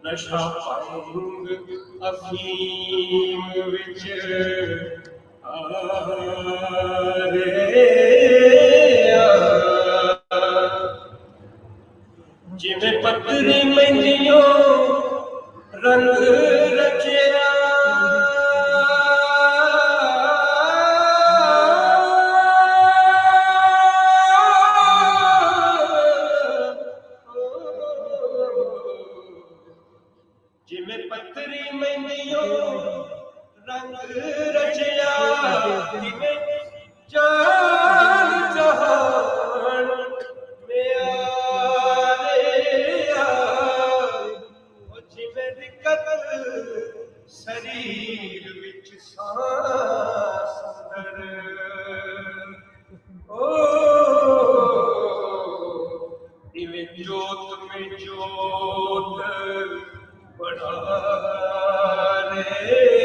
नशा भंग अफीम विच जिवें पत्तरी मैंदियों रंग रचिया जिवें पत्तरी मैंदियों रंग रचिया जिवें जान जहान में आया जिवें दिक्कत शरीर विच सांस अंदर इवें जोत में जोत बढ़ा रे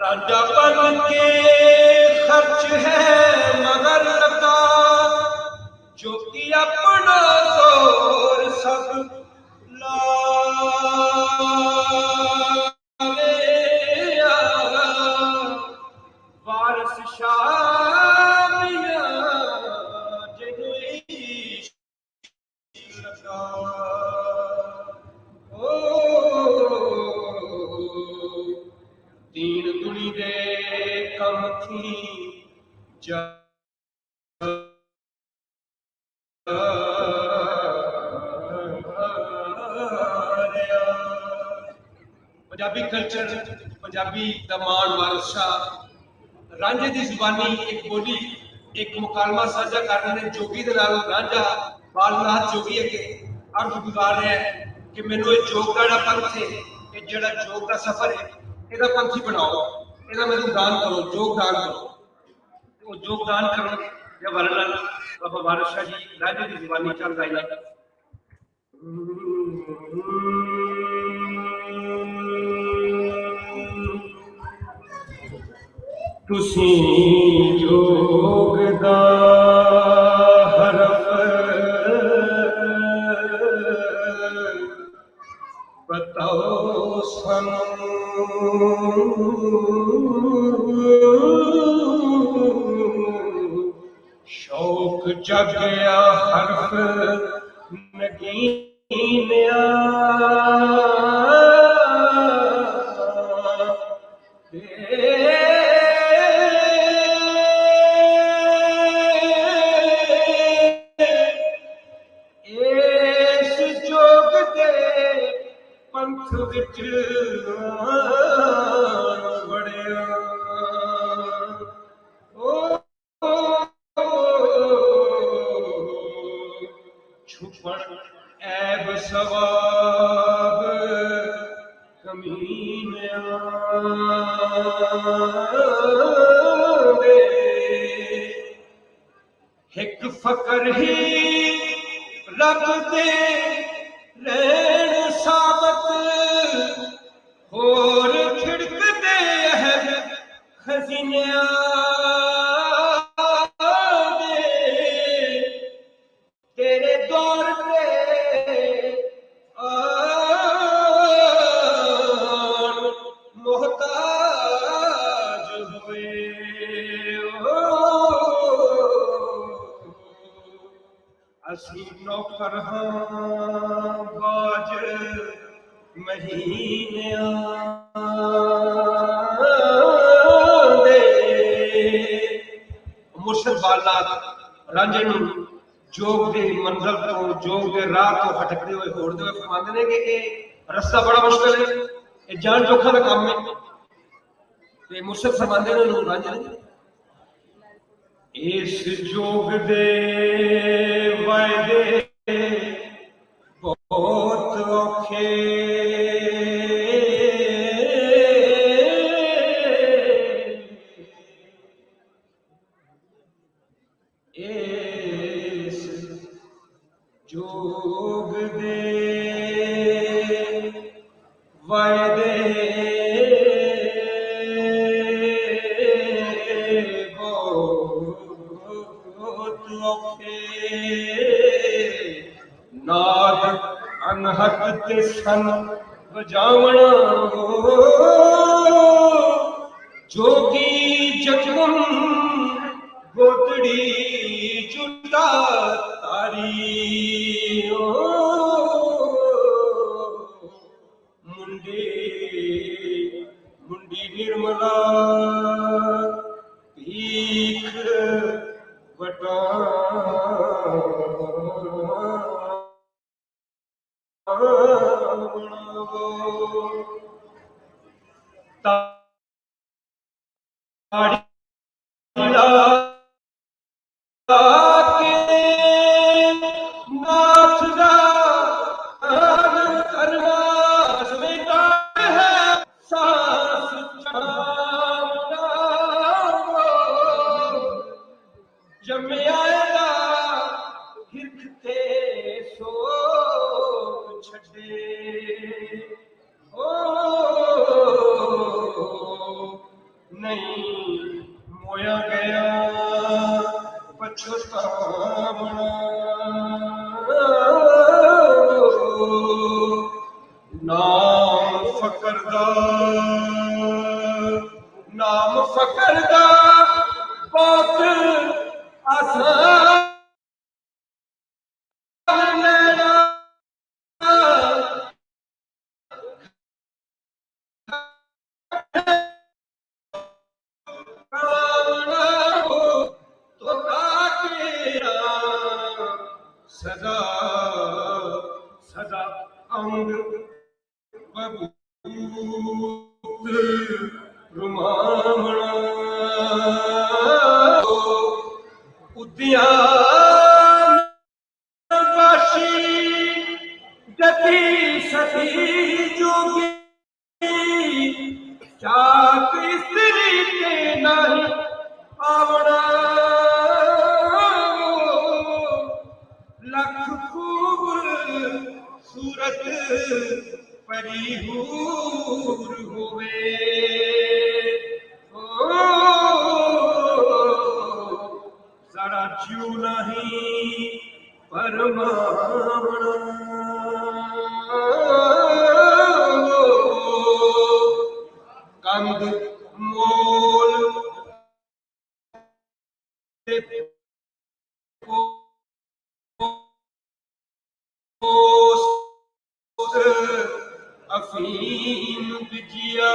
राजा बन के खर्च है मगर लगा जो कि अपना जोर सब लावे वारस शामिया जिन्होंने लगा दीन दुनी दे कम थी पंजाबी कल्चर पंजाबी दा मान वारस शाह रांझे दी जुबानी एक बोली एक मुकालमा साझा कर रहे हैं जोगी दे नाल रांझा बालनाथ जोगी अगे अर्ज गुजार रहा है कि मैनू ये जोग का पंथ है ये जेड़ा जोग का सफर है ਇਹਦਾ ਪੰਥੀ ਬਣਾਓ ਇਹਦਾ ਮੈਨੂੰ ਦਾਨ ਕਰੋ ਯੋਗਦਾਨ ਕਰੋ ਉਹ ਯੋਗਦਾਨ ਕਰੋ ਜਾਂ ਵਰਣਨ ਬਾਬਾ ਵਾਰਿਸ ਸ਼ਾਹ ਜੀ ਰਾਜੇ ਦੀ ਜ਼ੁਬਾਨੀ ਚੱਲ ਰਹੀ ਹੈ ਤੁਸੀਂ ਯੋਗ ਦਾ ਹਰਫ बताओ शौक जगया हरफ नगीनिया पंथ विच बड़िया छुपण ऐब सवाब कमीनिया एक फकर ही रब दे रैन साबत होर खिड़कदे है खजीनिया तेरे दौर पे मोहताज हुए असी नौकर हाँ बाज महीने मुर्शद बालनाथ रांझे नूं जोग दे मंजिल तो जोग दे राह तो भटकते हुए होड़दे हुए फरमांदे ने कि ये रास्ता बड़ा मुश्किल है ये जान जोखा दा काम है ते मुर्शद फरमांदे ने रांझे ने इस जोग दे वायदे बहुत औखे इस जोग दे वायदे बहुत नाद अनहद ते सन बजावना जोगी जगन गोदड़ी जुटा तारी मुंडी मुंडी निर्मला भीख बटा जम्मियादा हिरते सो छड़े ओ नहीं मोया गया पछतावना नाम फकरदा नाम फकरदा बहुत आसान लेना तो ताकेरा सजा सजा अंग बबूत रुमावना उद्यान वाशी गति सती जोगी चाक स्त्री के नहीं आवड़ा लख खूब सूरत परिहूर हुए सारा जीव नहीं परमावना कंद मोल अफीम बिजिया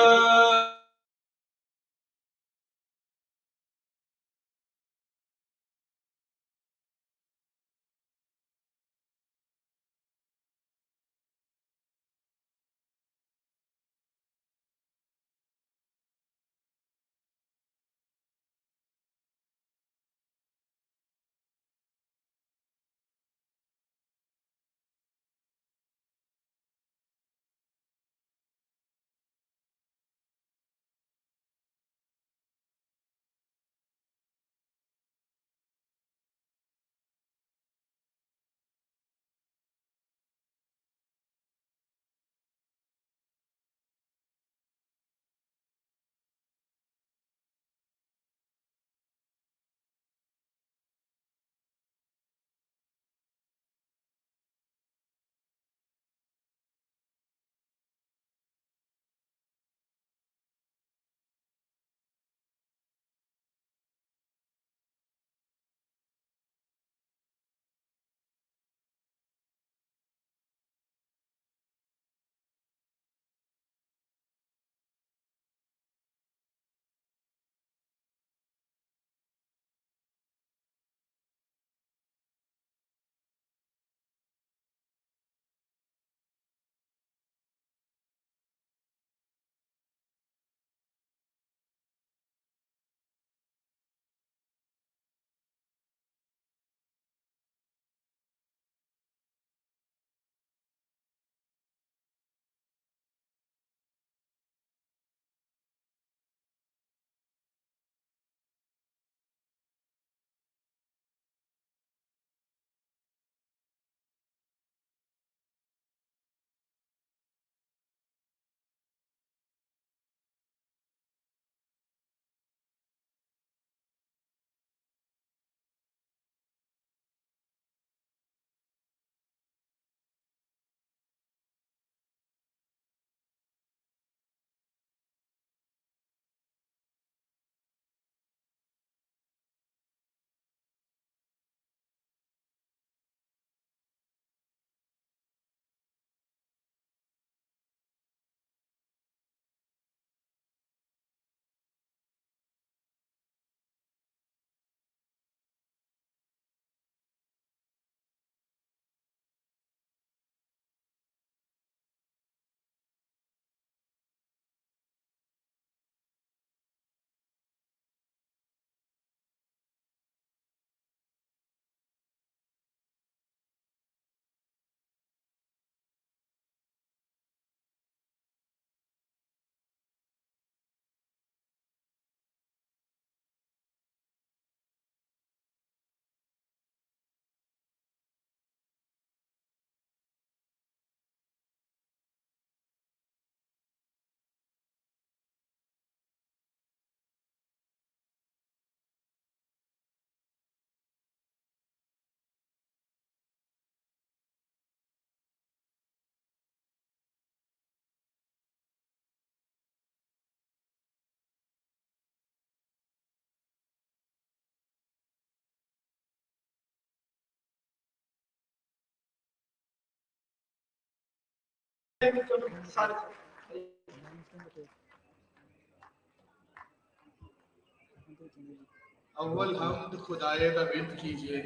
अव्वल हमद खुदाए दा विद कीजिए,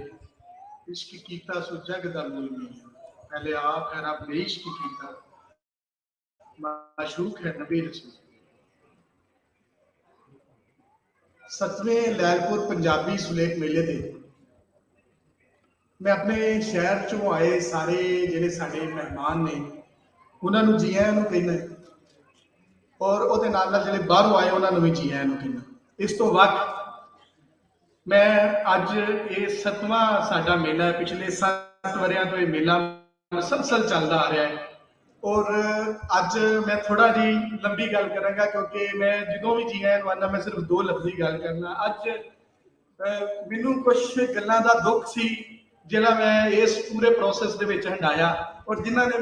इश्क कीता सो जग दा मूल मीए। पहले आप है रब ने इश्क कीता, माशूक है नबी रसूल। 7वें लैलपुर पंजाबी सुलेख मेले ते मैं अपने शहर चों आए सारे जिहड़े साडे मेहमान ने उन्हां नूं जी आयां नूं कहना और ਉਹਦੇ ਨਾਲ ਨਾਲ ਜਿਹੜੇ ਬਾਹਰੋਂ ਆਏ ਉਹਨਾਂ ਨੂੰ ਵੀ ਜੀ ਆਇਆਂ ਨੂੰ ਕਹਿਣਾ। ਇਸ ਤੋਂ ਵੱਖ ਮੈਂ ਅੱਜ ਇਹ 7ਵਾਂ ਸਾਡਾ ਮੇਲਾ ਹੈ। ਪਿਛਲੇ 7 ਵਰਿਆਂ ਤੋਂ ਇਹ ਮੇਲਾ ਮੁਸਲਸਲ ਚੱਲਦਾ ਆ ਰਿਹਾ ਹੈ ਔਰ ਅੱਜ ਮੈਂ ਥੋੜਾ ਜੀ ਲੰਬੀ ਗੱਲ ਕਰਾਂਗਾ ਕਿਉਂਕਿ ਮੈਂ ਜਦੋਂ ਵੀ ਜੀ ਆਇਆਂ ਨੂੰ ਆਉਂਦਾ ਮੈਂ ਸਿਰਫ 2 ਲਫ਼ਜ਼ੀ ਗੱਲ ਕਰਨਾ। ਅੱਜ ਮੈਨੂੰ ਕੁਝ ਗੱਲਾਂ ਦਾ ਦੁੱਖ ਸੀ ਜਿਹੜਾ ਮੈਂ ਇਸ ਪੂਰੇ ਪ੍ਰੋਸੈਸ ਦੇ ਵਿੱਚ ਹੰਡਾਇਆ ਔਰ ਜਿਨ੍ਹਾਂ ਨੇ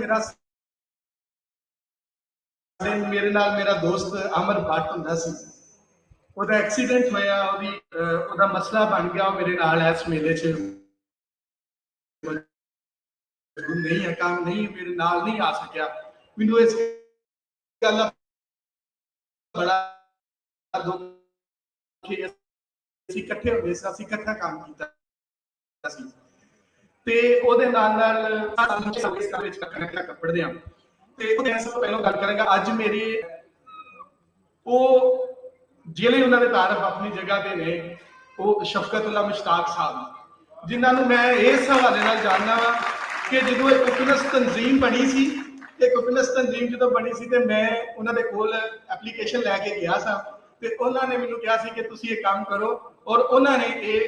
ਮੇਰੇ ਨਾਲ ਮੇਰਾ ਦੋਸਤ ਅਮਰ ਭੱਟ ਹੁੰਦਾ ਸੀ, ਉਹਦਾ ਐਕਸੀਡੈਂਟ ਹੋਇਆ, ਉਹਦਾ ਮਸਲਾ ਬਣ ਗਿਆ, ਉਹ ਮੇਰੇ ਨਾਲ ਇਸ ਮੇਲੇ 'ਚ ਨਹੀਂ ਹੈ, ਕੰਮ ਨਹੀਂ, ਮੇਰੇ ਨਾਲ ਨਹੀਂ ਆ ਸਕਿਆ। ਮੈਨੂੰ ਇਸ ਗੱਲ ਦਾ ਬੜਾ ਦੁੱਖ ਕਿ ਅਸੀਂ ਇਕੱਠੇ ਹੁੰਦੇ ਸੀ, ਅਸੀਂ ਇਕੱਠਾ ਕੰਮ ਕੀਤਾ ਸੀ ਤੇ ਉਹਦੇ ਨਾਲ ਨਾਲ ਇਸ ਕੰਮ ਵਿੱਚ ਕੱਪੜਦੇ ਹਾਂ ਤੇ ਉਹਦੇ ਸਭ ਤੋਂ ਪਹਿਲਾਂ ਗੱਲ ਕਰਾਂਗਾ। ਅੱਜ ਮੇਰੇ ਉਹ ਜਿਹੜੇ ਉਹਨਾਂ ਦੇ ਤਾਰਫ ਆਪਣੀ ਜਗ੍ਹਾ ਤੇ ਨੇ ਉਹ ਸ਼ਫਕਤੁੱਲਾ ਮੁਸ਼ਤਾਕ ਸਾਹਿਬ, ਜਿਨ੍ਹਾਂ ਨੂੰ ਮੈਂ ਇਸ ਹਵਾਲੇ ਨਾਲ ਜਾਣਦਾ ਵਾ ਕਿ ਜਦੋਂ ਇਹ ਕੁਪਨਸ ਤਨਜ਼ੀਮ ਬਣੀ ਸੀ, ਇਹ ਕੁਪਨਸ ਤਨਜ਼ੀਮ ਜਦੋਂ ਬਣੀ ਸੀ ਤੇ ਮੈਂ ਉਹਨਾਂ ਦੇ ਕੋਲ ਐਪਲੀਕੇਸ਼ਨ ਲੈ ਕੇ ਗਿਆ ਸਾਂ ਤੇ ਉਹਨਾਂ ਨੇ ਮੈਨੂੰ ਕਿਹਾ ਸੀ ਕਿ ਤੁਸੀਂ ਇਹ ਕੰਮ ਕਰੋ ਔਰ ਉਹਨਾਂ ਨੇ ਇਹ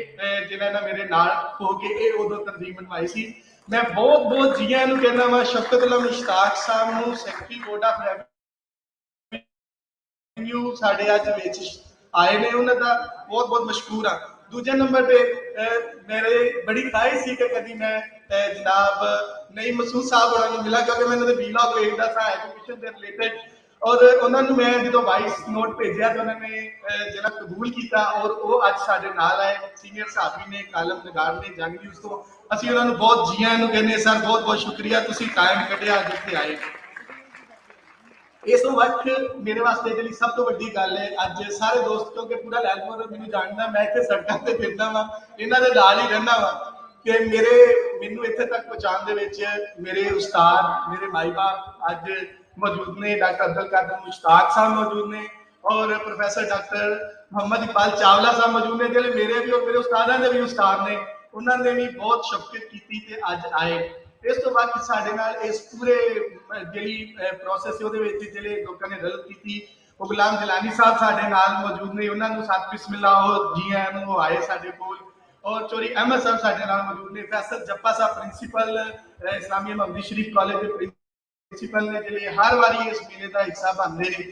ਜਿਹੜਾ ਨਾ ਮੇਰੇ ਨਾਲ ਹੋ ਕੇ ਇਹ ਉਦੋਂ ਤਨਜ਼ੀਮ ਬਣਵਾਈ ਸੀ। मैं बहुत बहुत जिया कहना वा शफकतुल्ला मुश्ताक साहब नूं सैकटरी बोर्ड ऑफ रेवन्यू साडे अज विच आए ने, उन्हां दा बहुत बहुत मशहूर हाँ। दूजे नंबर पे मेरे बड़ी ख्वाहिश सी कि कभी मैं जनाब नईम मसूद साहब होरां नूं मिला क्योंकि मैं उन्हां दे वीलॉग वेखदा सा एजुकेशन दे रिलेटेड और उन्होंने मैं जो वॉइस नोट भेजा तो उन्होंने जरा कबूल किया और वो अज साडे नाल आए सीनियर साहबी ने, कालम नगार ने, जंग न्यूज़ तो ਅਸੀਂ ਉਹਨਾਂ ਨੂੰ ਬਹੁਤ ਜੀਆਂ ਨੂੰ ਕਹਿੰਦੇ ਸਰ, ਬਹੁਤ ਬਹੁਤ ਸ਼ੁਕਰੀਆ ਤੁਸੀਂ ਟਾਈਮ ਕੱਢਿਆ ਅੱਜ ਇੱਥੇ ਆਏ। ਇਸ ਤੋਂ ਵੱਖ ਮੇਰੇ ਵਾਸਤੇ ਜਿਹੜੀ ਸਭ ਤੋਂ ਵੱਡੀ ਗੱਲ ਹੈ ਅੱਜ ਸਾਰੇ ਦੋਸਤ ਕਿਉਂਕਿ ਪੂਰਾ ਲੈਲਪੁਰ ਮੈਨੂੰ ਜਾਣਦਾ, ਮੈਂ ਇੱਥੇ ਸੜਕਾਂ ਤੇ ਫਿਰਦਾ ਵਾਂ, ਇਹਨਾਂ ਦੇ ਨਾਲ ਹੀ ਰਹਿੰਦਾ ਵਾਂ ਕਿ ਮੈਨੂੰ ਇੱਥੇ ਤੱਕ ਪਹੁੰਚਾਉਣ ਦੇ ਵਿੱਚ ਮੇਰੇ ਉਸਤਾਦ, ਮੇਰੇ ਮਾਈ ਬਾਪ ਅੱਜ ਮੌਜੂਦ ਨੇ। ਡਾਕਟਰ ਅਬਦੁਲ ਕਾਦਰ ਮੁਸ਼ਤਾਕ ਸਾਹਿਬ ਮੌਜੂਦ ਨੇ और प्रोफेसर डॉक्टर मोहम्मद इकबाल चावला साहब मौजूद ने, जो मेरे भी और मेरे उस्तादां दे भी उस्ताद ने, उन्होंने भी बहुत शफकत की ते अज आए। इस तो बाद साडे नाल इस पूरे जिहड़ी प्रोसेस है उहदे विच जिहड़े लोकां ने गलत की वो गुलाम जिलानी साहब साडे नाल मौजूद ने, उन्हां नूं सत बिस्मिल्लाह जी आयां नूं आए साडे कोल और चौधरी अहमद साहब साडे नाल मौजूद ने, फैसल जप्पा साहब प्रिंसीपल इस्लामिया मोहम्मदी शरीफ कॉलेज के प्रिंसीपल ने, जिहड़े हर वारी इस मेले का हिस्सा बनते हैं।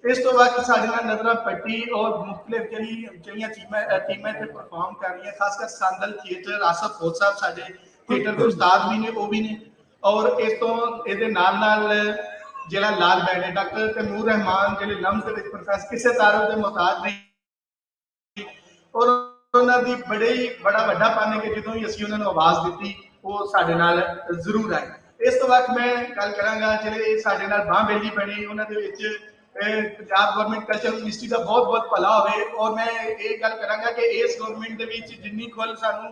इस तो बाद साढ़े नाल नजरा पट्टी और मुख्तलिफ जड़ियां टीमां इत्थे परफॉर्म कर रही हैं, खासकर सांदल थिएटर, आसफ फौज साहब साडे थिएटर के उस्ताद भी ने, वो भी ने और इस तो इहदे नाल जिहड़ा लाल बैंड है डॉक्टर तैमूर रहमान जिहड़े लम्स दे विच प्रोफेसर किसी तारुफ दे मोहताज नहीं और उन्हां दी बड़ा वड्डा पन है कि जदों ही असीं उन्हां नूं आवाज़ दित्ती वो साडे नाल जरूर आए। इस तो बाद मैं गल करांगा जिहड़े साडे नाल बांह बेली बने उन्हां दे विच पंजाब गवर्नमेंट कल्चर मिनिस्ट्री का बहुत बहुत भला होवे और मैं ये गल करांगा कि इस गवर्नमेंट दे विच जिन्नी कोल सानू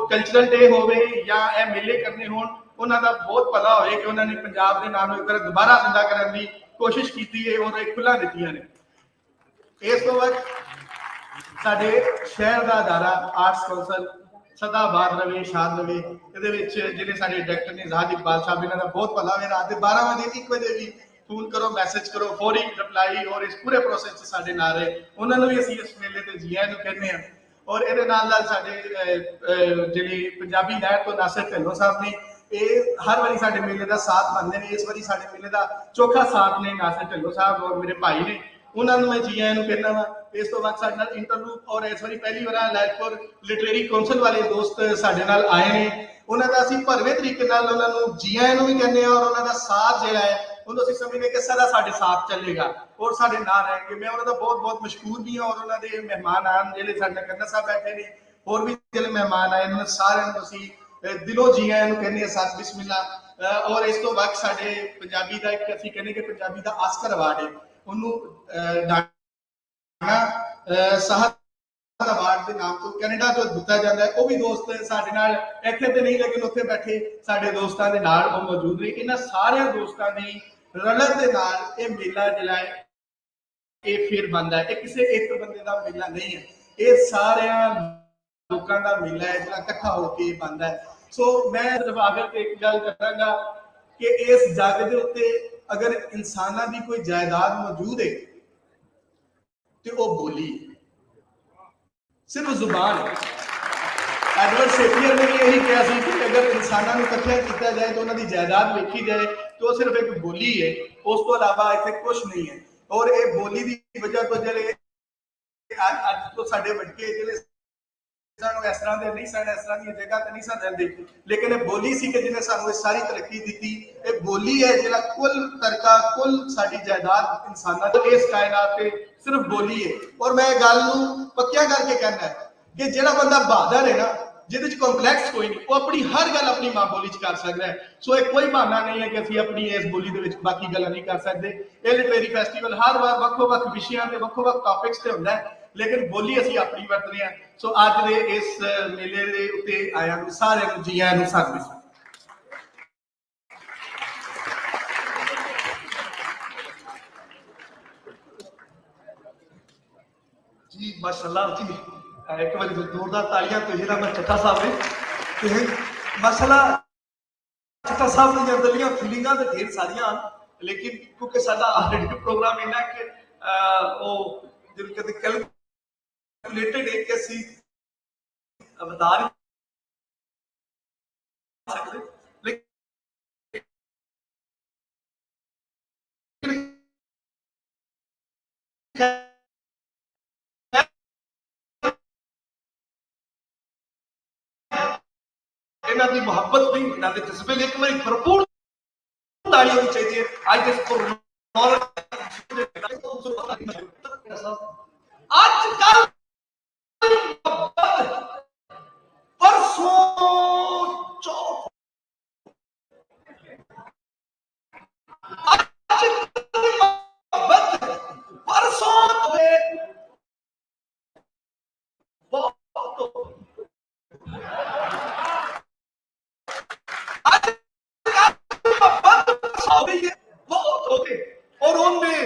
कल्चरल डे होवे या ए मेले करने होण उन्हां दा बहुत भला होवे कि उन्होंने पंजाब के नाम एक बार दोबारा जिंदा करने की कोशिश की है और एक खुला दित्तियां ने। इस तो बाद साडे शहर का अदारा आर्ट्स कौंसल सदा आबाद रवे, शाद रवे। इहदे विच जिहड़े साडे डायरेक्टर ने ज़ाहिद इकबाल साहब, इन्हां दा बहुत भला होवे। रात के 12 बजे 1 बजे भी फोन करो, मैसेज करो, फौरी रिप्लाई और इस पूरे प्रोसेस साडे नाल है। उन्होंने भी असीं इस मेले ते जी आयां नूं कहने हैं और इहदे नाल साडे जिहड़ी पंजाबी लहर तो नासिर ढिल्लों साहब ने ये हर वारी साडे मेले का साथ बनते हैं। इस वारी साडे मेले का चौथा साथ ने नासिर ढिल्लों साहब और मेरे भाई ने, उन्होंने मैं जी आयां नूं कहना वा। इस तो बाद साडे नाल इंटरव्यू और इस वारी पहली बार लैलपुर लिटरेरी कौंसल वाले दोस्त साडे नाल आए ने, उन्होंने असीं भरवें तरीके नाल उन्हां नूं जी आयां नूं भी कहने और उन्हां दा साथ जिहड़ा है उन्होंने असीं समझने कि सदा साडे साथ चलेगा और साडे नाल रहेंगे। मैं उन्हां दा बहुत बहुत मशहूर भी हाँ और उन्हां दे मेहमान आन जिहड़े साडे कन्ना साहब बैठे ने और भी जिहड़े मेहमान आए उन्हां सारिआं नूं असीं दिलों जी आयां नूं कहने सत बिस्मिल्लाह। ਔਰ ਇਸ ਤੋਂ ਵੱਖ ਸਾਡੇ ਪੰਜਾਬੀ ਦਾ ਇੱਕ ਅਸੀਂ ਕਹਿੰਦੇ ਕਿ ਪੰਜਾਬੀ ਦਾ ਆਸਕਰ ਅਵਾਰਡ ਹੈ ਉਹਨੂੰ ਸਾਹਿਤ ਅਵਾਰਡ ਦੇ ਨਾਮ ਤੋਂ ਕੈਨੇਡਾ ਤੋਂ ਦਿੱਤਾ ਜਾਂਦਾ ਹੈ। ਉਹ ਵੀ ਦੋਸਤ ਸਾਡੇ ਨਾਲ ਇੱਥੇ ਤੇ ਨਹੀਂ ਲੇਕਿਨ ਉੱਥੇ ਬੈਠੇ ਸਾਡੇ ਦੋਸਤਾਂ ਦੇ ਨਾਲ ਉਹ ਮੌਜੂਦ ਨੇ। ਇਹਨਾਂ ਸਾਰਿਆਂ ਦੋਸਤਾਂ ਦੀ ਰਲਣ ਦੇ ਨਾਲ ਇਹ ਮੇਲਾ ਜਿਹੜਾ ਹੈ ਇਹ ਫਿਰ ਬਣਦਾ ਹੈ। ਇਹ ਕਿਸੇ ਇੱਕ ਬੰਦੇ ਦਾ ਮੇਲਾ ਨਹੀਂ ਹੈ, ਇਹ ਸਾਰਿਆਂ ਲੋਕਾਂ ਦਾ ਮੇਲਾ ਹੈ ਜਿਹੜਾ ਇਕੱਠਾ ਹੋ ਕੇ ਬਣਦਾ ਹੈ। ਸੋ ਮੈਂ ਸਿਰਫ ਆਖਰ ਤੇ ਇੱਕ ਗੱਲ ਕਰਾਂਗਾ ਕਿ ਇਸ ਜੱਗ ਦੇ ਉੱਤੇ ਅਗਰ ਇਨਸਾਨਾਂ ਦੀ ਕੋਈ ਜਾਇਦਾਦ ਮੌਜੂਦ ਹੈ ਤੇ ਉਹ ਬੋਲੀ ਹੈ, ਸਿਰਫ ਜ਼ੁਬਾਨ ਹੈ। ਐਡਵਰਡ ਸ਼ੇਕਸਪੀਅਰ ਨੇ ਵੀ ਇਹੀ ਕਿਹਾ ਸੀ ਕਿ ਅਗਰ ਇਨਸਾਨਾਂ ਨੂੰ ਇਕੱਠਿਆ ਕੀਤਾ ਜਾਏ ਤਾਂ ਉਹਨਾਂ ਦੀ ਜਾਇਦਾਦ ਵੇਖੀ ਜਾਏ ਤਾਂ ਉਹ ਸਿਰਫ ਇੱਕ ਬੋਲੀ ਹੈ, ਉਸ ਤੋਂ ਇਲਾਵਾ ਇੱਥੇ ਕੁਝ ਨਹੀਂ ਹੈ। ਔਰ ਇਹ ਬੋਲੀ ਦੀ ਵਜ੍ਹਾ ਤੋਂ ਜਿਹੜੇ ਅੱਜ ਤੋਂ ਸਾਡੇ ਵੱਡੇ ਜਿਹੜੇ ਸਾਨੂੰ ਇਸ ਤਰ੍ਹਾਂ ਦੇ ਨਹੀਂ ਸਨ, ਇਸ ਤਰ੍ਹਾਂ ਦੀਆਂ ਜਗ੍ਹਾ ਤੇ ਨਹੀਂ ਸਨ ਰਹਿੰਦੇ, ਲੇਕਿਨ ਇਹ ਬੋਲੀ ਸੀ ਕਿ ਜਿਹਨੇ ਸਾਨੂੰ ਇਹ ਸਾਰੀ ਤਰੱਕੀ ਦਿੱਤੀ। ਇਹ ਬੋਲੀ ਹੈ ਜਿਹੜਾ ਕੁੱਲ ਤਰਕਾ ਕੁੱਲ ਸਾਡੀ ਜਾਇਦਾਦ ਇਨਸਾਨਾਂ ਦੀ ਇਸ ਕਾਇਨਾਤ ਤੇ ਸਿਰਫ ਬੋਲੀ ਹੈ। ਔਰ ਮੈਂ ਗੱਲ ਨੂੰ ਪੱਕਿਆ ਕਰਕੇ ਕਹਿਣਾ ਹੈ ਕਿ ਜਿਹੜਾ ਬੰਦਾ ਬਹਾਦਰ ਹੈ ਨਾ, ਜਿਹਦੇ ਚ ਕੰਪਲੈਕਸ ਕੋਈ ਨਹੀਂ, ਉਹ ਆਪਣੀ ਹਰ ਗੱਲ ਆਪਣੀ ਮਾਂ ਬੋਲੀ ਚ ਕਰ ਸਕਦਾ ਹੈ। ਸੋ ਇਹ ਕੋਈ ਬਹਾਨਾ ਨਹੀਂ ਹੈ ਕਿ ਅਸੀਂ ਆਪਣੀ ਇਸ ਬੋਲੀ ਦੇ ਵਿੱਚ ਬਾਕੀ ਗੱਲਾਂ ਨਹੀਂ ਕਰ ਸਕਦੇ। ਇਹ ਲਿਟਰੇਰੀ ਫੈਸਟੀਵਲ ਹਰ ਵਾਰ ਵੱਖੋ-ਵੱਖ ਵਿਸ਼ਿਆਂ ਤੇ ਵੱਖੋ-ਵੱਖ ਟੌਪਿਕਸ ਤੇ ਹੁੰਦਾ ਹੈ, ਲੇਕਿਨ ਬੋਲੀ ਅਸੀਂ ਆਪਣੀ ਵਰਤਦੇ ਹਾਂ। ਸੋ ਅੱਜ ਦੇ ਇਸ ਮੇਲੇ ਦੇ ਉੱਤੇ ਆਇਆਂ ਨੂੰ ਸਾਰਿਆਂ ਨੂੰ ਜੀ ਆਇਆਂ ਨੂੰ ਸਤਿ ਸ੍ਰੀ ਅਕਾਲ। जी माशाल्लाह जी एक बार जोरदार तालियां तो ये मैं चट्टा साहब ने माशाल्लाह चट्टा साहब दी अंदरलियां फीलिंगां ते ढेर सारियां, लेकिन क्योंकि साडा ऑलरेडी प्रोग्राम इन्ना कि ओ जिन कहते कैलकुलेटेड है कि ਅਸੀਂ बता नहीं सकते, लेकिन ਇਹਨਾਂ ਦੀ ਮੁਹੱਬਤ ਵੀ ਇਹਨਾਂ ਦੇ ਜਜ਼ਬੇ ਲਈ ਇੱਕ ਵਾਰੀ ਭਰਪੂਰ ਤਾਲੀ ਹੋਣੀ ਚਾਹੀਦੀ ਹੈ। ਅੱਜ ਇਸ ਪਰ ਅੱਜ ਕੱਲ ਪਰਸੋਂ ਚੌਥ ਪਰਸੋਂ बहुत होते और उनने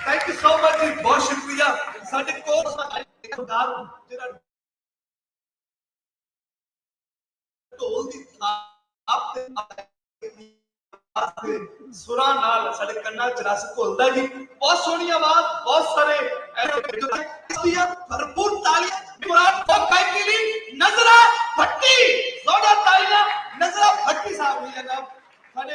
थैंक यू सो मच जी, बहुत शुक्रिया। साडे कोर्स ढोल दी सुरा नाल साडे कन्ना च रस घुलदा जी। बहुत सोहनी आवाज, बहुत सारे भरपूर तालियां के लिए नजरा भट्टी, जोरदार तालियां नजरा भट्टी साहब ने जनाब साडे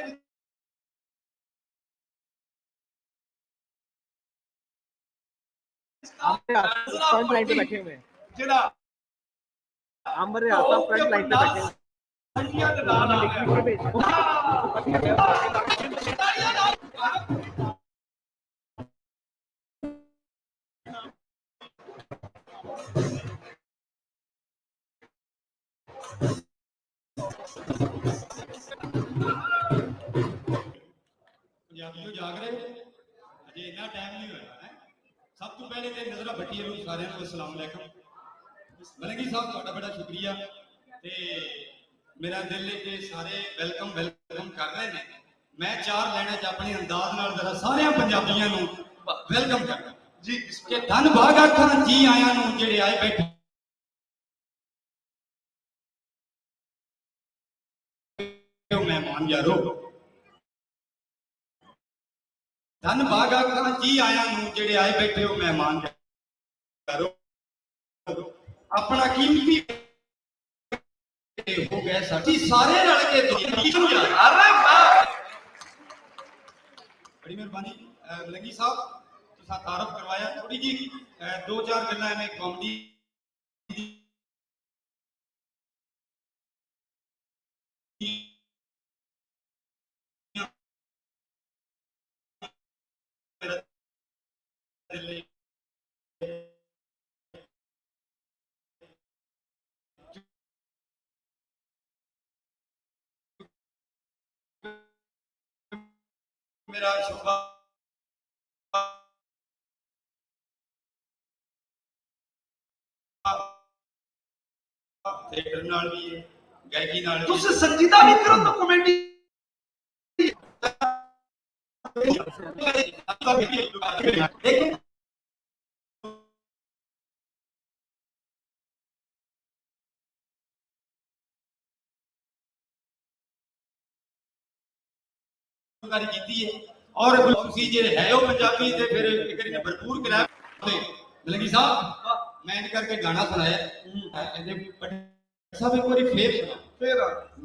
फ्रंट लाइन पे बैठे हुए हैं, जेड़ा आमर आता फ्रंट लाइन पे बैठे हुए संख्या दे नाल आ ਪੰਜਾਬੀਓ ਜਾਗ ਰਹੇ ਹੋ? ਅਜੇ ਇੰਨਾ ਟਾਈਮ ਨਹੀਂ ਹੋਇਆ ਹੈ। ਸਭ ਤੋਂ ਪਹਿਲੇ ਤੇ ਨਜ਼ਰਾ ਭੱਟੀ ਨੂੰ ਸਾਰਿਆਂ ਨੂੰ ਅਸਲਾਮ ਅਲੈਕਮ। ਮਲੰਗੀ ਸਾਹਿਬ ਤੁਹਾਡਾ ਬੜਾ ਸ਼ੁਕਰੀਆ ਤੇ ਮੇਰਾ ਦਿਲ ਨੇ ਕਿ ਸਾਰੇ ਵੈਲਕਮ ਕਰ ਰਹੇ ਨੇ। ਮੈਂ ਚਾਰ ਲੈਣਾ ਚ ਆਪਣੇ ਅੰਦਾਜ਼ ਨਾਲ ਜ਼ਰਾ ਸਾਰਿਆਂ ਪੰਜਾਬੀਆਂ ਨੂੰ ਵੈਲਕਮ ਕਰਦਾ ਜੀ ਕਿ ਧੰਨ ਭਾਗ ਆਖਾਂ ਜੀ ਆਇਆਂ ਨੂੰ ਜਿਹੜੇ ਆਏ ਬੈਠੇ ਮਹਿਮਾਨ ਯਾਰੋ। ਧੰਨ ਭਾਗ ਆਖਾਂ ਜੀ ਆਇਆਂ ਨੂੰ ਜਿਹੜੇ ਆਏ ਬੈਠੇ ਹੋ ਮਹਿਮਾਨ ਯਾਰੋ। ਆਪਣਾ ਕੀਮਤੀ ਹੋ ਗਿਆ ਸਾਡੀ ਸਾਰੇ ਰਲ ਕੇ अरे वाह, बड़ी मेहरबानी मलंगी साहब, तुसा तारफ करवाया। थोड़ी जी दो चार गल्लां मैं कॉमेडी मेरा शोभा थिएटर नाल भी है, गायकी नाल भी ਤੁਸੀਂ ਸੰਗੀਤਾ ਵੀ ਕਰੋ ਤਾਂ ਕਮੇਡੀ एक कारी कीती है और तुसी जे है हो पंजाबी ते फिर एक बारी भरपूर करा मलंगी साहब मैं इन करके गाना सुनाया कहंदे साहब एक बारी फिर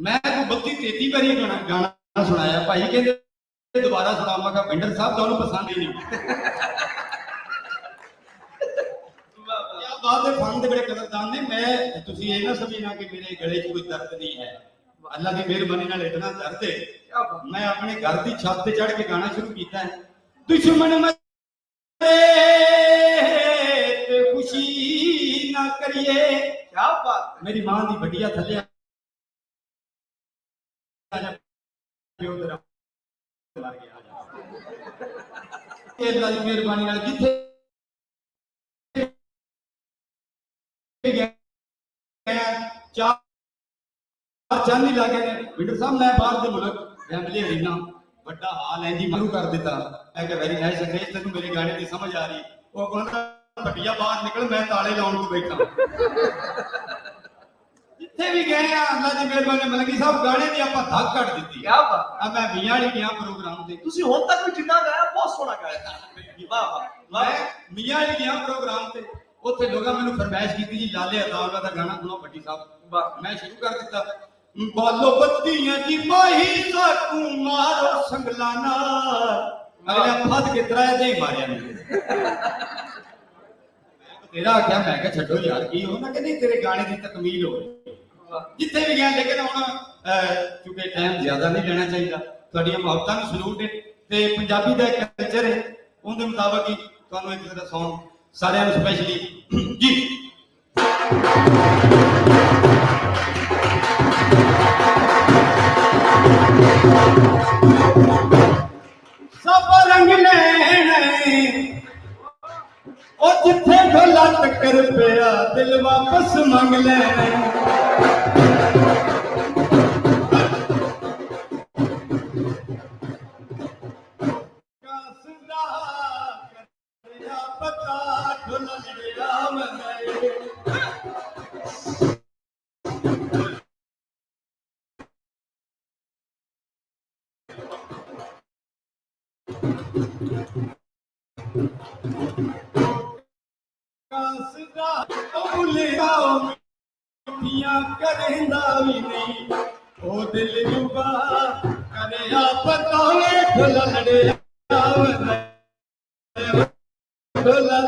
मैं को 32 33 बारी गाना सुनाया भाई कहंदे दोबारा सुना मैं कहा पिंडर साहब ਤੁਹਾਨੂੰ पसंद ही नहीं क्या बात है फन दे बड़े कदरदान ने मैं तुसी ये ना समझना कि मेरे गले 'ਚ कोई दर्द नहीं है अल्लाह की मेहरबानी नाल इतना दर्द है मैं अपने घर की छत पे चढ़ के गाना शुरू किया है दुश्मन मरे ते खुशी ना करिए क्या बात मेरी मां दी बढ़िया थले प्यो तेरा मर गया अल्लाह की मेहरबानी नाल जिथे चार चंद ही लागे ने विंडर साहब मैं बाहर दे मुल्क फैमिली हरीना बड़ा हाल है जी मरू कर देता मैं कह वेरी नाइस अंग्रेज तेन मेरे गाने की समझ आ रही वो कहता भटिया बाहर निकल मैं ताले लाउन को बैठा जिथे भी गए अल्लाह की मेहरबानी मलंगी साहब गाने की आप धक कट दी क्या बात अब मैं मियां वाली गया प्रोग्राम से ਤੁਸੀਂ ਹੁਣ ਤੱਕ ਵੀ ਜਿੰਨਾ ਗਾਇਆ ਬਹੁਤ ਸੋਹਣਾ ਗਾਇਆ ਵਾਹ ਵਾਹ मैं मियां वाली गया प्रोग्राम से ਉੱਥੇ ਲੋਕਾਂ ਮੈਨੂੰ ਫਰਮਾਇਸ਼ ਕੀਤੀ ਜੀ ਲਾਲੇ ਅਤਾਉਲਾ ਦਾ ਗਾਣਾ ਸੁਣਾਓ ਭੱਟੀ ਸਾਹਿਬ ਮੈਂ ਸ਼ੁਰੂ ਕਰ ਦਿੱਤਾ ਬਾਲੋ ਬੱਤੀਆਂ ਦੀ ਮਾਹੀ ਸਾਕੂ ਮਾਰੋ ਸੰਗਲਾਨਾ ਅਗਲੇ ਫੱਦ ਕੇ ਤਰਾਏ ਦੇ ਮਾਰਿਆ ਮੈਨੂੰ ਤੇਰਾ ਆਖਿਆ ਮੈਂ ਕਿਹਾ ਛੱਡੋ ਯਾਰ ਕੀ ਹੋ ਨਾ ਕਹਿੰਦੀ ਤੇਰੇ ਗਾਣੇ ਦੀ ਤਕਮੀਲ ਹੋ ਰਹੀ ਜਿੱਥੇ ਵੀ ਗਿਆ ਲੇਕਿਨ ਹੁਣ ਕਿਉਂਕਿ ਟਾਈਮ ਜ਼ਿਆਦਾ ਨਹੀਂ ਲੈਣਾ ਚਾਹੀਦਾ ਤੁਹਾਡੀਆਂ ਮੁਹੱਬਤਾਂ ਨੂੰ ਸਲੂਟ ਹੈ ਤੇ ਪੰਜਾਬੀ ਦਾ ਇੱਕ ਕਲਚਰ ਹੈ ਉਹਦੇ ਮੁਤਾਬਕ ਹੀ ਤੁਹਾਨੂੰ ਇੱਕ ਦਾ ਸੌਂਗ ਸਾਰਿਆਂ ਨੂੰ ਸਪੈਸ਼ਲੀ ਜੀ सब रंग लेने और जिथे ढोला टक्कर पिया दिल वापस मंग लेने पता ढोला करेंदा भी नहीं ओ दिल जुबा करे पता ढोला ढोला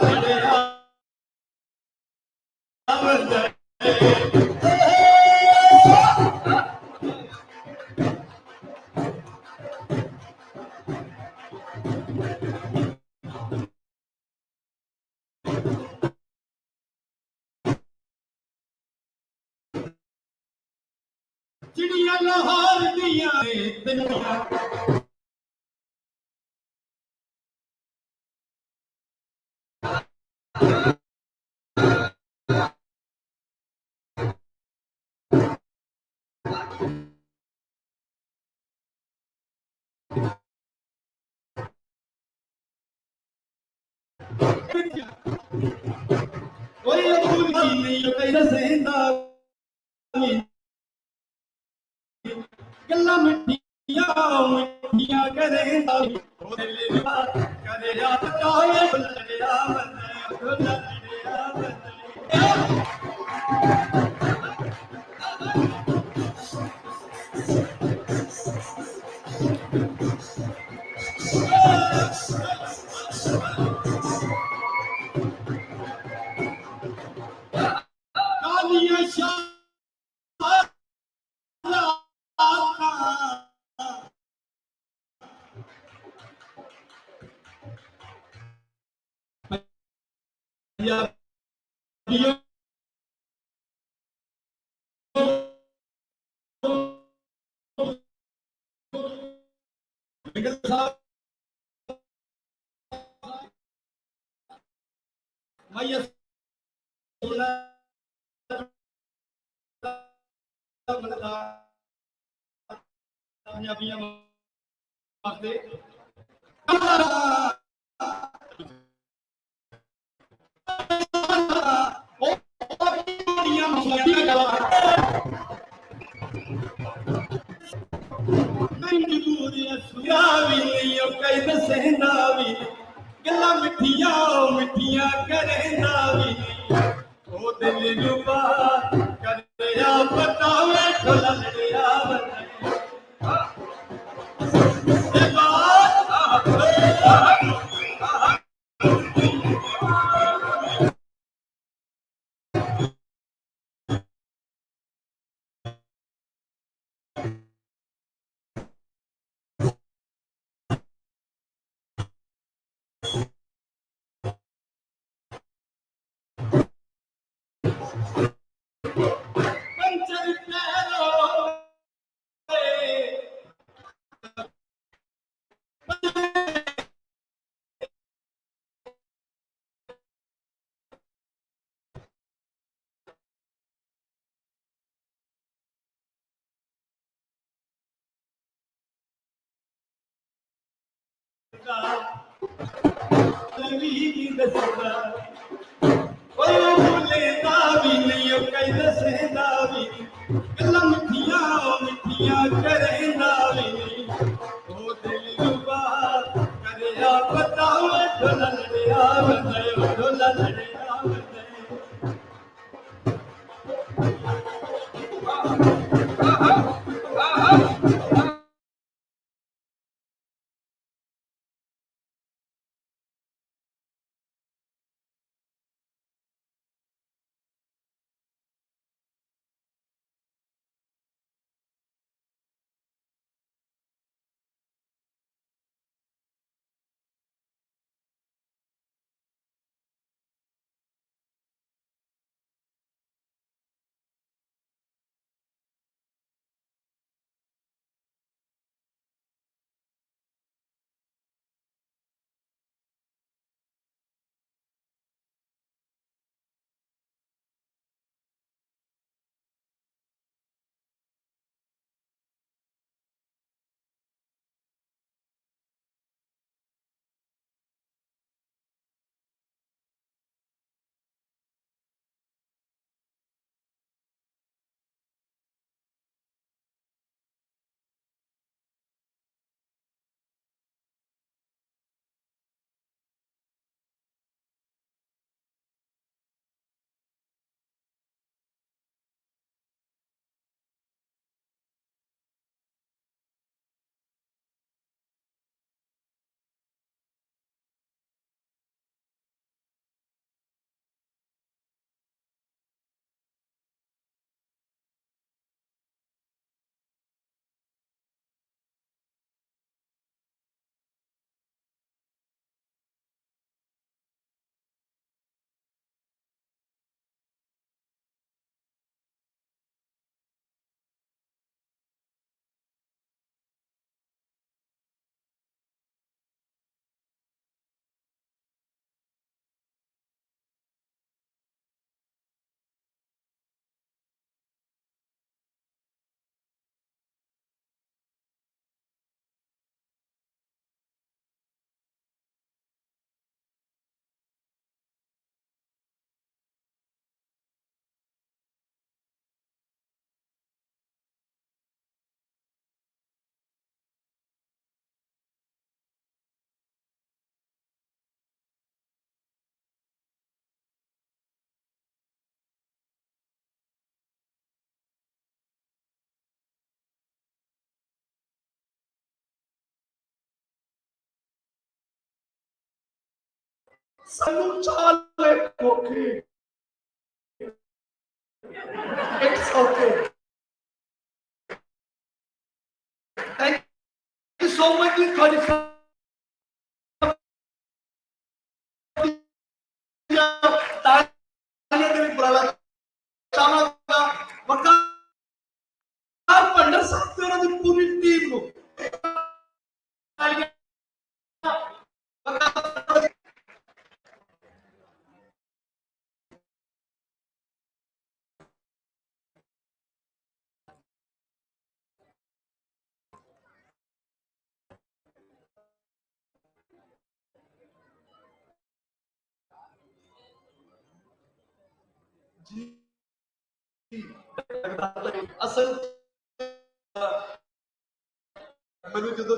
चिड़िया लाहौर दिया कोई नहीं तेरा सेंदा गल्ला मिठिया करेंदा करे याद काए बलड़िया कालिया शाह माइया सोना पंजाबियां वास्ते कई दसेंदा भी गल्ला मिठिया मिठिया करेंदा भी ओ दिल रुबा करया बतावे ढोला लड़िया पंचर पैरो भी दसदा लेता भी नहीं कई दसेंदा भी गल्ला मिठिया मिठिया करेंदा भी ओ दिल रुबा करया बतावे ढोला लड़िया बंदे ढोला लड़िया बंदे सानू चाले कोके it's okay thank you so much थोड़ी तालियां दे बुलावा चाहांगा वकार पंडर साहब ते उन्हां दी पूरी टीम नु तालियां वकार ਜੀ ਅਸਲ ਮੈਨੂੰ ਜਦੋਂ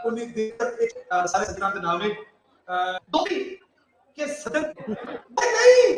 उन्हीं देर तक एक सारे सदनाम के नामे दो के सदन नहीं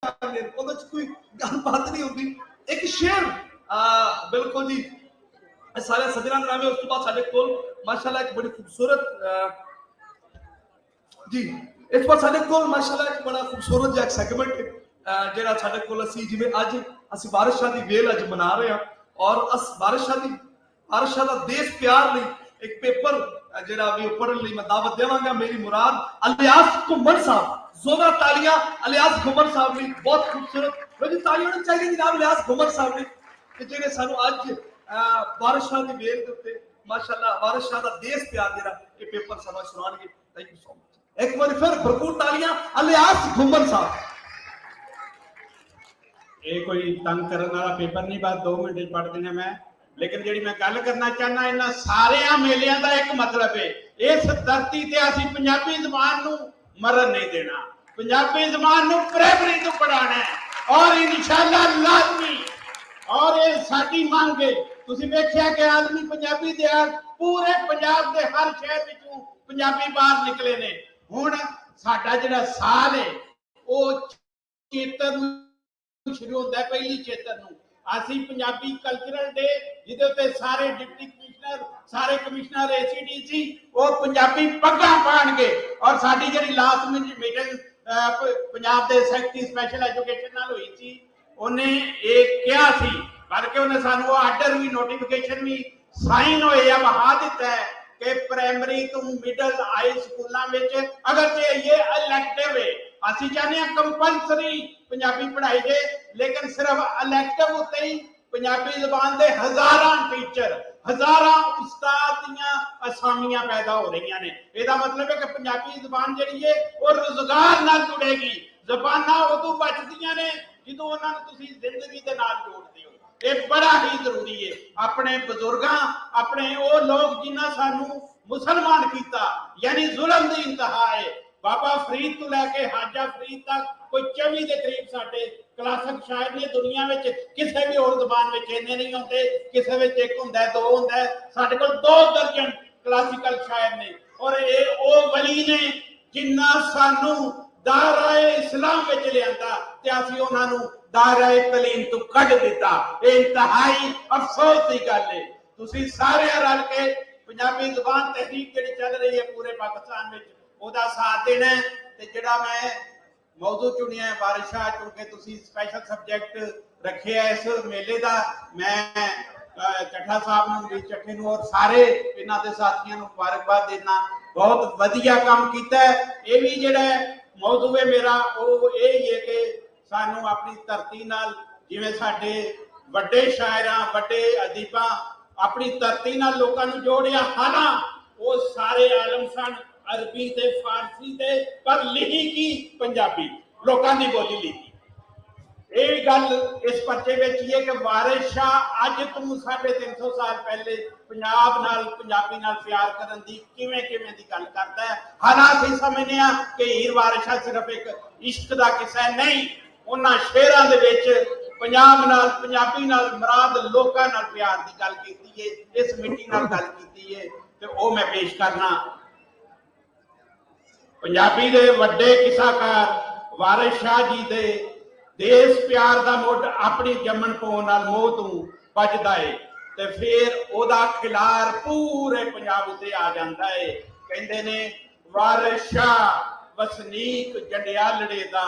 ਕਰ ਲੈਣ, ਉਹਦੇ ਚ ਕੋਈ ਗੱਲਬਾਤ ਨਹੀਂ ਹੁੰਦੀ। ਇੱਕ ਸ਼ੇਰ ਬਿਲਕੁਲ ਜੀ सारे सज्जनों नाम है। उस तो बाद साडे कोल माशाल्लाह एक बड़ी खूबसूरत जी इस बार साडे कोल माशाल्लाह एक बड़ा खूबसूरत जिहा सेगमेंट जेड़ा साडे कोल असी जिवें अज असी बारिशां दी वेल अज मना रहे हैं और अस बारिशां दा देश प्यार लई एक पेपर जेड़ा भी पढ़न लई मैं दावत देवांगा। मेरी मुराद अलियास घुमन साहब, जोरदार तालियां अलियास घुमन साहब लई। बहुत खूबसूरत रोजी तालियां होनी चाहिए जनाब अलियास घुमन साहब लई कि जेड़े सानू अज बारिशां दी वेल दे उत्ते माशाअल्लाह बारिशां दा देश प्यार जेड़ा ये पेपर सानू सुनाणगे। Thank you so much. एक बार फिर भरपूर तालियां अलियास घुमन साहब। ये कोई तंग करने वाला पेपर नहीं, बस 2 मिनट पढ़ देना मैं। लेकिन जी मैं गल करना चाहना इन्हां सारे मेलियां का एक मतलब है, इस धरती ते असीं पंजाबी ज़बान नूं मरन नहीं देना, पंजाबी ज़बान नूं प्राइमरी तो पढ़ाना है और इंशाअल्लाह लाजमी। और ये साडी मांग है। तुसीं वेखिआ कि आदमी पंजाबी दे पूरे पंजाब दे हर शहर विचों पंजाबी बाहर निकले ने। हुण साडा जिहड़ा साल है वो चेतर शुरू होता है, पहली चेतर नूं असीं पंजाबी कल्चरल डे जिहदे उत्ते सारे डिप्टी कमिश्नर सारे कमिश्नर ACDC वो पंजाबी पग्गां पाणगे और साडी जिहड़ी लास्ट मीटिंग पंजाब दे सैकटरी स्पैशल एजुकेशन नाल होई सी उन्हें एक कहा सी, बल्कि उन्हें सानू आर्डर भी नोटिफिकेशन भी साइन होए या बहा दिता है कि प्राइमरी टू मिडल हाई स्कूलों में अगर ये इलैक्टिव है ਅਸੀਂ ਚਾਹੁੰਦੇ ਹਾਂ कंपलसरी पंजाबी पढ़ाई जाए, लेकिन सिर्फ इलैक्टिव उत्ते ही पंजाबी ज़बान के हज़ारां टीचर हज़ारां उस्ताद दियां असामियां पैदा हो रही ने। इसका मतलब है कि पंजाबी ज़बान जिहड़ी है वो रोजगार नाल जुड़ेगी। ज़बानां उदों बचदियां ने ਜਦੋਂ ਉਹਨਾਂ ਨੂੰ ਤੁਸੀਂ ਜ਼ਿੰਦਗੀ ਦੇ ਨਾਲ ਜੋੜਦੇ ਹੋ। ਇਹ ਬੜਾ ਹੀ ਜ਼ਰੂਰੀ ਹੈ। ਆਪਣੇ ਬਜ਼ੁਰਗਾਂ ਆਪਣੇ ਉਹ ਲੋਕ ਜਿਨ੍ਹਾਂ ਸਾਨੂੰ ਮੁਸਲਮਾਨ ਕੀਤਾ, ਯਾਨੀ ਜ਼ੁਲਮ ਦੀ ਇੰਤਹਾ ਹੈ। ਬਾਬਾ ਫਰੀਦ ਤੋਂ ਲੈ ਕੇ ਹਾਜਾ ਫਰੀਦ ਤੱਕ ਕੋਈ 24 ਦੇ ਕਰੀਬ ਸਾਡੇ ਕਲਾਸਿਕ ਸ਼ਾਇਰ ਨੇ ਦੁਨੀਆ ਵਿੱਚ ਕਿਸੇ ਵੀ ਹੋਰ ਜ਼ਬਾਨ ਵਿੱਚ ਇੰਨੇ ਨਹੀਂ ਹੁੰਦੇ, ਕਿਸੇ ਵਿੱਚ ਇੱਕ ਹੁੰਦਾ 2 ਹੁੰਦਾ, ਸਾਡੇ ਕੋਲ 2 ਦਰਜਨ ਕਲਾਸਿਕਲ ਸ਼ਾਇਰ ਨੇ। ਔਰ ਇਹ ਉਹ ਵਲੀ ਨੇ ਜਿਨ੍ਹਾਂ ਸਾਨੂੰ दायरा इस्लाम में लिया ते असीं उन्हां नूं दायरा तलीम तो कढ दिता। ये इंतहाई अफसोस की गल है। तुसीं सारे रल के पंजाबी ज़बान तहरीक जिहड़ी चल रही है पूरे पाकिस्तान में ओहदा साथ देना है। ते जिहड़ा मैं मौजू चुनिया है बारिशां, क्योंकि तुसीं स्पैशल सबजैक्ट रखे है इस मेले का, मैं चट्ठा साहब नूं भी चट्ठे नूं और सारे इन्हां दे साथियां नूं मुबारकबाद देना। बहुत वधिया काम कीता है। ये भी जिहड़ा मौजू है मेरा वो यही है कि सानू अपनी धरती नाल जिवें साडे वड्डे शायरां वड्डे अदीबां अपनी धरती नाल लोकां नूं जोड़िया। हालां वो सारे आलम सन अरबी ते फारसी ते, पर लिखी की पंजाबी लोकां दी बोली लिखी। ये गल इस पर्चे में है कि वारिस शाह अज तो 350 साल पहले पंजाब नाल पंजाबी नाल प्यार करन दी किवें किवें दी गल करदा है। हालांकि समझने आ कि हीर वारिस शाह सिर्फ एक इश्क दा किस्सा है, नहीं, उन्हां शेरां दे विच पंजाब नाल पंजाबी नाल मुराद लोकां नाल प्यार दी गल कीती है, इस मिट्टी नाल गल कीती है। ते ओ मैं पेश करना पंजाबी दे वड्डे किस्साकार वारिस शाह जी दे देश प्यार दा मुੱਢ अपनी जमन पौन नाल मोह तों बजदा है ते फिर ओदा खिलार पूरे पंजाब उत्ते आ जांदा है। कहंदे ने वारिस शाह वसनीक जंडियालड़े दा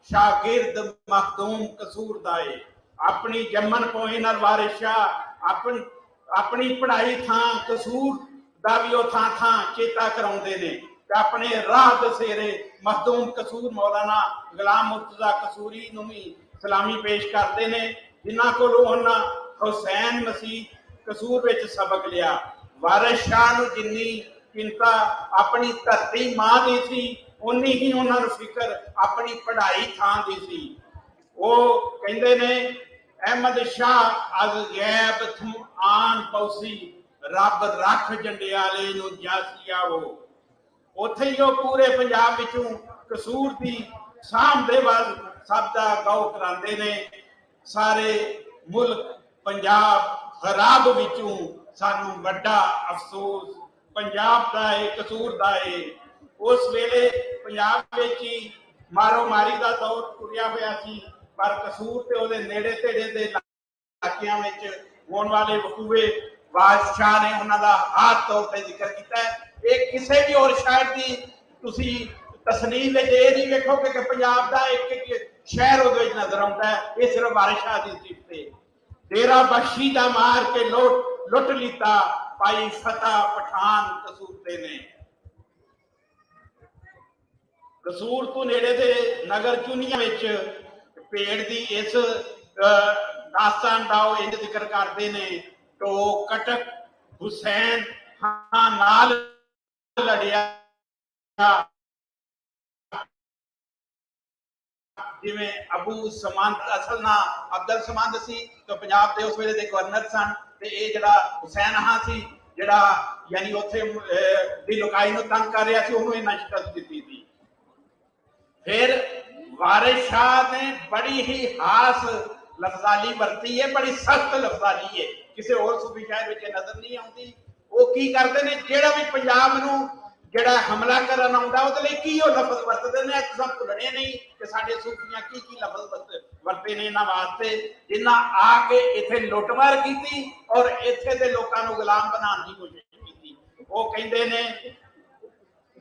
शागिर्द मखदूम कसूर दा है। अपनी जमन पोए नाल वारिस शाह अपनी पढ़ाई थां कसूर दा भी ओ थां थां चेता कराउंदे ने। अपने राह दसेरे मखदूम कसूर मौलाना गुलाम मुर्तजा कसूरी नूं भी सलामी पेश करते हैं, जिन्हां कोलों उन्हां हुसैन मसीह कसूर विच सबक लिया। वारिस शाह नूं जिन्नी चिंता अपनी धरती मां दी सी उन्नी ही उन्हां नूं फिकर अपनी पढ़ाई थां दी सी। वो कहंदे ने अहमद शाह अज गैब थूं आन पौसी रब रख जंडियाले नूं जासी आवो। उत्थे ही पूरे पंजाब विचों कसूर की साम दे वाल सब का गौ करांदे ने। सारे मुल्क पंजाब खराब विचों सानू वड्डा अफसोस पंजाब का है कसूर का है। उस वेले पंजाब विच ही ਮਾਰੋ ਮਾਰੀ ਦਾ ਦੌਰ ਤੁਰਿਆ ਹੋਇਆ ਸੀ, ਪਰ ਕਸੂਰ ਤੇ ਉਹਦੇ ਨੇੜੇ ਤੇੜੇ ਦੇ ਇਲਾਕਿਆਂ ਵਿੱਚ ਹੋਣ ਵਾਲੇ ਵਕੂਵੇ ਬਾਦਸ਼ਾਹ ਨੇ ਉਹਨਾਂ ਦਾ ਖਾਸ ਤੌਰ ਤੇ ਜ਼ਿਕਰ ਕੀਤਾ ਹੈ। ਇਹ ਕਿਸੇ ਵੀ ਹੋਰ ਸ਼ਾਇਰ ਦੀ ਤੁਸੀਂ ਤਸਨੀਫ ਵਿੱਚ ਇਹ ਨਹੀਂ ਵੇਖੋਗੇ ਕਿ ਪੰਜਾਬ ਦਾ ਇੱਕ ਇੱਕ ਸ਼ਹਿਰ ਉਹਦੇ ਵਿੱਚ ਨਜ਼ਰ ਆਉਂਦਾ ਹੈ। ਇਹ ਸਿਰਫ ਵਾਰਿਸ ਸ਼ਾਹ ਦੀ ਸਿਫਤ ਹੈ। ਡੇਰਾ ਬਖਸ਼ੀ ਦਾ ਮਾਰ ਕੇ ਲੁੱਟ ਲੀਤਾ, ਭਾਈ ਫਤਿਹ ਪਠਾਨ ਕਸੂਰ ਨੇ। ਕਸੂਰ ਤੋਂ ਨੇੜੇ ਦੇ ਨਗਰ ਚੁਨੀਆਂ ਵਿੱਚ ਭੇੜ ਦੀ ਇਸ ਦਾਸਤਾਨ ਦਾ ਉਹ ਇੰਜ ਜ਼ਿਕਰ ਕਰਦੇ ਨੇ, ਟੋ ਕਟਕ ਹੁਸੈਨ ਖਾਂ ਨਾਲ ਲੜਿਆ, ਜਿਵੇਂ ਅਬੂ ਸਮੰਦ ਅਸਲ ਨਾ ਅਬਦੁਲ ਸਮੰਦ ਸੀ ਤੇ ਪੰਜਾਬ ਦੇ ਉਸ ਵੇਲੇ ਦੇ ਗਵਰਨਰ ਸਨ, ਤੇ ਇਹ ਜਿਹੜਾ ਹੁਸੈਨ ਖਾਂ ਸੀ ਜਿਹੜਾ ਯਾਨੀ ਉੱਥੇ ਦੀ ਲੋਕਾਈ ਨੂੰ ਤੰਗ ਕਰ ਰਿਹਾ ਸੀ, ਉਹਨੂੰ ਇਹਨਾਂ ਸ਼ਿਕਸਤ ਦਿੱਤੀ ਸੀ। फिर वारिस शाह ने बड़ी ही हास लफ्जाली वरती है, बड़ी सख्त लफ्जाली है, किसी और सूफी शायर में नजर नहीं आती। वो की करते ने जेड़ा भी पंजाब नूं जेड़ा हमला करन आउंदा उहदे लई की ओ लफ्ज वरतदे ने, सब भुलणे नहीं कि साडे सूफियां की लफ्ज वरते ने इन्हां वास्ते, जिन्हां आके इत्थे लुੱਟਮਾਰ कीती और इत्थे दे लोकां नूं गुलाम बनाउण दी कोशिश कीती। वो कहिंदे ने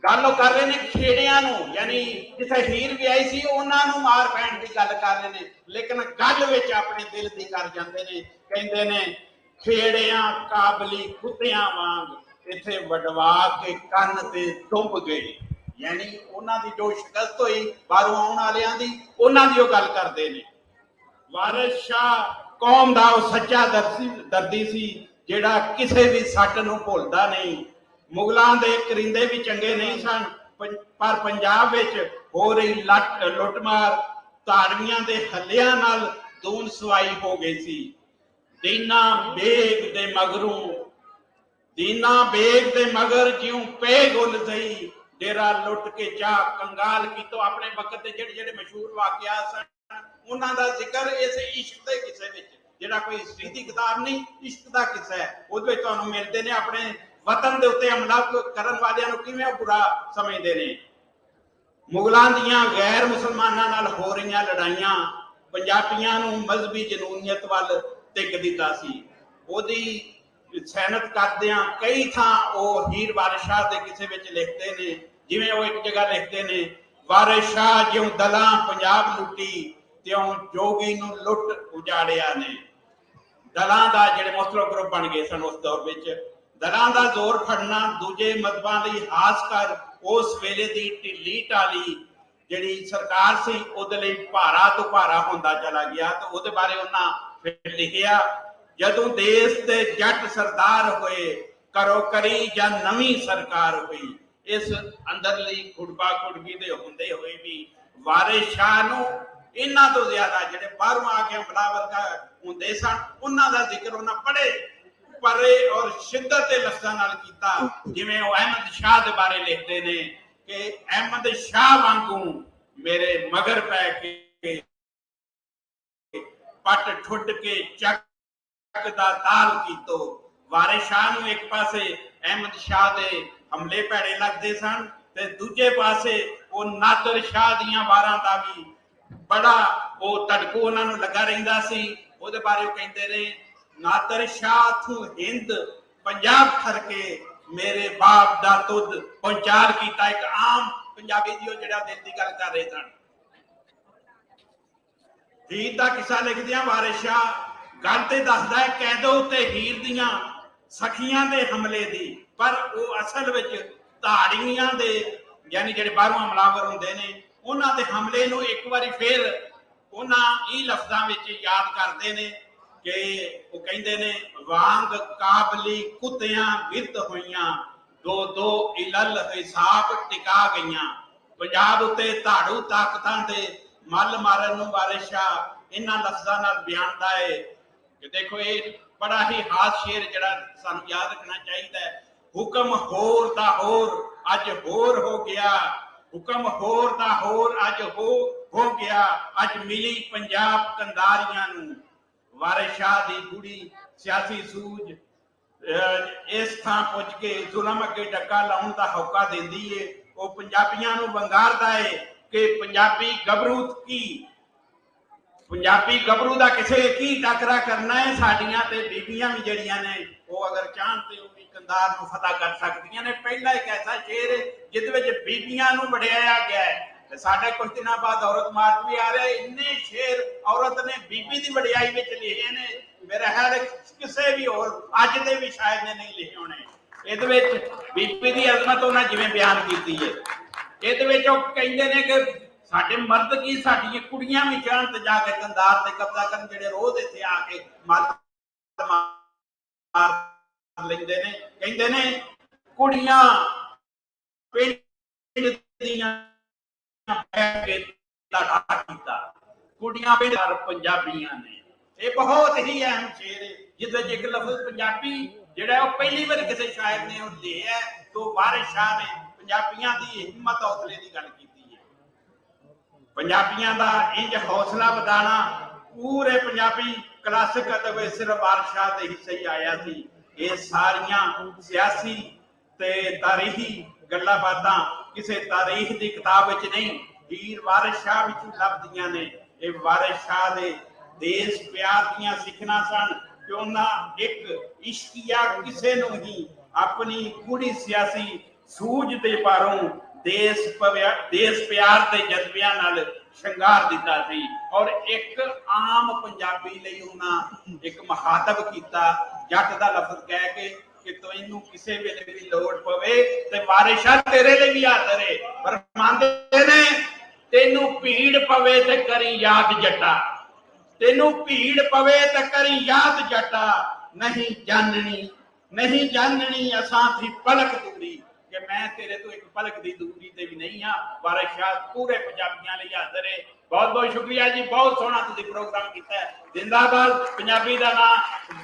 गल कर रहे ने खेड़ियां नूं, यानी जिथे हीर विआई सी उन्हां नूं मार पैण दी गल कर रहे ने, लेकिन गल विच अपने दिल दी कर जांदे ने। कहिंदे ने खेड़ियां काबली कुत्तियां वांग इथे वडवा के कंन ते डुंब गए, यानी उन्हां दी जो शिकस्त होई बाहरों आउण वालियां दी, उन्हां दी ओ गल करदे ने। वारिस शाह कौम दा ओ सच्चा दर्दी सी जेड़ा किसे भी सट नूं भुलदा नहीं। मुगलों के करिंदे भी चंगे नहीं सन, पर पंजाब विच हो रही लुੱਟਮਾਰ धाड़वियां दे हलियां नाल दून सवाई हो गई सी। दीना बेग दे मगर ज्यों पेग उल गई, डेरा लुट के चाह कंगाल की। तो अपने वक्त के जेड़े जेड़े मशहूर वाकया सन उन्हां दा जिक्र इस इश्क दे किस्से विच, जेड़ा कोई हिस्ट्री दी किताब नहीं, इश्क दा किस्सा है, उहदे विच तुहानूं मिलदे ने अपने वतन दे उत्ते हमला करन वालियां नूं किवें बुरा समझदे ने। मुगलां दीयां गैर मुसलमानां नाल हो रहीआं लड़ाइयां पंजाबियां नूं मजहबी जनूनीयत वल धिक दित्ता सी। ओहदी सैनत करदिआं कई थां ओह हीर वारिस शाह दे किसे विच लिखदे ने, जिवें ओह एक जगह लिखदे ने, वारिस शाह जिउं दलां पंजाब लुੱਟੀ त्यों जोगी नूं लुੱਟ उजाड़िया ने। दलां दा जिहड़े मुख्तलिफ ग्रुप बन गए सन उस दौर विच, दलां दा जोर फड़ना दूजे मजहबां लई खास कर उस वेले दी ढिली ढाली जिहड़ी सरकार सी उहदे लई भारा तो भारा हुंदा चला गया। तो उहदे बारे उन्हां फिर लिखिया, जदों देश दे जट सरदार होए करो करी जां नवीं सरकार हुई। इस अंदरली खुड़बा खुड़बी दे हुंदे होए भी वारिस शाह नूं इन्हां तो ज्यादा जिहड़े बाहरों आके हमलावर हुंदे सन उन्हां दा जिक्र उन्हां पढ़े परे और शिद्दत के लफ्ज़ां नाल कीता। जिवें वो अहमद शाह दे बारे लिखते ने कि अहमद शाह वांगू मेरे मगर पै के पट ठुड के चक दा ताल कीतो। वारिस शाह नूं एक पासे अहमद शाह दे हमले भैड़े लगदे सन ते दूजे पासे वो नादर शाह दियां वारां दा भी बड़ा वो तड़कू उन्हां नूं लगा रहिंदा सी। ओहदे बारे वो कहिंदे ने, नादर शाह थू हिंद पंजाब करके मेरे बाप दा तुद पंचार कीता। एक आम पंजाबी दी जेड़ा दिल दी गल कर रहे सन। हीर दा किस्सा लिखदियां वारिस शाह गल ते दसदा है कैदो ते हीर दियां सखियां दे हमले दी, पर वो असल विच धाड़ियां दे यानी जेड़े बाहरों हमलावर हुंदे ने उन्हां दे हमले नूं एक बारी फिर उन्हां ई लफ्ज़ां विच याद करदे ने कि वो कहिंदे ने, वांग काबली कुत्तियां गिरद होईयां दो दो इलल हिसाब टिका गईयां। पंजाब उत्ते धाड़ू ताकतां दे मल मारन नूं वारिस शाह इन्हां लफ्ज़ां नाल बयानदा है कि देखो ये बड़ा ही खास शेर जिहड़ा सानूं याद रखना चाहिए। हुक्म होर दा होर अज होर हो गया, हुक्म होर दा होर अज हो गया, अज मिली पंजाब कंधारियां नूं। वारिस शाह दी गुड़ी सियासी सूझ इस थां पुज के जुल्म अगे डक्का लाउण दा हौका दिंदी है। वो पंजाबियां नूं वंगारदा है कि पंजाबी गबरू का किसे की टकरा करना है। साडियां ते बीबियां भी जड़ियां ने वो अगर चाहन ते वो भी कंधार नूं फतह कर सकदियां ने। पहला एक ऐसा शेर है जिहदे विच बीबियां नूं वडियाया गया है ते साडे कुछ दिनों बाद औरत मार्च भी आ रहा है। इन्ने शेर औरत ने बीबी की वडियाई विच लिखे ने, मेरा ख्याल किसी भी होर अज दे भी शायद ने नहीं लिखे होने। इहदे विच बीबी की अजमत उन्हां जिवें बयान कीती है। इहदे विच ओह कहिंदे ने कि साडे मर्द की साडी कुड़ियां भी चाहन ते जाके कंधार ते कब्जा करन, जिहड़े रोज इत्थे आके मर्द मार लैंदे ने। कहिंदे ने कुड़ियां पिंड दीयां के लड़ा कीता, कुड़ियां पिंड पंजाबियां ने। ये बहुत ही अहम शेर है जिहदे विच एक लफ्ज पंजाबी जिहड़ा ओह पहली बार किसी शायर ने ओह लिखिआ है। तो वारिस शाह ने पंजाबियां दी हिम्मत हौसले की गल की। पंजाबियां दा इंज हौसला वधाना पूरे पंजाबी क्लासिक अदब सिर्फ वारिस शाह दे हिस्से ही आया सी। ये सारियां सियासी ते तारीखी गल्लां बातां किसी तारीख की किताब विच नहीं, हीर वारिस शाह विचों लभदियां ने। ये वारिस शाह दे देश प्यार दीयां सिखना सन कि उन्हां एक इश्किया किसे नूं ही अपनी पूरी सियासी सूझ दे पारों देश प्यार के जज्बिया नाल शंगार दिता सी। और एक आम पंजाबी लई उन्हां एक मुखातब कीता, जट दा लफ्ज कह के कि तैनूं किसे वेले भी लोड़ पवे ते वारिस शाह तेरे लिए भी हाज़र है। फरमांदे ने तैनूं भीड़ पवे ते करी याद जटा, तैनूं भीड़ पवे ते करी याद जटा, नहीं जाननी असां थी पलक दूरी कि मैं तेरे तो एक पलक की दूरी ते भी नहीं हाँ। वारिस शाह पूरे पंजाबियों लिए हाज़र है। बहुत बहुत शुक्रिया जी, बहुत सोहना तुसीं प्रोग्राम किया है। जिंदाबाद पंजाबी का नाम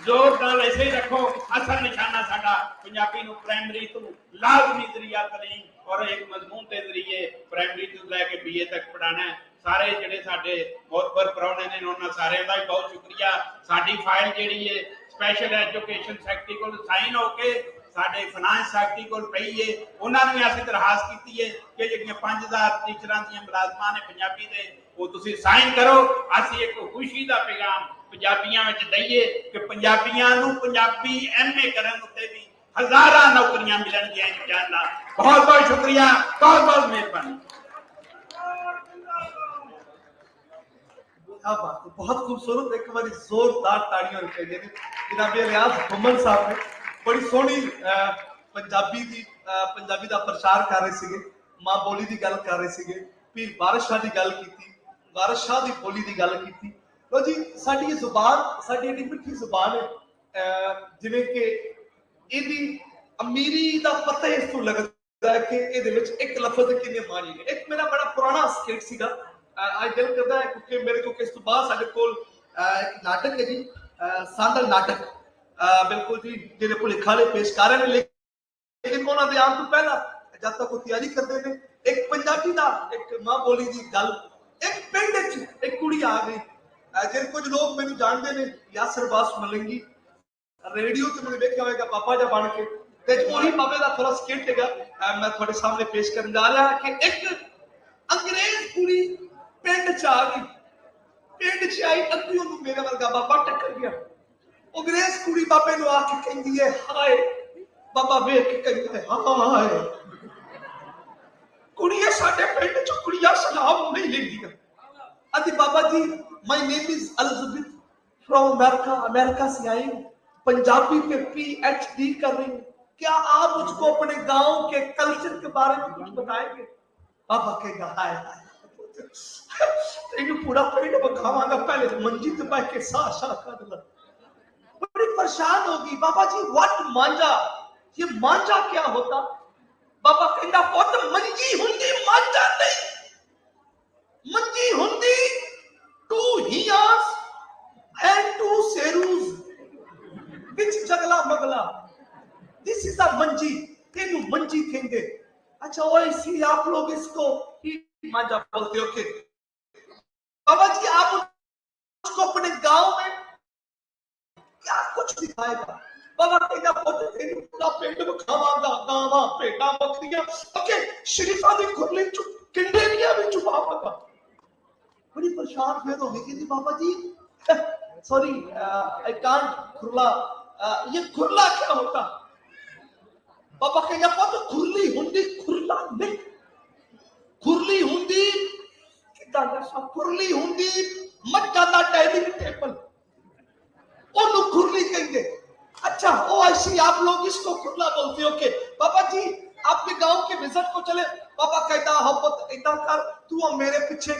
जोरदार ऐसे ही रखो। असल निशाना साडा पंजाबी नूं प्राइमरी तो लाजमी जरिया तलीम और एक मजमून के जरिए प्राइमरी तो लैके BA तक पढ़ाना है। सारे जिहड़े साडे मोहतबर प्राहुणे ने उन्हां सारिआं दा बहुत शुक्रिया। साडी फाइल जिहड़ी है स्पैशल एजुकेशन सैकटरी को साइन होके साडे फाइनेंस सैकटरी को पई है। उन्होंने भी असीं दरखास्त की है कि जिहड़ियां 5000 टीचरां दीयां मुलाजमां ने पंजाबी दे वो तुसीं साइन करो। असीं एक खुशी का पैगाम पंजाबियां विच दईए कि पंजाबियां नूं पंजाबी MA करन उत्ते भी हज़ारां नौकरियां मिलणगियां इंशाअल्लाह। बहुत बहुत शुक्रिया, बहुत बहुत मेहरबानी। क्या बात है, बहुत खूबसूरत। एक बार जोरदार ताड़ियां चाहिए जनाब रियाज घुमन साहब ने बड़ी सोहनी पंजाबी दा प्रचार कर रहे थे, मां बोली की गल कर रहे थे, फिर वारिस शाह की गल की, वारिस शाह की बोली की गल की। लो जी साडी जुबान साडी एडी मिठी जुबान है जिवें कि इहदी अमीरी का पता ही इस तो लगदा है कि इहदे विच एक लफ्ज किन्ने मानी है। एक मेरा बड़ा पुराना स्किट सीगा, आज दिल करता है क्योंकि मेरे को इस तो बाद साडे कोल एक नाटक है जी, सांदल नाटक बिल्कुल जी जिहड़े भुलेखा वाले पेश कर रहे हैं। लेकिन उन्होंने आने तो पहला जब तक वो तैयारी करते हैं एक पंजाबी का एक मां बोली की गल, एक पिंड एक कुड़ी आ गई जिन कुछ लोग मैंने जानते हैं यासर बास मलंगी रेडियो से मैंने देखा होगा पापा जा बन के ते वही पापे का थोड़ा स्किट है मैं थोड़े सामने पेश करने जा रहा कि एक अंग्रेज कुड़ी पिंड च आ गई, पिंड च आई अद्धी ओनू मेरे वर्गा बाबा टक्कर गया। अंग्रेज कुड़ी बाबे नु आके कहंदी है हाय, बाबा वेख के कहंदा है हाय कुड़ियां साडे पिंड च कुड़ियां सलाम नहीं लेंदियां। अदी बाबा जी my name is Elizabeth from America से आई हूं, पंजाबी पे PhD कर रही हूं, क्या आप मुझको अपने गांव के कल्चर के बारे में कुछ बताएंगे? बाबा कहेगा हाय हाय तेनू पूरा पिंड बखावांगा, पहले मंजी ते बैठ के सा कर ला। बड़ी परेशान होगी, बाबा जी व्हाट मांझा, ये मांझा क्या होता? बाबा कहंदा पुੱਤ मंजी हुंदी मांझा नहीं, मंजी हुंदी टू हियास एंड टू सेरूज विच जगला मगला, दिस इज अ मंजी, तेनू मंजी कहेंगे। अच्छा वो इसी आप लोग इसको ही मांझा बोलते हो कि बाबा जी आप उसको अपने गांव में क्या कुछ दिखाएगा? बाबा कहता पुੱਤ तेनू पूरा पिंड बखावांगा, गावां भेड़ां बकरियां ओके शरीफा दी खुरली चुप किंडे दिया भी छुपा पका। बड़ी परेशान फिर हो गई कि बाबा जी सॉरी आई कांट खुरला, ये खुरला क्या होता? बाबा कहना पुत खुरली हुंदी खुरला नहीं, खुरली हुंदी किदा दसा, खुरली हुंदी मच्छा दा डाइनिंग टेबल, ओनू खुरली कहते। अच्छा ओ ऐसी आप लोग इसको खुरला बोलते हो। के बाबा जी आपके गांव के विजिट को चले। बाबा कहता हो पुत इदा कर तू मेरे पीछे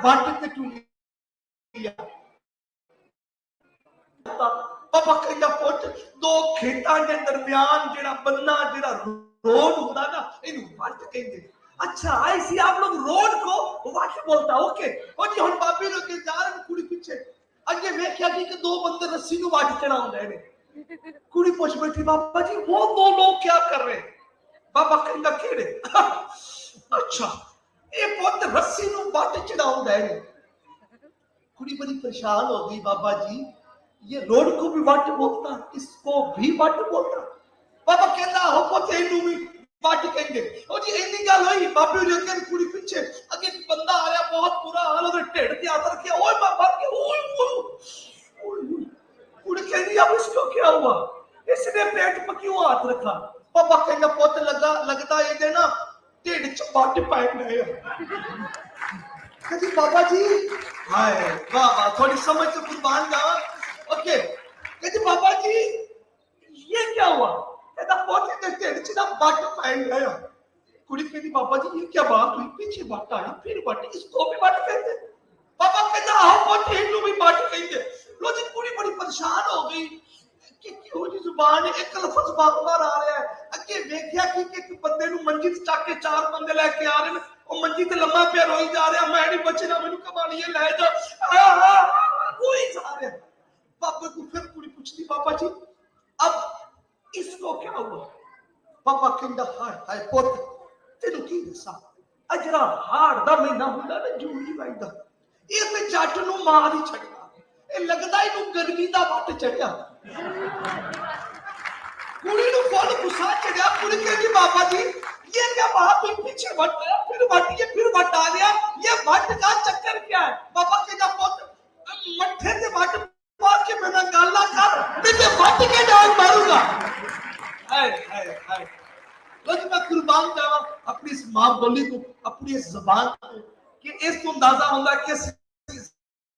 वाट के तू पापा कहता पुत दो खेतां के दरमियान जेड़ा बन्ना जेड़ा रोड होता ना इनू वाट कहते। अच्छा ऐसी आप लोग रोड को वाट बोलता। ओके ओ जी हुन बाबी नु के जा रहे कुड़ी पीछे अगे वेख्या कि दो बंदे रस्सी नु वाट चढ़ाउंदे ने। कुड़ी पूछ बैठी बाबा जी वो दो लोग क्या कर रहे? बाबा कहता केड़े? अच्छा ये पुत रस्सी नु वाट चढ़ाउंदे ने। कुड़ी बड़ी परेशान हो गई बाबा जी ये रोड को भी वाट बोलता, इसको भी वाट बोलता। बाबा कहता हो पुत इनू भी वाट कहेंगे। ओ जी इतनी गल हुई बाबी ने अगे कुड़ी पीछे अगे एक बंदा आया बहुत बुरा हाल ओदे ढिड ते हाथ रखिया। ओए बाबा के ओए ओए कुड़ी कहती अब इसको क्या हुआ? इसने पेट पर क्यों हाथ रखा? बाबा कहता पुत लगा लगता ये ना ढिड च वाट पैन गए। कहती बाबा जी हाय वाह वाह थोड़ी समझ से कुर्बान जावा। ओके कहती बाबा जी ये क्या हुआ? कहता पोते के ढिड च ना वाट पैन गया। कुड़ी कहती बाबा जी ये क्या बात हुई? पीछे वाट आया फिर वाट, इसको भी वाट कहते? बाबा कहता आओ पोते इनू भी वाट कहते। लो जी कुड़ी बड़ी परेशान हो गई कि क्यों जी जुबान एक लफ्ज बार-बार आ रहा है। अगे देखिया कि एक बंदे नु मंजी ते चक के चार बंदे लेके आ रहे ने, ओ मंजी ते लम्मा पे रोई जा रहा मैं नहीं बचना मेनू कमालिए ले जा रोई जा रहा। बाबा को फिर कुड़ी पूछती बाबा जी अब इसको क्या हुआ? बाबा कहंदा हाय हाय पुत तेनू की दसा अजरा हाड़ दा महीना हुंदा ना जून जुलाई दा ये ते जट नु मार ही छड़दा ए लगदा इनू गर्मी दा वट चढ़िया। कुड़ी नु फुल गुस्सा चढ़िया। कुड़ी कहती बाबा जी ये क्या बात हुई? पीछे वट आया फिर वट आ गया ये वट का चक्कर क्या है? बाबा कहता पुत मत्थे ते वट पास के मेरा गाला कर ते वट के डाल मारूंगा। हाय हाय हाय लेकिन मैं कुर्बान जावा अपनी इस मां बोली को अपनी इस जुबान को कि इस को अंदाजा होता है कि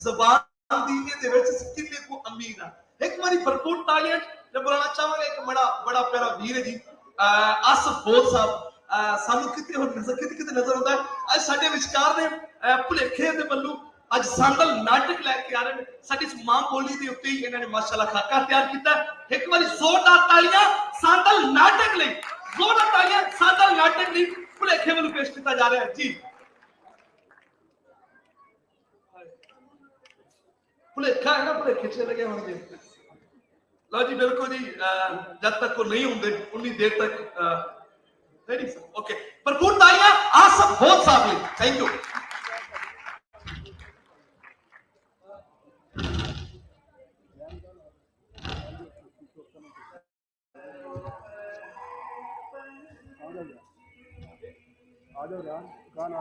जुबान दी दे विच किन्ने को अमीर है। एक बारी भरपूर तालियां मैं बुलाना चाहांगा एक बड़ा प्यारा वीर है जी आसिफ बोध साहब सानू किते हो किते नजर आता है। आज साडे विचकार ने भुलेखे दे बल्लू आज सांदल नाटक लेके आ रहे हैं। साडी इस मां बोली दे उत्ते ही इन्होंने माशाअल्लाह खाका तैयार किया। एक बारी जोरदार तालियां सांदल नाटक लई, जोरदार तालियां सांदल नाटक लई भुलेखे वालू पेश किया जा रहा है जी। भुलेखा है ना भुलेखे चले गए होंगे। लो जी बिल्कुल जी जब तक वो नहीं होंगे उन्नी देर तक रेडी सर। ओके भरपूर तालियां आसिफ बोध साहब लिए थैंक यू। आ जाओ यार गाना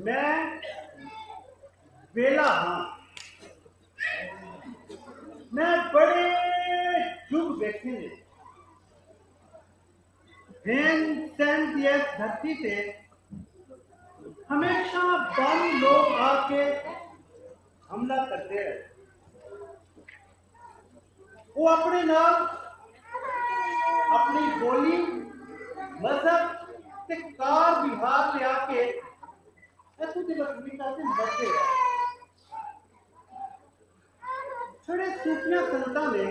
मैं वेला हाँ, मैं बड़े युग देखे ने धरती से हमेशा बम लोग आके हमला करते हैं। वो अपने नाम अपनी बोली मजहब ते कार विहार ले आके ऐसू दिवसमिका से बढ़ते हैं। छड़े सूफिया संता ने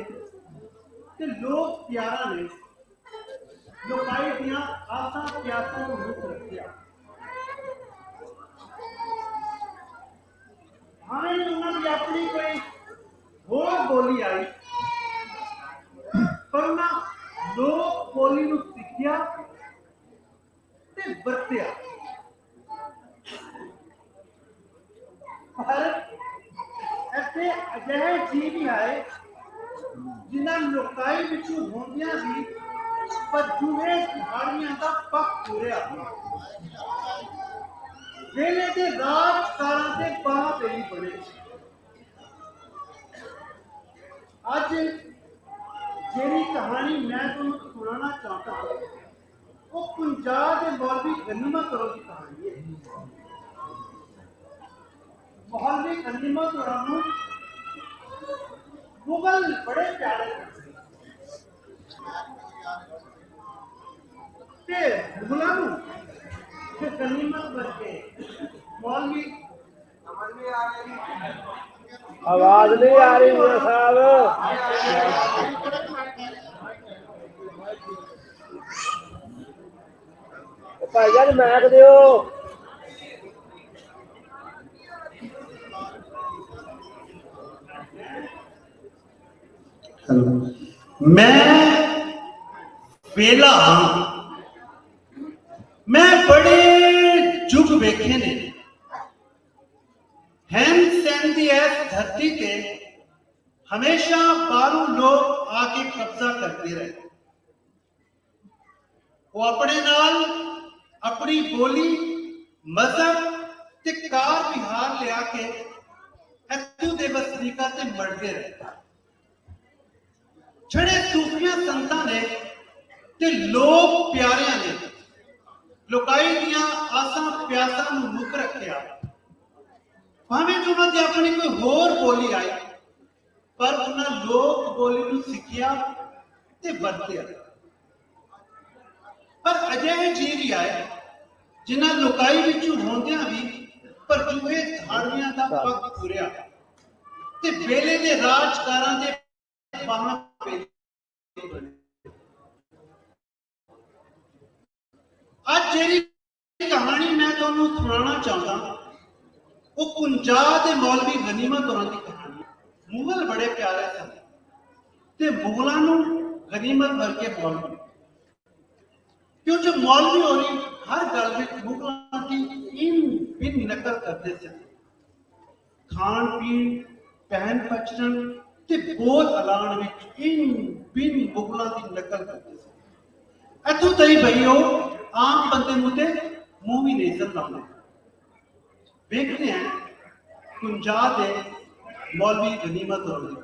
ते लोग प्यारा ने लोकाई दिया आशा प्यासा को मुक्त रखिया। हमें उन्होंने अपनी कोई होर बोली आई पर ना लोग बोली ਨੂੰ ਸਿੱਖਿਆ ਤੇ ਵਰਤਿਆ। ਪਰ ਇੱਥੇ ਅਜਿਹੇ ਜੀਵ ਵੀ ਆਏ ਜਿਨ੍ਹਾਂ ਲੋਕਾਈ ਵਿੱਚੋਂ ਹੁੰਦਿਆਂ ਵੀ ਪਜੂਏ ਦਿਹਾੜੀਆਂ ਦਾ ਪੱਖ ਪੂਰਿਆ। ਵੇਲੇ ਦੇ ਰਾਜਕਾਰਾਂ ਦੇ ਬਾਹਾਂ ਪੇਲੀ ਬਣੇ। ਅੱਜ ਜਿਹੜੀ ਕਹਾਣੀ ਮੈਂ ਤੁਹਾਨੂੰ ਸੁਣਾਉਣਾ ਚਾਹਤਾ ਹਾਂ ਉਹ ਪੰਜਾਬ ਦੇ ਮੌਲਵੀ ਗਨੀਮਤ ਕਰੋ ਦੀ ਕਹਾਣੀ ਹੈ। ਮੌਲਵੀ ਗਨੀਮਤ ਕਰੋ ਨੂੰ ਮੁਗਲ ਬੜੇ ਪਿਆਰੇ ਕਰਦੇ ਤੇ ਮੁਗਲਾਂ ਨੂੰ ਤੇ ਗਨੀਮਤ ਕਰਕੇ मौलवी आवाज नहीं आ रही मेरे साहब। भाईजान मैक दियो। मैं वेला मैं बड़े जुग वेखे ने हैन सैन दी इस धरती ते हमेशा बाहरों लोग आके कब्जा करते रहे। वो अपने नाल अपनी बोली मजहब ते कार विहार ले आके इत्थों दे वसनीका ते मरते रहे। छड़े सूफिया संतां ने ते लोग प्यारियां ने लोकाई दियां आसां प्यासां नूं मुक रखिया। भावें जो उन्होंने अपनी कोई होर बोली आई पर उन्होंने लोक बोली नूं सिक्खिया ते वरतिया। पर अजिहे जीव ही आए जिन्हां लोकाई विचों होंदियां भी पर जूहे धाड़ियां दा पग पूरिया ते वेले दे राजकारां दे बाहां पेली बने। आज जेरी कहानी मैं तुहानूं सुनाना चाहता वो पंजाब के मौलवी गनीमत होरां दी कहानी। मुगल बड़े प्यारे सन ते मुगलों नूं गनीमत करके मौलवी क्यों जो मौलवी हो रही हर गल में मुगलों की इन बिन नकल करते थे। खान पीन पहन पचन ते बोध अलान विच इन बिन मुगलों की नकल करते थे। इत्थों तई भई हो आम बंदे नूं ते मूंह भी नहीं सन लाउंदे। देखते हैं पंजाब के मौलवी गनीमत होरां दी।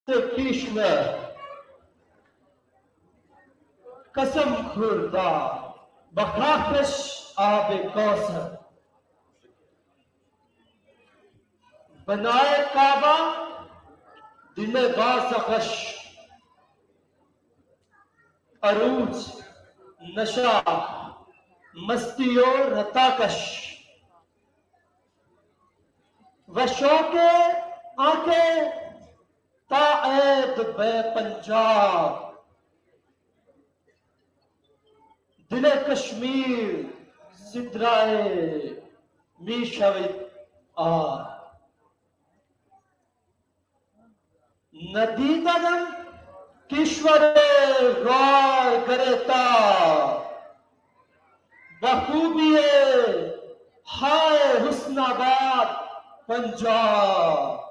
कीश में कसम खुर्दा बखाकश आब कौसर बनाए काबा दिन बासकश अरूज नशा मस्तियों रताकश व शौके आके ताएद बे पंजाब दिले कश्मीर सिद्राए मीशवित आ नदी तदम किश्वरे गौर करेता बखूबिए हाय हुस्नाबाद पंजाब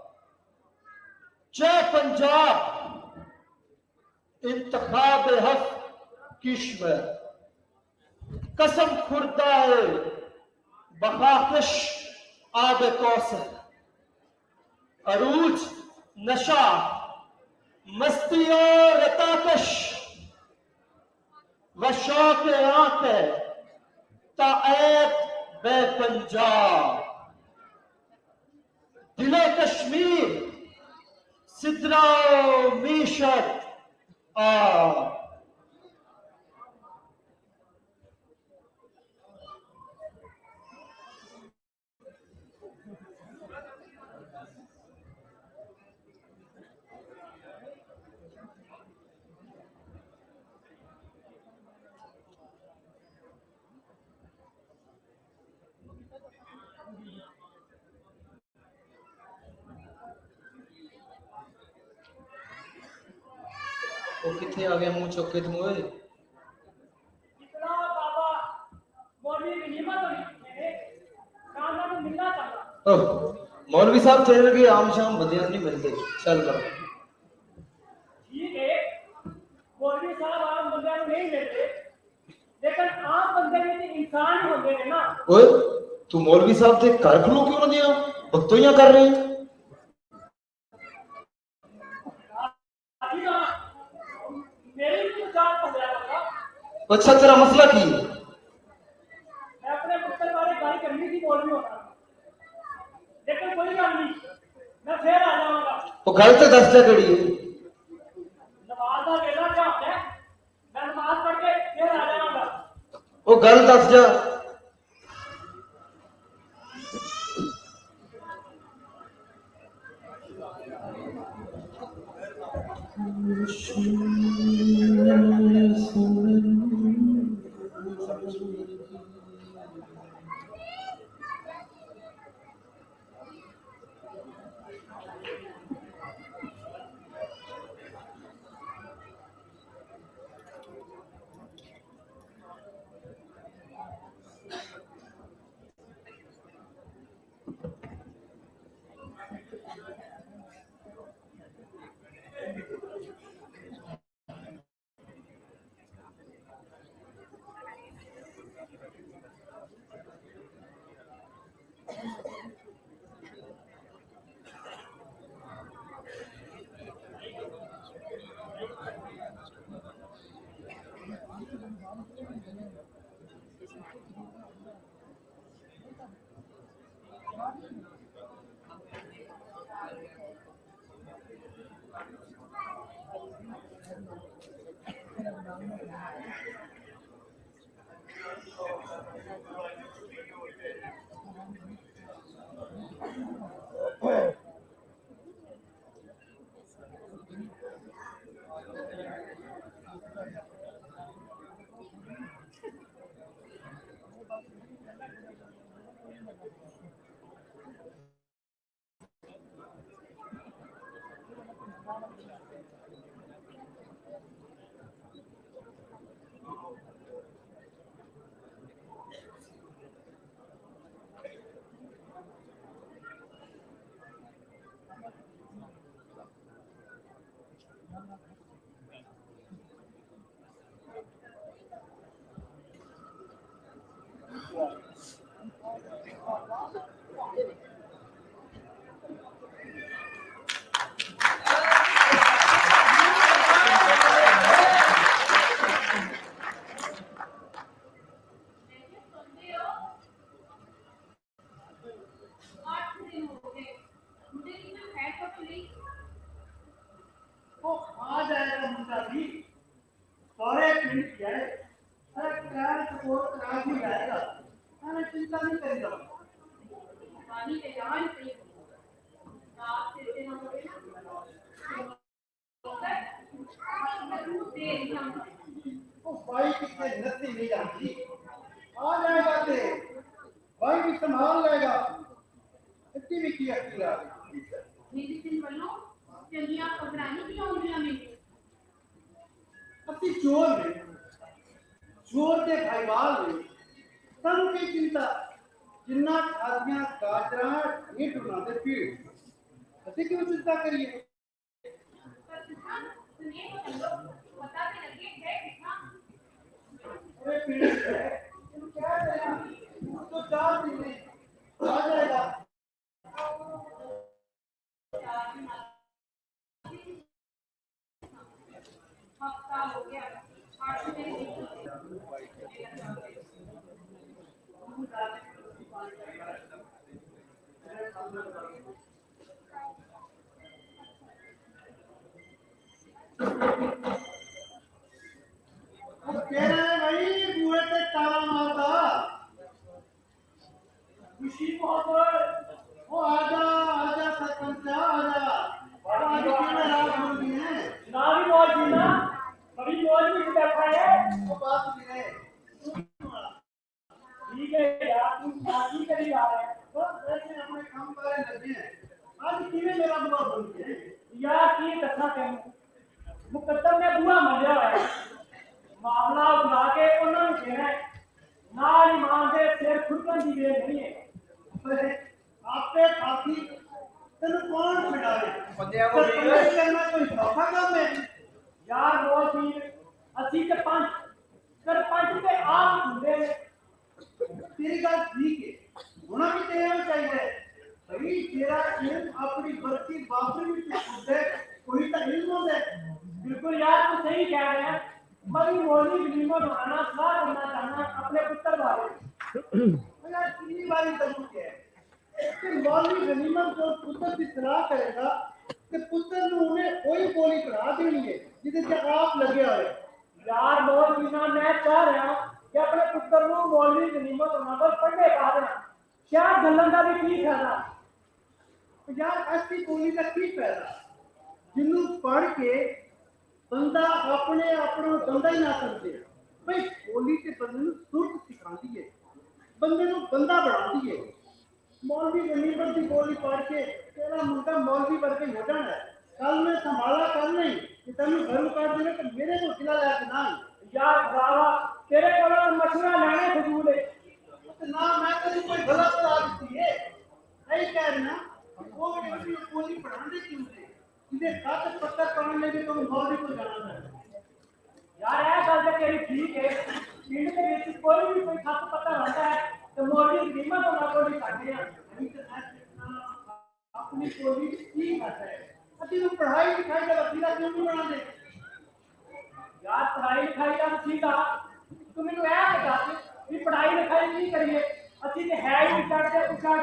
जय पंजाब इंतखाब हफ किश्वर कसम खुर्दाए बखाकश आब कौसर अरूज नशा मस्तियों रताकश व शौक आंख ताएब बे पंजाब दिले कश्मीर सिद्राओ मीशत आ वो किथे आ गया मुंह चौके तुम ओए मौलवी साहब तेरे लगे आम शाम बंदियां नहीं मिलते चल कर ठीक है मौलवी साहब आम बंदे नहीं मिलते लेकिन आम बंदे में तो इंसान ही होते हैं ना। ओए तू मौलवी साहब ते घर खलो क्यों ना दिया बकतोइयां कर रहे हैं अभी ना मेरी भी जान पड़ गया होगा। अच्छा तेरा मसला की है मैं अपने पुत्र बारे गाली करनी थी मौलवी होना लेकिन कोई गल नहीं मैं फिर आ जाऊंगा। तो गल तो दस जा केड़ी है नमाज का वेला क्या होता है मैं नमाज पढ़ के फिर आ जाऊंगा। वो गल दस जा वो आ जाएगा मुंडा भी सारे पिंड जाए अरे क्या सपोर्ट करा भी जाएगा अरे चिंता नहीं करेगा पानी के जान पे रात से दिन हो गए ना वो भाई कितने नती नहीं जाती आ जाएगा ते भाई भी संभाल लेगा इतनी भी की अकेला मेरी दिन बनो चलिए आप घबराने की उंगलियां में अपनी जोर के भाईवाल में सब की चिंता जिन्ना खादियां गाजरा ढेर बनाते पीड़ ऐसे क्यों चिंता करिए सुनिए तो चलो पता भी लगे है कितना अरे पीड़ है तुम क्या करेगा तो 4 दिन में आ जाएगा हफ्ता हो गया 8 दिन अब कह रहे हैं भाई बूढ़े पे ताला मारता खुशी बहुत वो आजा सरपंच आजा आज की रात हो गई है नारी मौज भी ना कभी मौज भी बैठा है वो बात भी है ठीक है यार तुम शादी करी जा रहे हैं बस ऐसे अपने काम पर लगे हैं आज किਵੇਂ मेरा बुआ बन गया यार की दसा कहूं मुकद्दम ने बुआ मरिया है मामला बुला के उन्होंने कहना है नाल इमाम दे सिर खुरकन दी वे नहीं है आपे खाती तेन कौन छुड़ावे बंदे को भी करना कोई सौखा काम है यार वो चीज ਅਸੀਂ ਤੇ ਪੰਜ सरपंच के आप ਹੁੰਦੇ ਨੇ तेरी गल ठीक है होना भी तेरा चाहिए भाई तेरा इल्म अपनी बरती बाबरी में खुद है कोई तो इल्म होता है बिल्कुल यार तू सही कह रहे हैं मरी मौलवी गनीमत उठाना सलाह करना चाहना अपने पुत्र बारे यार कितनी बारी तक है कि मौलवी गनीमत को पुत्र की सलाह करेगा कि पुत्र ने उन्हें कोई गोली पढ़ा देनी है जिसे से आप लगे हुए यार मौलवी ना मैं चाह रहा हूं कि अपने पुत्र को मौलवी गनीमत होना बस पढ़ने पा देना क्या गलन का भी की फायदा यार ऐसी गोली का की फायदा जिन्हों पढ़ के बंदा अपने अपना बंदा ही ना समझे भाई गोली से बंदे को सुरत सिखाती है बंदे को बंदा बनाती है मौलवी गनीमत की गोली पढ़ के तेरा मुंडा मौलवी बन के हो जाना है कल मैं संभाला कर नहीं कि तेन घर कर देना तो मेरे को खिला लैके ना यार भरावा तेरे को मशवरा लेने फजूल है ना मैं तेरी कोई गलत सलाह दी है नहीं कह रहा वो गोली पढ़ाने क्यों थे इसे साथ पत्थर पढ़ने के तुम मौलवी को जाना है यार ऐ गल ते तेरी ठीक है पिंड के विच कोई भी कोई खास पता रहता है तो मौलवी की कीमत होना कोई काटे अपनी कोई की करता है अभी तो पढ़ाई लिखाई का वसीला क्यों नहीं बना दे यार पढ़ाई लिखाई का वसीला तू मैंने ऐ बता कि पढ़ाई लिखाई नहीं करिए अच्छी तो है ही चढ़ते पुछड़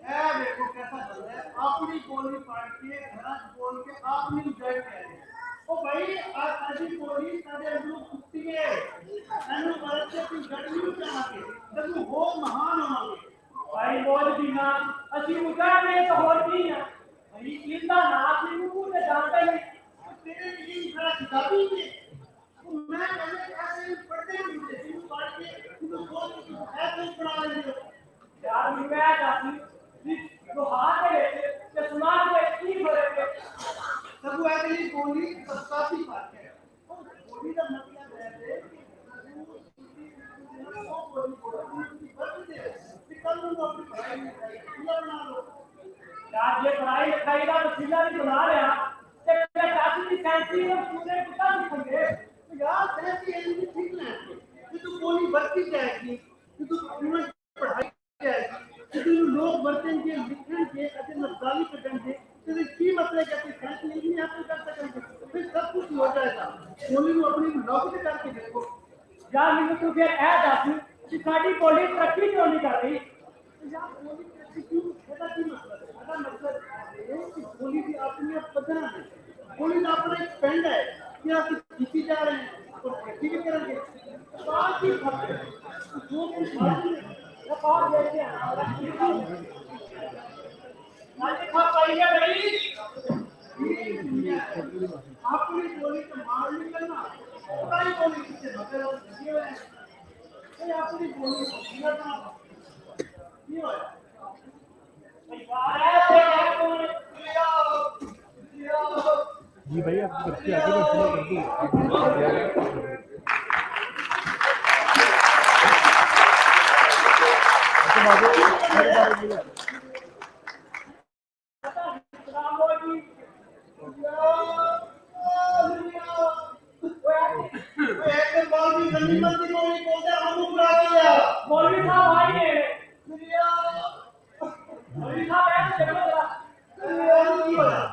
ऐ देखो कैसा चल रहा है अपनी बोली पढ़ के घर बोल के अपनी जड़ कह रहे ओ भाई आज ऐसी बोली साडे अंदर कुत्ती है मैंने बात से तू जड़ नहीं चाहते तू हो महान होवे भाई बोल बिना अच्छी उतारने तो और की है भाई इनका नाम नहीं मुझे जानता नहीं तेरे लिए खड़ा किताबी है तो मैं पहले कैसे पढ़ते नहीं थे तू पढ़ के तू बहुत ऐसे पढ़ा लेंगे यार मैं चाहती जो हाथ है कि समाज में की फर्क है सब वो ऐसे ही बोली काफी फर्क है बोली का मतलब है कि कल तुम अपनी पढ़ाई बना लो यार ये पढ़ाई लिखाई का वसीला नहीं बना रहा कि मैं चाची की सैंती में पूरे कुत्ता दिखेंगे तो यार सैंती एलजी ठीक ना कि तू बोली बढ़ती जाएगी कि तू अपनी पढ़ाई जाएगी कि तू लोग बरतेंगे लिखेंगे ऐसे मसाली करेंगे तो की मतलब है कि सैंती नहीं हासिल कर सकेंगे फिर सब कुछ हो जाएगा बोली को अपनी नौकरी करके देखो यार मैंने तो फिर ऐ दस कि साडी बोली तरक्की क्यों नहीं कर रही यार बोली तरक्की क्यों ऐसा की मतलब मतलब है कि बोली भी अपनी पदना है बोली का अपना एक पेंड है कि आप जीती जा रहे हैं और खेती भी करेंगे बात ही फर्क है जो कुछ बात है वो बात लेते हैं आज खा पाएंगे भाई अपनी बोली को मार नहीं करना सारी बोली किससे मतलब ये है अपनी बोली को करना ये है जी भाई आप सबसे आगे बढ़ते मौलवी साहब आइए मौलवी साहब ऐसे चलो जरा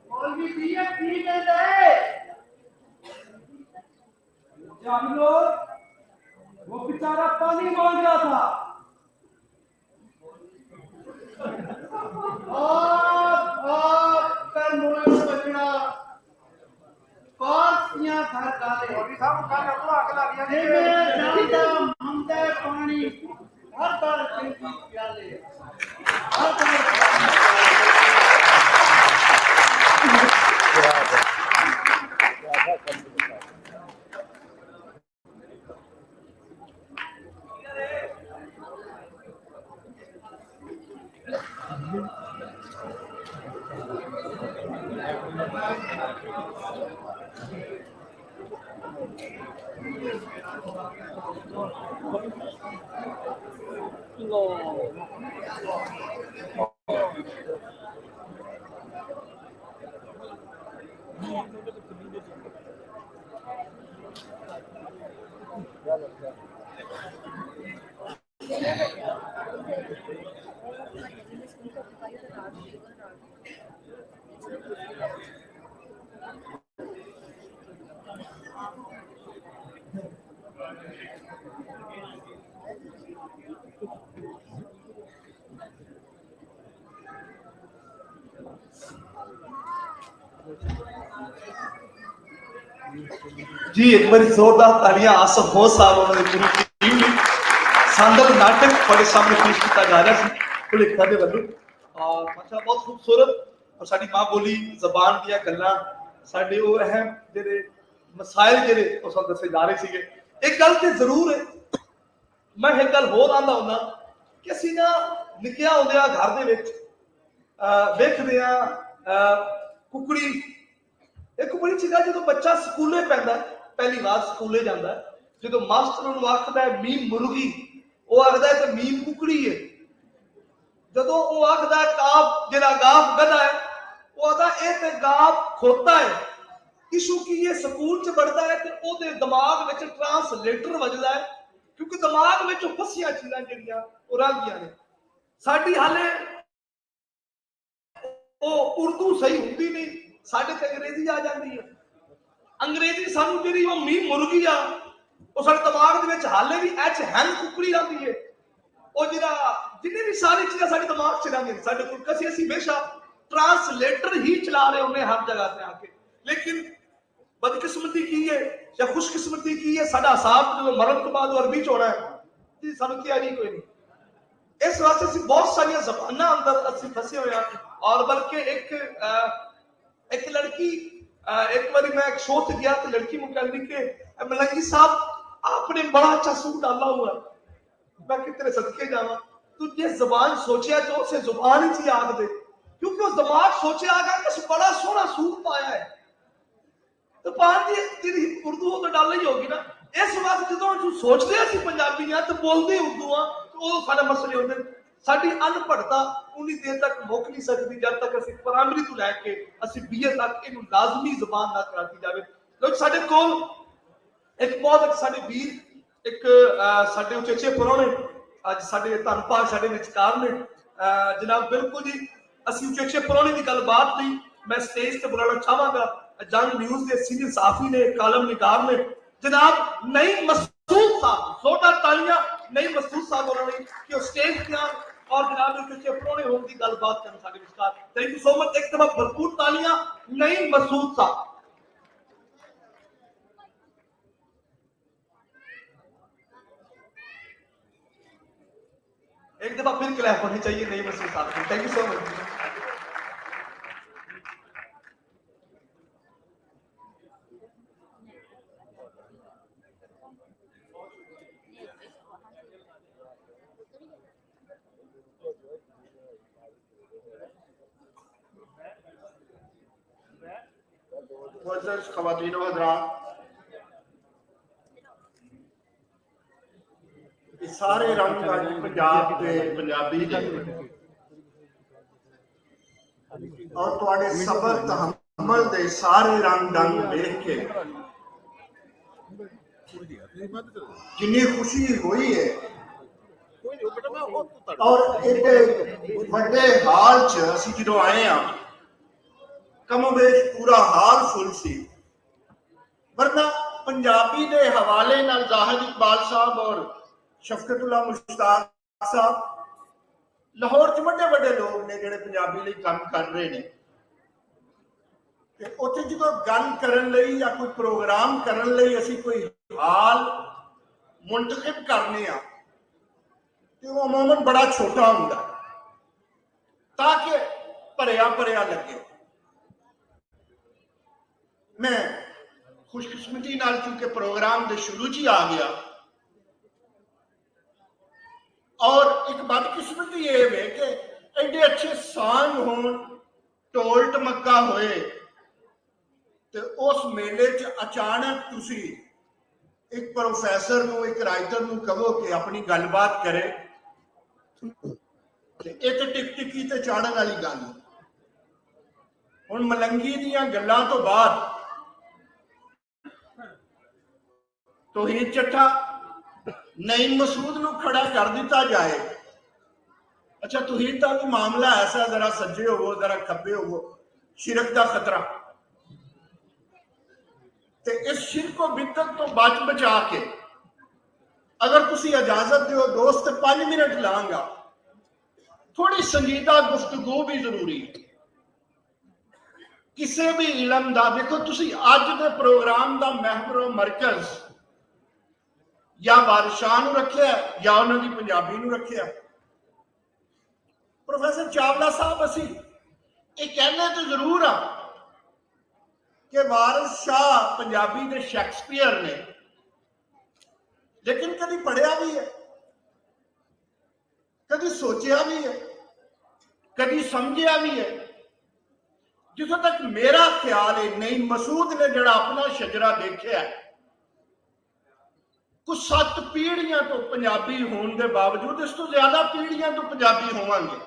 मौलवी भैया की कहता है जान लो वो बेचारा पानी मांग रहा था आप कर मोए बचड़ा पासियां घर डाले मौलवी साहब का अपना अगला दिया मैं जानता हमदे पानी हर बार की प्याले हर बार जी एक बार जोरदार तालियां आसफ हो साहब उन्होंने पूरी टीम ਲਈ शानदार नाटक ਤੁਹਾਡੇ ਸਾਹਮਣੇ ਪੇਸ਼ ਕੀਤਾ ਜਾ ਰਿਹਾ ਸੀ ਭੁਲੇਖਾ ਦੇ ਵੱਲੋਂ ਔਰ ਮਾਸ਼ਾ ਬਹੁਤ ਖੂਬਸੂਰਤ ਔਰ ਸਾਡੀ ਮਾਂ ਬੋਲੀ ਜ਼ਬਾਨ ਦੀਆਂ ਗੱਲਾਂ ਸਾਡੇ ਉਹ ਅਹਿਮ ਜਿਹੜੇ ਮਸਾਇਲ ਜਿਹੜੇ ਉਸ ਵਕਤ ਦੱਸੇ ਜਾ ਰਹੇ ਸੀਗੇ ਇੱਕ ਗੱਲ ਤੇ ਜ਼ਰੂਰ ਹੈ ਮੈਂ ਇੱਕ ਗੱਲ ਹੋਰ ਆਂਦਾ ਹੁੰਦਾ ਕਿ ਅਸੀਂ ਨਾ ਨਿੱਕਿਆ ਹੁੰਦਿਆਂ ਘਰ ਦੇ ਵਿੱਚ ਵੇਖਦੇ ਆ ਕੁਕੜੀ ਇੱਕ ਬੜੀ ਚੀਜ਼ ਆ ਜਦੋਂ ਬੱਚਾ ਸਕੂਲੇ ਪੈਂਦਾ ਪਹਿਲੀ ਵਾਰ ਸਕੂਲੇ ਜਾਂਦਾ ਜਦੋਂ ਮਾਸਟਰ ਨੂੰ ਆਖਦਾ ਹੈ ਮੀਮ ਮੁਰਗੀ ਉਹ ਆਖਦਾ ਹੈ ਕਿ ਮੀਮ ਕੁਕੜੀ ਹੈ ਜਦੋਂ ਉਹ ਆਖਦਾ ਹੈ ਕਾਫ ਜਿਹੜਾ ਗਾਫ ਗਧਾ ਹੈ ਉਹ ਆਖਦਾ ਇਹ ਤੇ ਗਾਫ ਖੋਤਾ ਹੈ ਇਸ਼ੂ ਕੀ ਇਹ ਸਕੂਲ ਚ ਪੜਦਾ ਹੈ ਤੇ ਉਹਦੇ ਦਿਮਾਗ ਵਿੱਚ ਟ੍ਰਾਂਸਲੇਟਰ ਵੱਜਦਾ ਹੈ ਕਿਉਂਕਿ ਦਿਮਾਗ ਵਿੱਚ ਫਸੀਆਂ ਚੀਜ਼ਾਂ ਜਿਹੜੀਆਂ ਉਹ ਰਹਿੰਦੀਆਂ ਨੇ ਸਾਡੀ ਹਾਲੇ ਉਹ ਉਰਦੂ ਸਹੀ ਹੁੰਦੀ ਨਹੀਂ ਸਾਡੇ ਤੇ ਅੰਗਰੇਜ਼ੀ ਆ ਜਾਂਦੀ ਹੈ ਅੰਗਰੇਜ਼ੀ ਸਾਨੂੰ ਜਿਹੜੀ ਉਹ ਮੀਮ ਮੁਰਗੀ ਆ ਉਹ ਸਾਡੇ ਦਿਮਾਗ ਦੇ ਵਿੱਚ ਹਾਲੇ ਵੀ ਐਚ ਹੈਨ ਕੁਕੜੀ ਆਉਂਦੀ ਹੈ ਉਹ ਜਿਹੜਾ ਜਿੰਨੇ ਵੀ ਸਾਰੀ ਚੀਜ਼ਾਂ ਸਾਡੇ ਦਿਮਾਗ 'ਚ ਰਹਿੰਦੀਆਂ ਸਾਡੇ ਕੋਲ ਕਸੀ ਅਸੀਂ ਹਮੇਸ਼ਾ ट्रांसलेटर ही चला रहे होंगे हर जगह से आके लेकिन बदकिस्मती की है या खुशकिस्मती की है साडा हिसाब जो मरण तो बाद अरबी च होना है जी सानू तैयारी कोई नहीं इस वास्ते ਅਸੀਂ बहुत सारी ज़बानां अंदर ਅਸੀਂ फंसे हुए हैं और बल्कि एक लड़की एक बार मैं एक शो से गया तो लड़की मुकल्ली के मलंगी साहब आपने बड़ा अच्छा सूट डाला हुआ मैं कितने सदके जावा तू ये जुबान सोचिया जो उसे जुबान ही आग दे क्योंकि उस दिमाग सोचे आ गया कि बड़ा सोहना सूट पाया है तो पानी तेरी उर्दू तो डाल ही होगी ना इस वक्त जो सोचते हैं पंजाबी हैं तो बोलते उर्दू हाँ तो वो सारे मसले होते हैं साडी अनपढ़ता उन्नी देर तक मुक नहीं सकती जब तक असि प्राइमरी तो लैके असि बीए तक इनू लाजमी जुबान ना करा दी जावे लोग साडे कोल एक बहुत साडे वीर एक साडे उचेचे पुराने आज साडे धनपाल साडे विचकार ने जनाब बिल्कुल जी ਅਸੀਂ ਉਚੇਚੇ ਪੁਰਾਣੇ ਦੀ ਗੱਲਬਾਤ ਲਈ ਮੈਂ ਸਟੇਜ ਤੇ ਬੁਲਾਉਣਾ ਚਾਹਾਂਗਾ ਜੰਗ ਨਿਊਜ਼ ਦੇ ਸੀਨੀਅਰ ਸਾਫੀ ਨੇ ਕਾਲਮ ਨਿਗਾਰ ਨੇ ਜਨਾਬ ਨਈਮ ਮਸੂਦ ਸਾਹਿਬ ਜ਼ੋਰਦਾਰ ਤਾਲੀਆਂ ਨਈਮ ਮਸੂਦ ਸਾਹਿਬ ਉਹਨਾਂ ਲਈ ਕਿ ਉਹ ਸਟੇਜ ਤੇ ਆਣ और जनाब उचेचे पुराने होने की गलबात करना साडे विचकार थैंक यू सो मच एक दफा भरपूर तालियां नईम मसूद साहब एक दफा फिर क्लैप होनी चाहिए नईम मसूद साहब थैंक यू सो मच खवातीन हज़रात सारे रंग पंजाब के पंजाबी दे और तुहाडे सबर तहम्मुल दे सारे रंग ढंग देख के जिन्नी खुशी हुई है और एडे वड्डे हाल च असीं जदों आए हां कमोबेश पूरा हाल फुल सी वरना पंजाबी के हवाले नाल जाहिद इकबाल साहब और शफकतुल्लाह मुश्ताक साहब लाहौर च बड़े बड़े लोग ने जिहड़े पंजाबी लई काम कर रहे हैं ते उत्थे जदों गल करन लई या कोई प्रोग्राम करन लई असीं कोई हाल मुंतखब करने आ ते वो अमूमन बड़ा छोटा हुंदा ताकि भरिया भरिया लगे मैं खुशकिस्मती नाल चूंकि प्रोग्राम दे शुरू च आ गया और एक बदकिस्मती ये है कि एडे अच्छे सांग होन ढोल टमक्का होए ते उस मेले च अचानक तुसी एक प्रोफैसर ਨੂੰ एक राइटर ਨੂੰ ਕਹੋ कि अपनी गलबात करे ਤੇ ਇੱਕ ਟਿਕਟਿਕੀ ਤੇ ਚਾੜਨ ਵਾਲੀ ਗੱਲ। ਹੁਣ ਮਲੰਗੀ ਦੀਆਂ ਗੱਲਾਂ ਤੋਂ ਬਾਅਦ ਤੋਹੀਦ ਚੱਠਾ ਨਈਮ ਮਸੂਦ ਨੂੰ ਖੜਾ ਕਰ ਦਿੱਤਾ ਜਾਏ। अच्छा ਤੋਹੀਦ ਦਾ ਵੀ ਮਾਮਲਾ ਐਸਾ, जरा सज्जे होवो जरा खब्बे होवो, शिरक का खतरा। ते इस शिरक व बिदअत तो बच बचा के अगर तुसी इजाजत दो दोस्त 5 मिनट लांगा, थोड़ी संजीदा गुफ्तगू भी जरूरी है किसी भी इलम का। देखो तुसी अज दे प्रोग्राम का महवर मरकज या बादशाह नूं रखिया या उन्हां दी पंजाबी नूं रखिया। प्रोफैसर चावला साहब असी ये कहने तो जरूर आ कि वारिस शाह पंजाबी दे शैक्सपीयर ने, लेकिन कभी पढ़िया भी है, कभी सोचा भी है, कभी समझिया भी है। जिथों तक मेरा ख्याल है नईम मसूद ने जड़ा अपना शजरा देखा है, कुछ 7 पीढ़ियां तो पंजाबी होने के बावजूद इस तो ज्यादा पीढ़ियां तो पंजाबी होवांगे।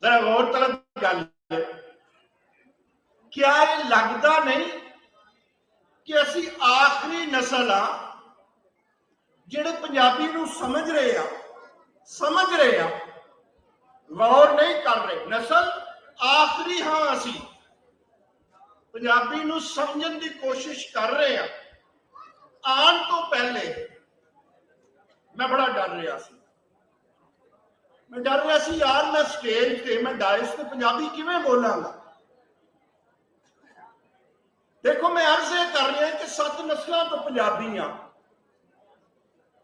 जरा गौर तलब गल है, क्या ये लगता नहीं कि असी आखिरी नस्ल हाँ जिहड़े पंजाबी नूं समझ रहे हैं, गौर नहीं कर रहे। नस्ल आखिरी हाँ असी पंजाबी नूं समझण की कोशिश कर रहे हैं। आन तो पहले मैं बड़ा डर रहा सी, यार मैं स्टेज पे मैं डायस पे पंजाबी किवें बोलांगा। देखो मैं अर्ज ये कर रहा कि 7 नस्लों तो पंजाबी हाँ,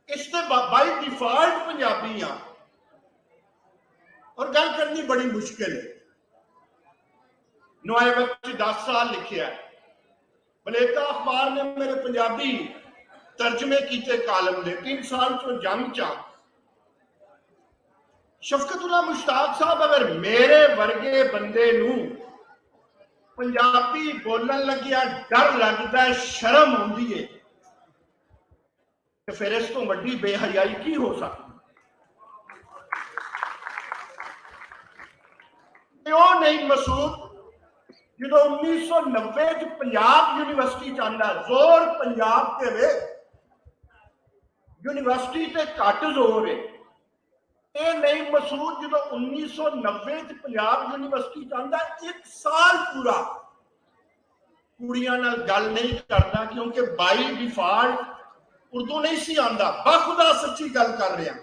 इससे बाई डिफॉल्ट पंजाबी हाँ, और गल करनी बड़ी मुश्किल है। नुआए वक्त 10 साल लिखे है, बलेका अखबार ने मेरे पंजाबी तर्जमे किए कालम दे। 3 साल चो जंग चा शफकतुल्लाह मुश्ताक साहब अगर मेरे वर्गे बंदे नूं पंजाबी बोलन लगिया डर लगता है, शर्म आउंदी है, तो फिर इस तो वड्डी बेहयाई की हो सकती। क्यों नहीं मसूद जो 1990 पंजाब यूनिवर्सिटी चाहता जोर पंजाब के वे यूनिवर्सिटी से घट जोर है। ये नहीं मसूद जो 1990 पंजाब यूनिवर्सिटी चाहता 1 साल पूरा कुड़ियां नाल गल नहीं करता, क्योंकि बाई डिफॉल्ट उर्दू नहीं सी आंदा। बाखुदा सच्ची गल कर रहा।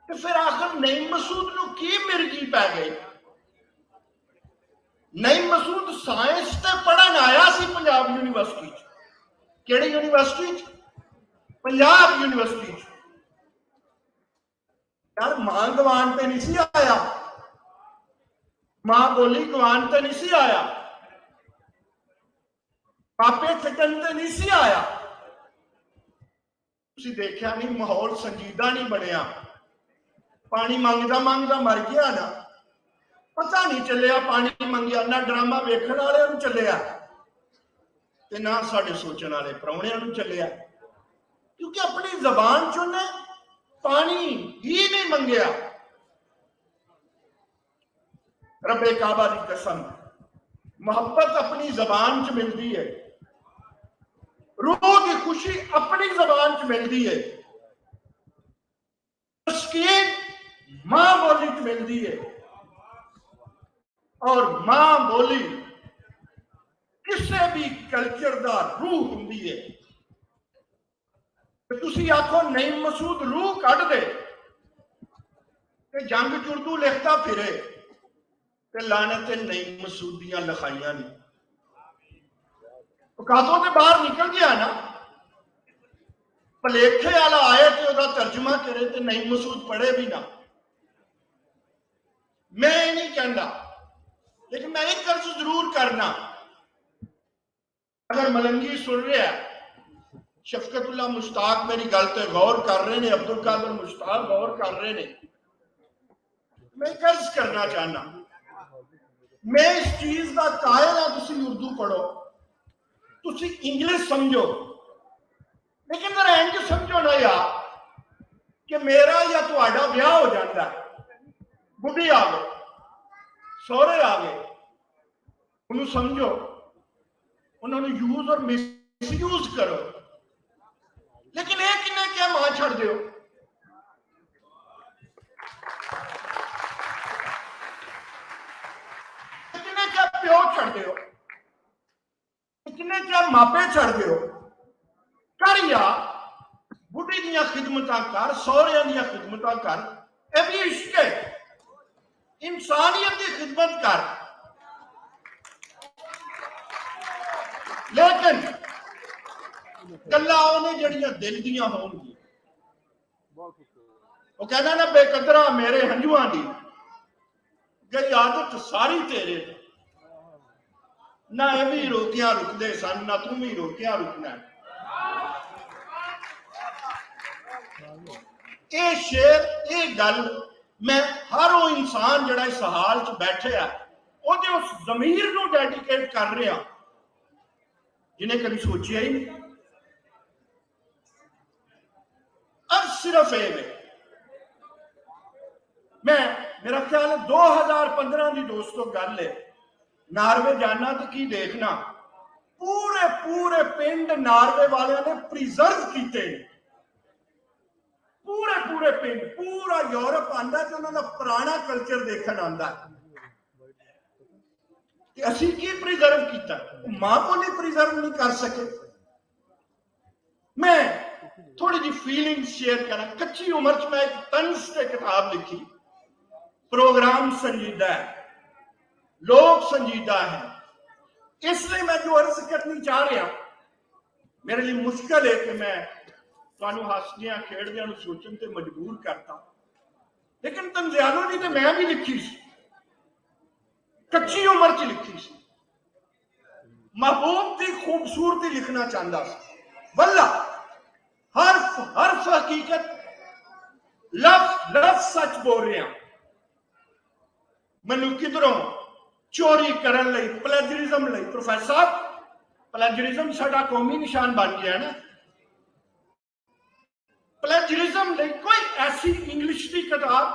तो फिर आखिर नईम मसूद नूं की मिर्गी पै गई। नईम मसूद साइंस ते पढ़न आया सी पंजाब यूनिवर्सिटी। केड़ी यूनिवर्सिटी? पंजाब यूनिवर्सिटी। यार मां गवान पे नहीं सी आया, मां बोली गवान पे नहीं सी आया, पापे छड्डन ते नहीं सी आया। तुसीं देखिया नहीं, माहौल संजीदा नहीं बनया। पानी मंगदा मंगदा मर गया ना, पता नहीं चलिया पानी मंगिया ना ड्रामा वेखण वाले नूं चलिया ते ना साडे सोचण वाले प्राहुणियां नूं चलिया, क्योंकि अपनी जबान चों ने पानी ही नहीं मंगया। रब्बे काबा की कसम, मोहब्बत अपनी जबान च मिलती है, रूह की खुशी अपनी जबान च मिलती है, तस्कीन मां बोली च मिलती है। और मां बोली किसी भी कल्चर का रूह होंदी है। तुसी आखो नईम मसूद रूह कढ़ दे ते जंग च उर्दू लिखता फिरे ते लानत नईम मसूद दियां लिखाइयां ने औकातों के बाहर निकल गया ना। भलेखे वाला आए तो उसका तर्जुमा करे तो नईम मसूद पढ़े भी ना। मैं ये नहीं कहता, लेकिन मैं एक अर्ज जरूर करना, अगर मलंगी सुन रहा है, शफकतुल्लाह मुश्ताक मेरी गल ते गौर कर रहे हैं, अब्दुल कादिर मुश्ताक गौर कर रहे हैं, मैं कर्ज करना चाहना, मैं इस चीज का कायल हाँ तुसी उर्दू पढ़ो। तुसी इंग्लिश समझो, लेकिन जरा इंज समझो ना यार कि मेरा या तुहाडा ब्याह हो जाता है, बुढ़ी आ गई, सौरे आ गए, उन्होंने समझो, उन्होंने यूज और मिसयूज करो, लेकिन ये किन्ने क्या मां छड़ दो, किन्ने क्या प्यो छड़ दो, किन्ने क्या मापे छड़ दो। कर या बुढ़ी दियां खिदमतां कर, सौरियां दियां खिदमतां कर, यह भी इश्क है, इंसानियत की खिदमत कर। लेकिन गल्लां उन्हें जड़ियां दिल दियां होणगी, वो कहना ना बेकदरा मेरे हंजुआं दी गई आदत सारी तेरे, ना ये भी रोकिया रुकदे सन, ना तू भी रोकिया रुकना। ये शेर, ये गल मैं हर वो इंसान जड़ा इस हाल च बैठे आ ओदे उस जमीर नूं डेडिकेट कर रहा जिन्हें कभी सोचिया ही नहीं। अब सिर्फ ये मैं, मेरा ख्याल है 2015 की दोस्तों गल है, नार्वे जाना तो की देखना, पूरे पूरे पिंड नार्वे वाले ने प्रिजर्व किए, पूरे पूरे पिंड, पूरा यूरोप आंदा तो उन्होंने पुराना कल्चर देखने आंदा। असी की प्रिजर्व किया, मां को नहीं प्रिजर्व नहीं कर सके। मैं थोड़ी जी फीलिंग शेयर करा, कच्ची उम्र च मैं एक तंज से किताब लिखी, प्रोग्राम संजीदा है, लोग संजीदा है, इसलिए मैं जो अर्ज करनी चाह रहा, मेरे लिए मुश्किल है कि मैं तुहानू हसदियां खेड़दियां नू सोचण ते मजबूर करता, लेकिन तंजियानो जी तो मैं भी लिखी सी, कच्ची उम्र च लिखी सी, महबूब की खूबसूरती लिखना चाहता सी, वल्ला हर हकीकत, लफ्ज लफ्ज सच बोल रहा, मैनू किधरों चोरी करन लई, प्लेजरिज्म लई, प्रोफेसर साहब प्लेजरिज्म साडा कौमी निशान बन गया ना, प्लेजरिज्म लई कोई ऐसी इंग्लिश की किताब,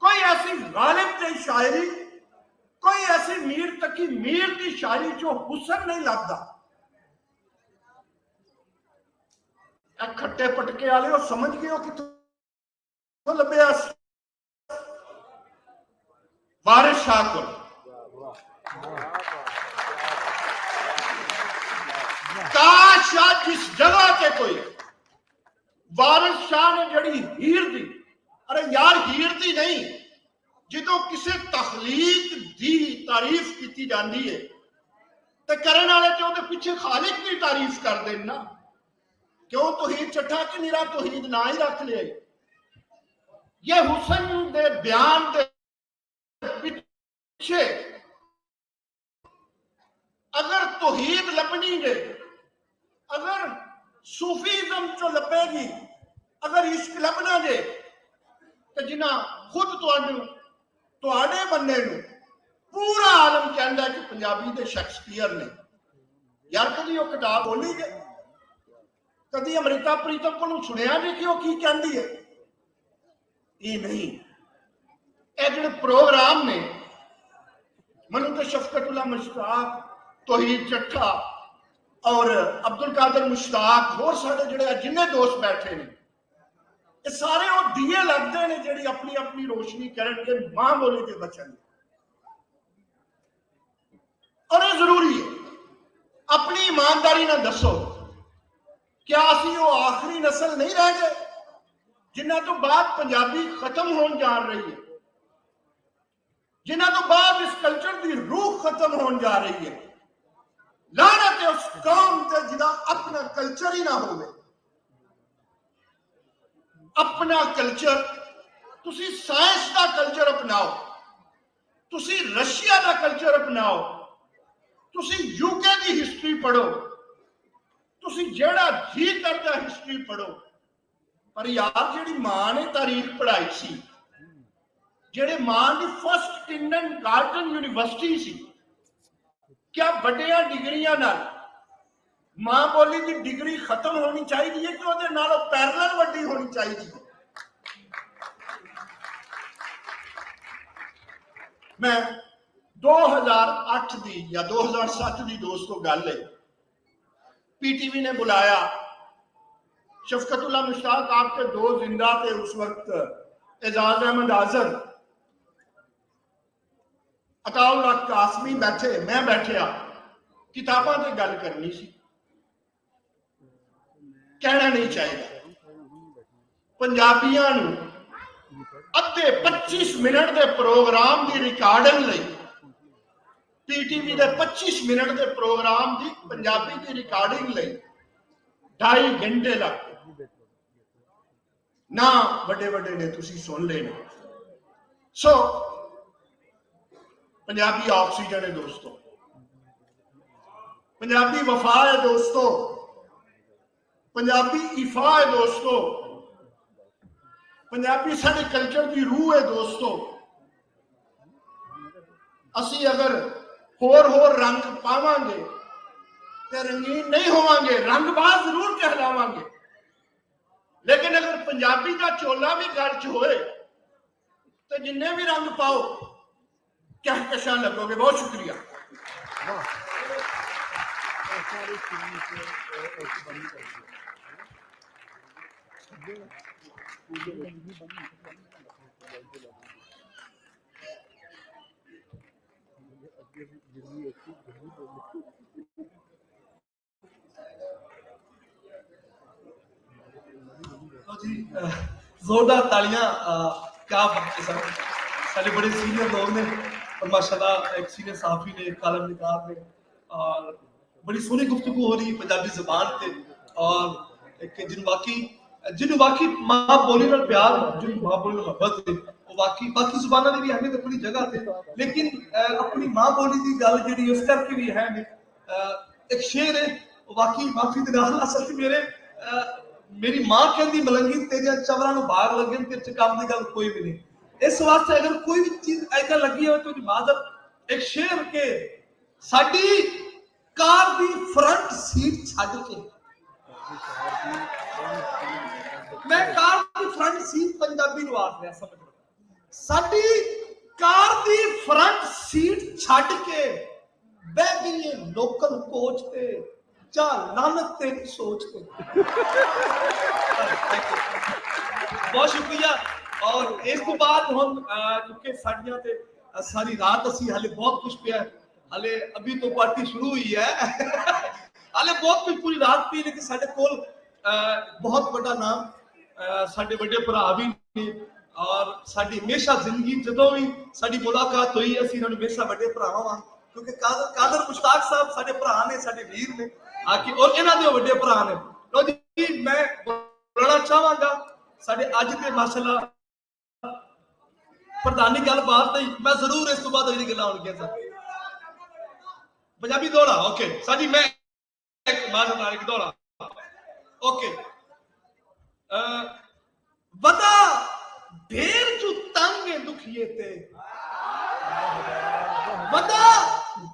कोई ऐसी गालिब की शायरी, कोई ऐसी मीर तकी मीर की शायरी जो हुसन नहीं लगता। खट्टे पटके वाले वो समझ गए हो कितों लभ्या, वारिस शाह को काश आज जिस जगह के कोई वारिस शाह ने जड़ी हीर दी, अरे यार हीर दी नहीं, जो किसी तखलीक दी तारीफ की जाती है तो करने वाले तो उहदे पीछे खालिक की तारीफ कर देन ना, क्यों तौहीद चट्ठा कि निरा तौहीद ना ही रख लिया। ये हुसन दे बयान दे पीछे अगर तौहीद लभनी है, अगर सूफीज़म चो लभेगी, अगर इश्क लभना जे तो जिन्ना खुद तुहाडे बंदे नूं पूरा आलम कहता है कि पंजाबी दे शेक्सपीयर ने, यार कभी वो किताब बोली जे, कभी अमृता प्रीतम को सुनिया जे कि वो की कहती है? ये नहीं, ये जो प्रोग्राम ने मनु तो शफकतुल्लाह मुश्ताक, तौहीद चट्ठा और अब्दुल कादिर मुश्ताक और सारे जिहड़े जिन्ने दोस्त बैठे ने, ये सारे वो दिए लगते हैं जिहड़ी अपनी अपनी रोशनी करनगे मां बोली के बचन। और ये जरूरी है अपनी ईमानदारी ना दसो, क्या असी वो आखिरी नस्ल नहीं रह गए जिन्हां तो बाद पंजाबी खत्म होने जा रही है, जिन्हां तो बाद इस कल्चर की रूह खत्म होने जा रही है। लानत है उस कौम ते जिदा अपना कल्चर ही ना होवे। अपना कल्चर, तुसी साइंस का कल्चर अपनाओ, तुसी रशिया का कल्चर अपनाओ, तुसी यूके की हिस्ट्री पढ़ो, तुसी जेड़ा जी करता हिस्ट्री पढ़ो, पर यार जेड़ी मां ने तारीख पढ़ाई सी, जेड़े मां की फर्स्ट किंडन गार्डन यूनिवर्सिटी सी, क्या बड़िया डिग्रियां नाल ਮਾਂ ਬੋਲੀ ਦੀ ਡਿਗਰੀ ਖਤਮ ਹੋਣੀ ਚਾਹੀਦੀ ਹੈ ਕਿ ਉਹਦੇ ਨਾਲ ਪੈਰਲਲ ਵੱਡੀ ਹੋਣੀ ਚਾਹੀਦੀ ਹੈ। ਮੈਂ 2008 ਦੀ ਜਾਂ 2007 ਦੀ ਦੋਸਤੋ ਗੱਲ ਹੈ, पीटीवी ने बुलाया शफकतुल्लाह मुश्ताक आपके दो जिंदा थे उस वक्त, एजाज अहमद आजर, अताउल हक कासमी बैठे, मैं बैठिया, किताबां ते गल करनी सी। कहना नहीं चाहिए पंजाबियां नूं अद्धे 25 मिनट के प्रोग्राम की रिकॉर्डिंग लई, पीटीवी के 25 मिनट के प्रोग्राम की पंजाबी की रिकॉर्डिंग लई 2.5 घंटे लग गए ना। बड़े बड़े ने तुसी सुन लेना। सो पंजाबी ऑक्सीजन है दोस्तों, पंजाबी वफा है दोस्तों, पंजाबी इफा है दोस्तों, पंजाबी साडे कल्चर की रूह है दोस्तों। असी अगर होर रंग पावांगे ते रंगीन नहीं होवांगे, रंगबाज जरूर कहलावांगे, लेकिन अगर पंजाबी का चोला भी गल च होए तो जिन्ने भी रंग पाओ कहकशा लगोगे। बहुत शुक्रिया। जी जोरदार तालियां। क्या बात है सर, सारे बड़े सीनियर लोग ने और माशाल्लाह एक सीनियर साहबी ने, कालम निगार ने, और बड़ी सोहनी गुफ्तगू हो रही पंजाबी जुबान पे, और एक जिन वाकई मां बोली नाल प्यार, जिन मां बोली नाल मोहब्बत है, वो वाकई बाकी जुबानां दी भी अहमियत अपनी जगह ते, लेकिन अपनी मां बोली दी गल जेहड़ी उस करके भी है ने। एक शेर है वाकई, माफी दे नाल असल मेरे मेरी मां कहती मलंगी तेरे चवरां नूं भाग लगे तेरे च काम दी गल कोई भी नहीं। इस वास्ते अगर कोई भी चीज ऐसा लगी हो तो माजर एक शेर के साडी कार दी फ्रंट सीट छड्ड के, मैं कार दी फ्रंट सीट पंजाबी नूं आख रहा, समझ लो, साडी कार दी फ्रंट सीट छड्ड के बह गई लोकल कोच पे, जा नानक तेरी सोच पे। बहुत शुक्रिया। और इस तो बाद हम क्योंकि साड़ियां ते सारी रात असी हाले बहुत कुछ पिया, हाले अभी तो पार्टी शुरू हुई है हाले बहुत कुछ पूरी रात पी, लेकिन साडे कोल बहुत बड़ा नाम साडे बड़े भरा भी ने, और साडी हमेशा जिंदगी जदों भी साडी मुलाकात हुई असी इन्हां नूं हमेशा बड़े भरावां वां, क्योंकि कादर मुश्ताक साहब साडे भरा ने, साडे वीर ने आके, और इन्हां दे बड़े भरा ने। लो जी मैं बोलना चाहांगा साडे अज दे माशाअल्लाह प्रधानी गलबात मैं जरूर इस तो बाद अगली गल्लां होणगियां सर। पंजाबी दौड़ा ओके साडी मैं एक माशाअल्लाह एक दौड़ा ओके। वदा ढेर जो तंगे दुखिए ते, वदा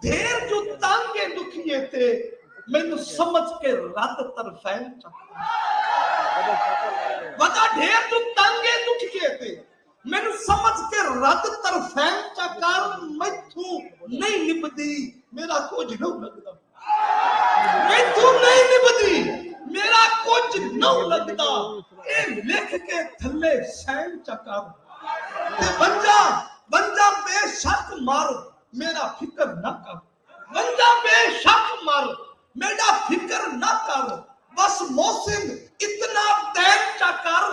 ढेर जो तंगे दुखिए ते, मैनू समझ के रद तरफैन वदा ढेर जो तंगे दुखिए ते, मैनू समझ के रद तरफैन चकर, मैथू नहीं निभदी मेरा कुछ नहीं लगदा, मैथू नहीं निभदी मेरा कुछ नहीं लगदा, ए लिख के थल्ले सैन चकर, बंजा बंजा बेशक मर मेरा फिक्र ना कर, बंजा बेशक मर मेरा फिक्र ना कर, बस मौसम इतना तैन चकर,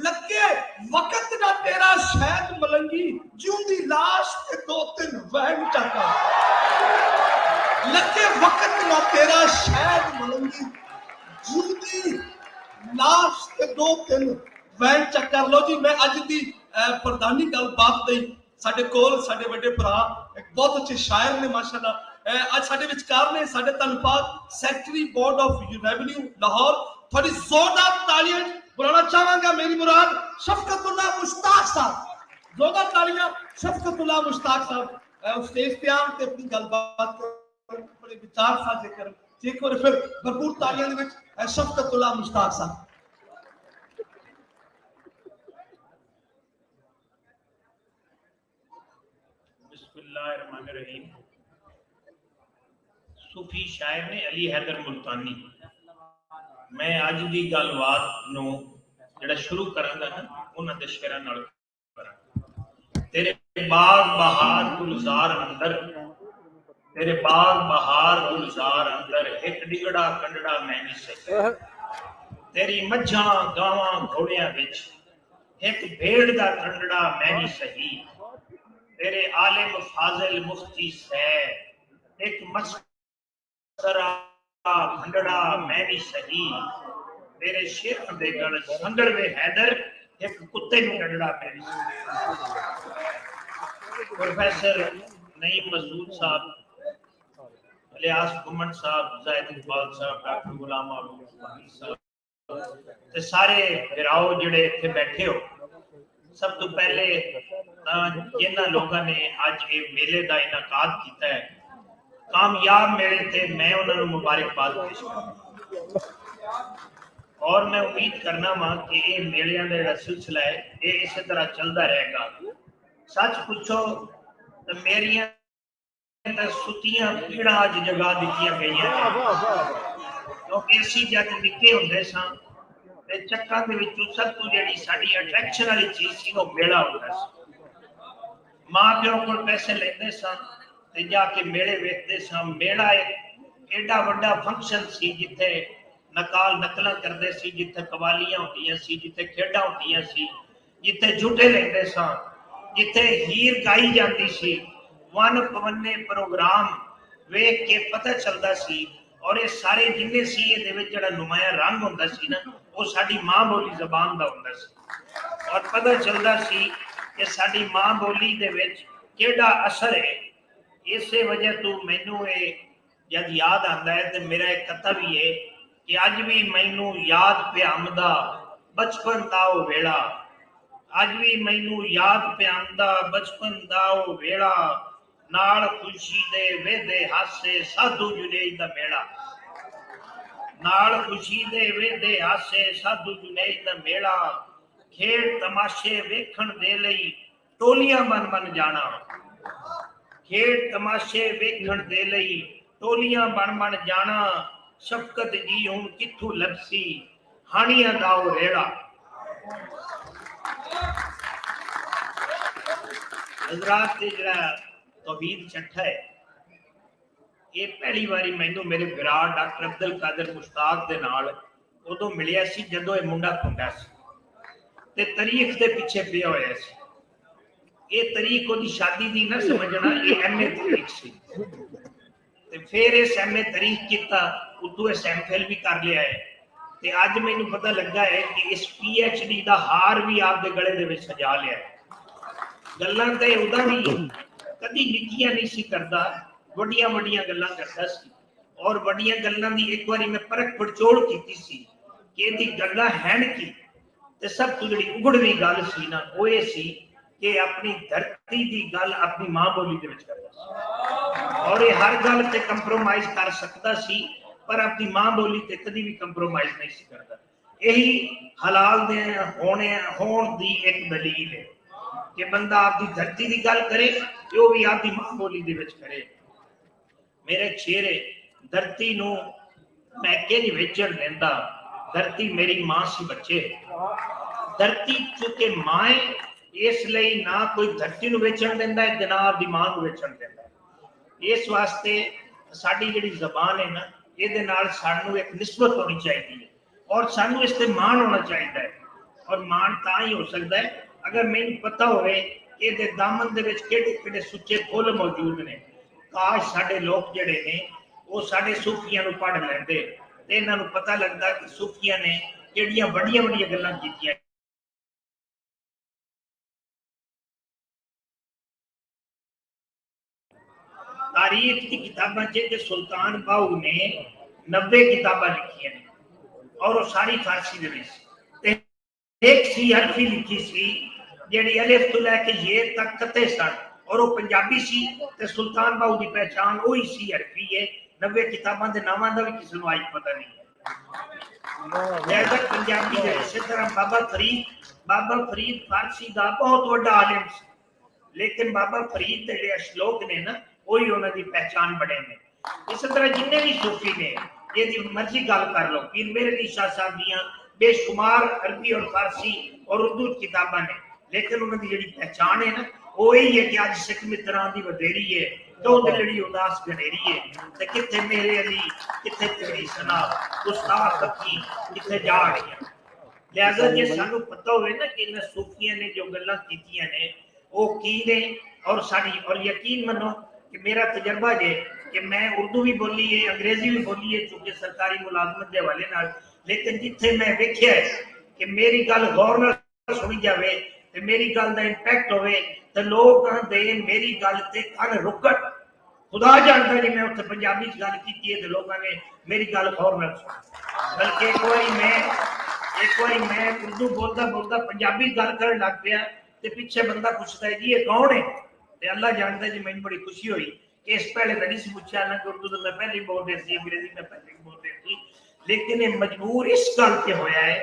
लगे वक्त ना तेरा शायद मलंगी, जिंदी लाश पे 2-3 वहन चकर, लगे वक्त ना तेरा शायद मलंगी, जिंदी लाश पे 2-3 वहन चकर। लो जी मैं अज दी प्रधानी गलबात दी साडे कोल साडे बड़े भरा एक बहुत अच्छे शायर ने माशाअल्लाह, आज साडे विचकार ने साडे धन्नवाद secretary board of revenue Lahore, थोड़ी जोरदार तालियां बुलाना चाहांगा मेरी मुराद शफकतुल्लाह मुश्ताक साहब, जोरदार तालियां शफकतुल्लाह मुश्ताक साहब स्टेज पे आन ते अपनी गलबात बड़े विचार साझे करन। ਤੇ ਇੱਕ ਵਾਰ ਫਿਰ ਭਰਪੂਰ ਤਾਲੀਆਂ ਦੇ ਵਿੱਚ ਸ਼ਫਕਤੁल्ला ਮੁਸ਼ਤਾਕ ਸਾਹਿਬ। बिस्मिल्लाहिर्रहमानिर्रहीम। सूफी शायर ने अली हैदर मुल्तानी। मैं अज की गलबात नूं जिहड़ा शुरू करांगा ना उन्हां दे शेरां नाल करांगा। तेरे बाग बहार गुलजार अंदर, तेरे बाग बहार गुलजार अंदर एक डिगड़ा कंडड़ा मैं नहीं सही। तेरी मझां गावां घोड़ियां विच एक भेड़ दा कंडड़ा मैं नहीं सही। तेरे आलिम फाजिल मुफ्ती से एक मस्करा भंडड़ा मैं भी सही। तेरे शेर दे गल संगड़ में हैदर एक कुत्ते नु डंडड़ा मैं भी सही। प्रोफेसर नईम मसूद साहब, इलियास गुमन साहब, जायद इकबाल साहब, डॉक्टर गुलाम आलम साहब ते सारे भिराओ जिहड़े इत्थे बैठे हो, सब तो पहले जिन्होंने लोगों ने अज ये मेले का इनाकाद किया है, कामयाब मेले थे, मैं उन्होंने मुबारकबाद पेश करूंगा। और मैं उम्मीद करना वा कि ये मेलियां का जो सिलसिला है ये इस तरह चलता रहेगा। सच पूछो तो मेरिया सुतियां पीड़ा अज जगा दी गई, क्योंकि असी जब निके होंगे सां ते चक्कां दे विचों सब तो जिहड़ी साडी अट्रैक्शन वाली चीज सी वो मेला होंदा सी। मां प्यो कोल पैसे लैंदे सां ते जाके मेले वेखदे सां। मेला एक एडा वड्डा फंक्शन सी जिथे नकाल नकलां करदे सी, जिथे कवालियां होंदियां सी, जिथे खेडां होंदियां सी, जिथे झूठे लैंदे सां, जिथे हीर गाई जांदी सी। वन पवन्ने प्रोग्राम वेख के पता चलदा सी। और ये सारे जिन्ने सी ये विच जिहड़ा नुमाया रंग होंदा सी ना वो साडी मां बोली जबान दा होंदा सी। और पता चलदा सी कि साडी मां बोली दे विच केड़ा असर है। इसे वजह तो मैनू ये जब याद आंदा है तो मेरा एक कथा भी है कि अज भी मैनू याद पे आंदा बचपन दा वो वेला। अज भी मैनू याद पे आंदा बचपन दा वो वेला, नाल खुशी दे वेदे हासे साधु जुनेज दा मेला। नाल खुशी दे वेदे हासे साधु जुनेज दा मेला, खेड तमाशे वेखण दे लई टोलियां बन बन जाना। खेड तमाशे वेखण दे लई टोलियां बन बन जाना, शफकत जी हुण कित्थों लभसी हानियां दा ओ रेड़ा। हजरात ते जड़ा तौहीद चट्ठा है ये पहली बारी मैनू मेरे विराट डॉक्टर अब्दुल कादिर मुश्ताक दे नाल उदों मिलिया सी जदों ये मुंडा खुंडा सी ते तारीख दे पिछे पिया होया सी। ये तारीख ओदी शादी दी ना समझना, ये एमए तारीख सी। ते फिर इस एमए तारीख कीता, उतों इस एमफिल भी कर लिया है। ते अज मैनू पता लगा है कि इस पीएचडी दा हार भी आपदे गले दे विच सजा लिया है। गल्लां ते उदा भी कदी निक्कियां नहीं सी करदा, वड्डियां वड्डियां गल्लां करदा सी। और वड्डियां गल्लां दी एक बारी मैं परख पड़चोल कीती सी कि इहदी गल्लां हैन की। ते सब तो जिहड़ी उगड़वी गल सी ना वो ये सी कि अपनी धरती दी गल अपनी मां बोली दे विच करदा सी। और ये हर गल ते कंप्रोमाइज कर सकदा सी पर अपनी मां बोली ते कदी भी कंप्रोमाइज नहीं सी करदा। यही हलाल दे होण दी एक दलील है कि बंदा आपकी धरती की गल करे तो भी आपकी मां बोली दे विच करे। मेरे चेहरे धरती नू मैं किंज वेचण देंदा, धरती मेरी मां सी बच्चे। धरती चूंकि मां है इसलिए ना कोई धरती नू वेचण देंदा है ते ना आपदी मां नू वेचण देंदा है। इस वास्ते साडी जिहड़ी ज़बान है ना इहदे नाल सानू एक निस्बत होनी चाहिए है और सानू इस ते माण होना चाहिए है। और माण तां ही हो सकदा है अगर मैनू पता होवे कि इहदे दामन दे विच किहड़े-किहड़े सुच्चे फुੱਲ मौजूद ने। काश साडे लोग जिहड़े ने वो साडे सूफियां नू पढ़ लैंदे ते इन्हां नू पता लगदा कि सूफियां ने किहड़ियां वड्डियां-वड्डियां गल्लां कीतियां। तारीख की किताबां च सुल्तान बाहू ने 90 किताबां लिखियां ने और वो सारी फारसी दे विच। एक सी हरफी लिखी सी जेड़ी अलिफ तो लैके ये तक कते सन और वो पंजाबी सी ते सुल्तान बाहू की पहचान वही सी हरफी है 90 किताबां के नामां दा भी किसी को आज पता नहीं है। लिहाजा पंजाबी दे इस तरह बाबा फरीद फारसी का बहुत बड़ा आलिम सी, लेकिन बाबा फरीद के जो श्लोक ने ना वही उन्होंने पहचान बने ने। इस तरह जिन्ने भी सूफी ने ये मर्जी गल कर लो, पीर मेहर अली शाह साहब दियां बेशुमार अरबी और फारसी और उर्दू किताबां ने, लेकिन उन्होंने जी पहचान है ना वो यही है कि अज सिख मित्रां दी वधेरी है तो दिलड़ी उदास गनेरी है, ते किथे मेरे अली किथे तेरी सना उस्ताद तकी किथे जा रही है। लिहाजा जे सानू पता होवे ना कि इन्हां सूफियां ने जो गल्लां कीतियां ने वो की ने और साडी, और यकीन मनो कि मेरा तजर्बा जे कि मैं उर्दू भी बोली है अंग्रेजी भी बोली है चूंकि सरकारी मुलाजमत के हवाले नाल, लेकिन जिथे मैं वेख्या है कि मेरी गल गौर नाल सुनी जावे ते मेरी गल दा इंपैक्ट होवे ते लोग दे मेरी गल ते कन रुकट, खुदा जानता जी मैं उत्थे पंजाबी च गल कीती है ते लोगों ने मेरी गल गौर नाल सुनी। बल्कि एक बारी मैं उर्दू बोलदा पंजाबी गल करन लग पिया ते पीछे बंदा पूछता है जी ये कौन है, ते अल्लाह जानता जी मैनूं बड़ी खुशी हुई कि इस पहले तो नहीं पूछा ना कि उर्दू तो मैं पहले ही बोल रही थी, अंग्रेजी में पहले ही बोल रही थी, लेकिन ये मजबूर इस गल ते होया है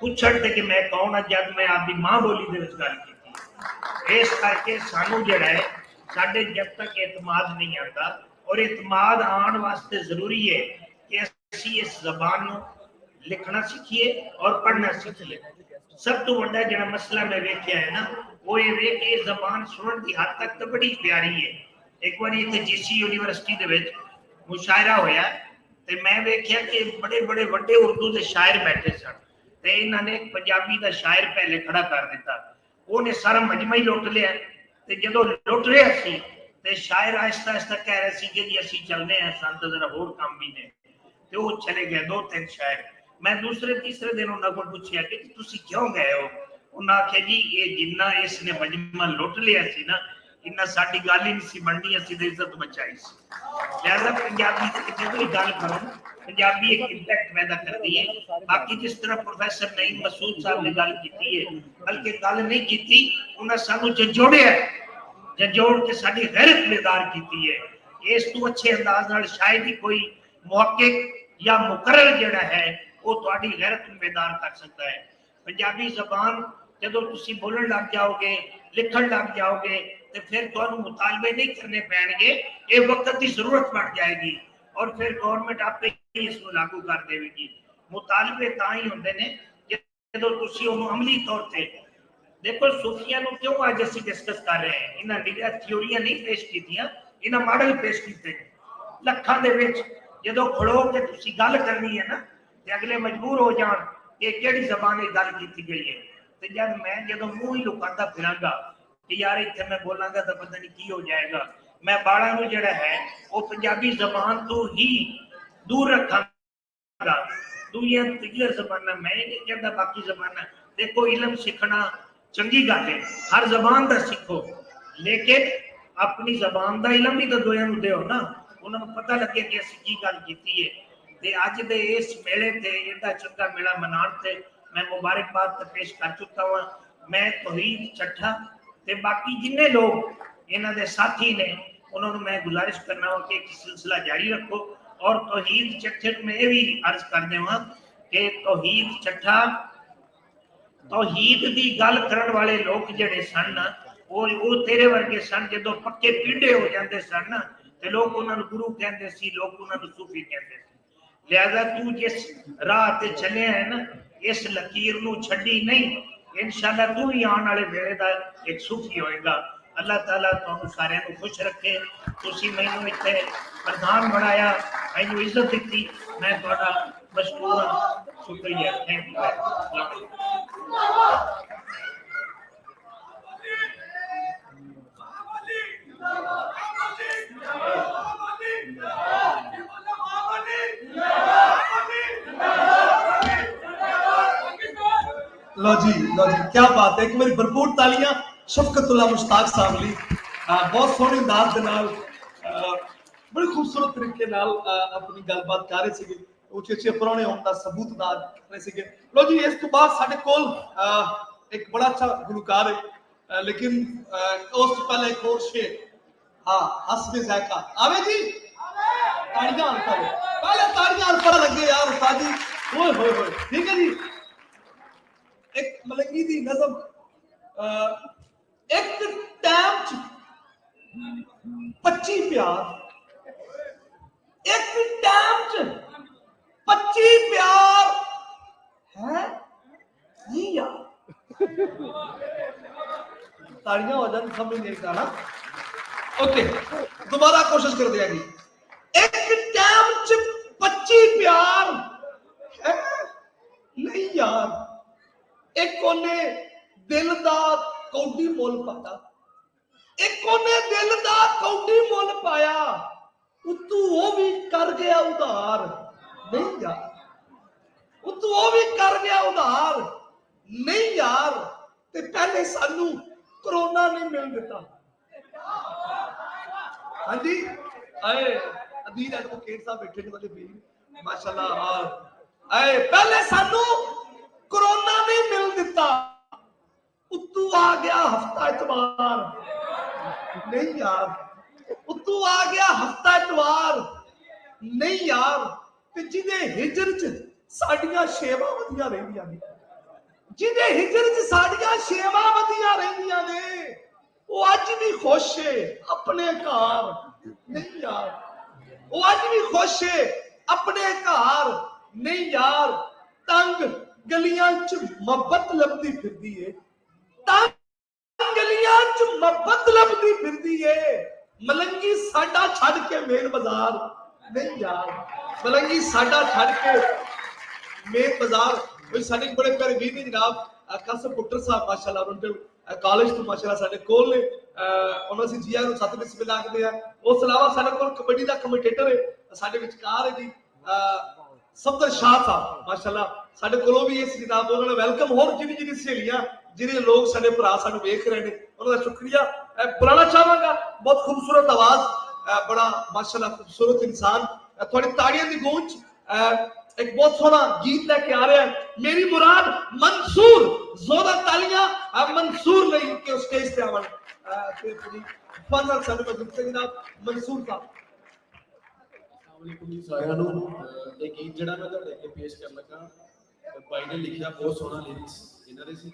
पूछण ते कि मैं कौन हां जब मैं आपकी मां बोली दे विच गल कीती। इस करके सानू जिहड़ा है साडे जब तक एतमाद नहीं आता, और एतमाद आने वास्ते जरूरी है कि असीं इस जबान नूं लिखना सीखिए और पढ़ना सीख ले। सब तो बड़ा जिहड़ा मसला मैं वेख्या है ना वो ये वे कि जबान सुनने की हद तक तो बड़ी प्यारी है। एक बार इतने जीसी यूनिवर्सिटी दे विच मुशायरा होया ते मैं वेख्या कि बड़े बड़े वड्डे उर्दू के शायर बैठे सन ते इन्होंने एक पंजाबी का शायर पहले खड़ा कर दिता, उन्हें सारा मजमा ही लुट लिया ते जदों लुट रहा सी ते शायर आहिस्ता आहिस्ता कह रहे सी कि जी असीं चलने हैं सन ते जरा होर काम भी ने ते वो चले गए 2-3 शायर। मैं दूसरे तीसरे दिन उन्होंने को पूछया कि तुसीं क्यों गए हो, उन्होंने आख्या जी ये जिन्ना इसने मजमा लुट लिया सी ना इन्ना साडी गल ही नहीं सी बननी, असीं ते इज्जत बचाई सी। लिहाजा पंजाबी ते किते भी गल करो पंजाबी एक इंपैक्ट पैदा करती है। बाकी जिस तरह प्रोफेसर नईम मसूद साहब ने गल की है, बल्कि गल नहीं की उन्हें सानू झंझोड़िया झंझोड़ के साडी गैरत बेदार की है। इस तो अच्छे अंदाज नाल शायद ही कोई मुहक्किक या मुकर्रर जिहड़ा है वो तुहाडी गैरत नूं बेदार कर सकता है। पंजाबी जबान जदों तुसीं बोलण लग जाओगे लिखण लग जाओगे तो फिर तुहानूं मुतालबे नहीं करने पैणगे, ये वक्त की जरूरत बन जाएगी और फिर गवर्नमेंट आपे ही इसको लागू कर देगी। मुतालबे तां ही होंदे ने जदों तुसीं उहनूं अमली तौर ते देखो। सूफियां नूं क्यों अज असीं डिस्कस कर रहे हैं, इन्हां निगाह थ्योरियां नहीं पेश कीतियां, इन्हां मॉडल पेश कीते लखां दे विच जदों खड़ो के तुसीं गल करनी है ना ते अगले मजबूर हो जाण कि किहड़ी ज़बान विच गल कीती गई है। ते जद मैं जदों मूंह ही लुकांदा फिरांगा कि यार इत्थे मैं बोलांगा तो पता नहीं की हो जाएगा, मैं बाड़ा नूं जिहड़ा है वो पंजाबी जबान तो ही दूर रखांगा। दूरियां तिगलियां जबानां मैं नहीं कहता, बाकी जबानां देखो इलम सीखना चंगी गल है, हर जबान दा सीखो, लेकिन अपनी जबान दा इलम भी तो दोयां नूं दिओ ना, उन्हां नूं पता लगे कि असीं की गल कीती है। ते अज दे इस मेले ते एडा चंगा मेला मनाउण ते मैं मुबारकबाद पेश कर चुका हूं। मैं तौहीद चट्ठा ते बाकी जिन्ने लोग इन्हां दे साथी ने उन्होंने मैं गुजारिश करना हो कि एक सिलसिला जारी रखो। और तौहीद चट्ठे में भी अर्ज कर देवां कि तौहीद चट्ठा तौहीद दी गल करन वाले लोग जिहड़े सन ना वो तेरे वर्गे सन, जदों पक्के पीढ़े हो जाते सन ना ते लोग उन्हां नूं गुरु कहंदे सी, लोग उन्हां नूं सूफी कहंदे सी। लिहाजा तू जिस राह ते चलिया है ना इस लकीर नूं छड्डी नहीं, इंशाअल्लाह तू भी आने वाले वेले दा एक सूफी होएगा। अल्लाह ताला तुहानूं सारिआं नूं खुश रखे। तुसीं मैनूं इत्थे प्रधान बनाया, मैनूं इज्जत दित्ती, मैं तुहाडा मशकूर हां, शुक्रिया, थैंक यू। लो जी क्या बात है, एक मेरी भरपूर तालियां शफकतुल्ला मुश्ताक साहब ली। बहुत सोहनी अंदाज दे नाल बड़ी खूबसूरत तरीके नाल अपनी गलबात कर रहे थे, उच्चे उच्चे पुराने होने का सबूत दा रहे थे। लो जी इस तो बाद साडे कोल एक बड़ा अच्छा गुलकार है, लेकिन उस पहले एक और शेर हाँ हस्बे ज़ायका आवे जी ताड़ियां अनपढ़ पहले ताड़ियां अनपढ़ लगे यार उस्ताद जी ओए होए होए ठीक है जी एक मलंगी दी नज़म एक टाइम च 25 प्यार एक टाइम च 25 प्यार है नहीं यार ताड़ियां हो जान समझ नहीं गाना ओके दोबारा कोशिश कर दिया जी एक टाइम च 25 प्यार है नहीं यार एक कोने दिल दा कौडी मोल पाता एक कोने दिल दा कौडी मोल पाया उतू वो भी कर गया उधार नहीं यार उतू वो भी कर गया उधार नहीं यार ते पहले सानू कोरोना नहीं मिल देता हाँ जी आए अदील एडवोकेट साहब बैठे ने वाले भी माशाल्लाह आए पहले सानू कोरोना नहीं मिल देता उतू आ गया हफ्ता इतवार नहीं यार उतू आ गया हफ्ता इतवार नहीं यार ते जिदे हिजर च साडियां शेवा वधियां रहंदियां ने जिदे हिजर च साडियां शेवा वधियां रहंदियां ने वो अज भी खुश है अपने घर नहीं यार वो अज भी खुश है अपने घर नहीं यार तंग गलियां च मोहब्बत लभदी फिरदी है तंग गलियां च मोहब्बत लभदी फिरदी है मलंगी साडा छड़ के मेन बाजार नहीं यार मलंगी साडा छड़ के मेन बाजार कोई साडे बड़े प्यारे वीर ने जनाब कासिम पुट्टर साहब माशाल्लाह उनके कॉलेज तो माशाल्लाह साडे कोल ने उन्होंने सी जिया नु सत बिस्मिल्लाह आखदे आ उस अलावा साडे कोल कबड्डी दा कमेंटेटर है साडे विचकार है जी सफदर शाह साहब माशाल्लाह साडे कोलों भी इस जनाब उन्होंने वेलकम होर जिन्नी सहेलियां जिन्हें लोग साडे भरा सानू देख रहे हैं उन्होंने शुक्रिया बुलाना चाहांगा बहुत खूबसूरत आवाज बड़ा माशाल्लाह खूबसूरत इंसान थोड़ी ताड़ियां दी गूंज एक बहुत सोहना गीत लेके आ रहे हैं मेरी मुराद मंसूर जोरदार तालियां मंसूर नहीं के स्टेज पे आवन ते पूरी फनल साडे मौजूद से जनाब मंसूर साहब अस्सलाम जी साਰਿਆਂ ਨੂੰ ਇਹ ਗੀਤ ਜਿਹੜਾ ਮੈਂ ਤੁਹਾਡੇ ਅੱਗੇ ਪੇਸ਼ ਕਰਨ ਲੱਗਾ ਬਾਈ ਨੇ ਲਿਖਿਆ ਬਹੁਤ ਸੋਹਣਾ ਲਿਰਿਕਸ ਇਹਨਾਂ ਦੇ ਸੀ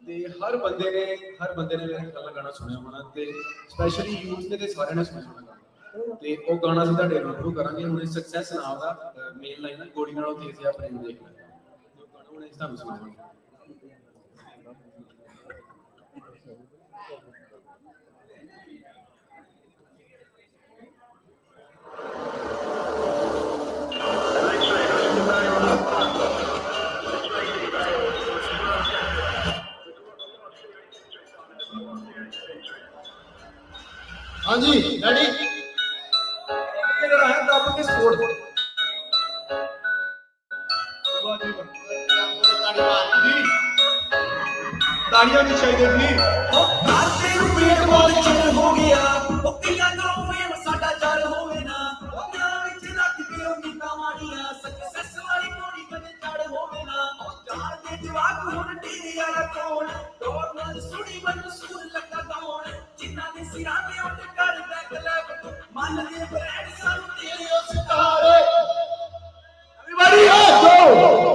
ਤੇ ਹਰ ਬੰਦੇ ਨੇ ਮੇਰੇ ਖਿਆਲ ਗਾਣਾ ਸੁਣਿਆ ਹੋਣਾ ਤੇ ਸਪੈਸ਼ਲੀ ਯੂਥ ਨੇ ਤੇ ਸਾਰਿਆਂ ਨੇ ਸੁਣਿਆ ਹੋਣਾ ਤੇ ਉਹ ਗਾਣਾ ਅਸੀਂ ਤੁਹਾਡੇ ਨਾਲ ਸ਼ੁਰੂ ਕਰਾਂਗੇ ਹੁਣ ਸਕਸੈਸ ਨਾਮ ਦਾ ਮੇਨ ਲਾਈਨ ਹੈ ਗੋੜੀ ਨਾਲੋਂ ਤੇਜ਼ ਆ ਪ੍ਰੇਮ ਦੇਖ ਲੈ ਉਹ ਗਾਣਾ ਹੁਣ ਅਸੀਂ ਤੁਹਾਨੂੰ ਸੁਣਾਵਾਂਗੇ हाँ जी रेडी तेरे रहा दब के स्पोर्ट ताड़ियां नहीं चाहिए थी पेट बहुत चढ़ हो गया साडा चढ़ होवे ना विच रख के नीता माड़ियां सक्सेस वाली कोड़ी कदे चढ़ होवे ना चार दे जवाब हुन टीवी वाला कौन दौड़ नाल सुड़ी मंसूर लगा कौन जिन्ना दे सिरां ते उठ कर बैक लैप मन दे ब्रांड सन तेरे ओ सितारे एवरीबॉडी गो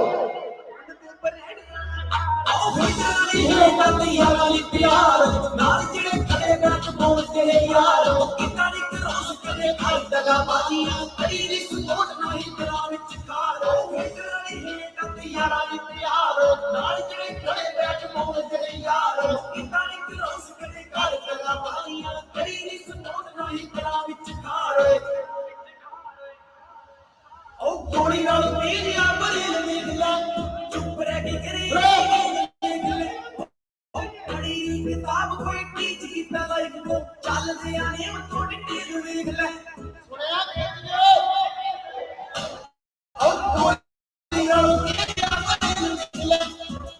वाली प्यार नाल जिड़े खड़े बैठ पहुंच तेरे यार कितना नी क्रॉस करे भाई दगा बाजियां करी रिस कोट नहीं तेरा विच कार वाली है यारा नी प्यार नाल जिड़े खड़े बैठ पहुंच तेरे यार कितना नी क्रॉस करे भाई दगा बाजियां करी रिस कोट नहीं तेरा विच कार ओ गोली नाल तेरिया बरेल मेला चुप रह के करे किताब कोई टीच कीता लाइक को चल दे आने में थोड़ी टील देख ले सुनया देख ले और कोई यार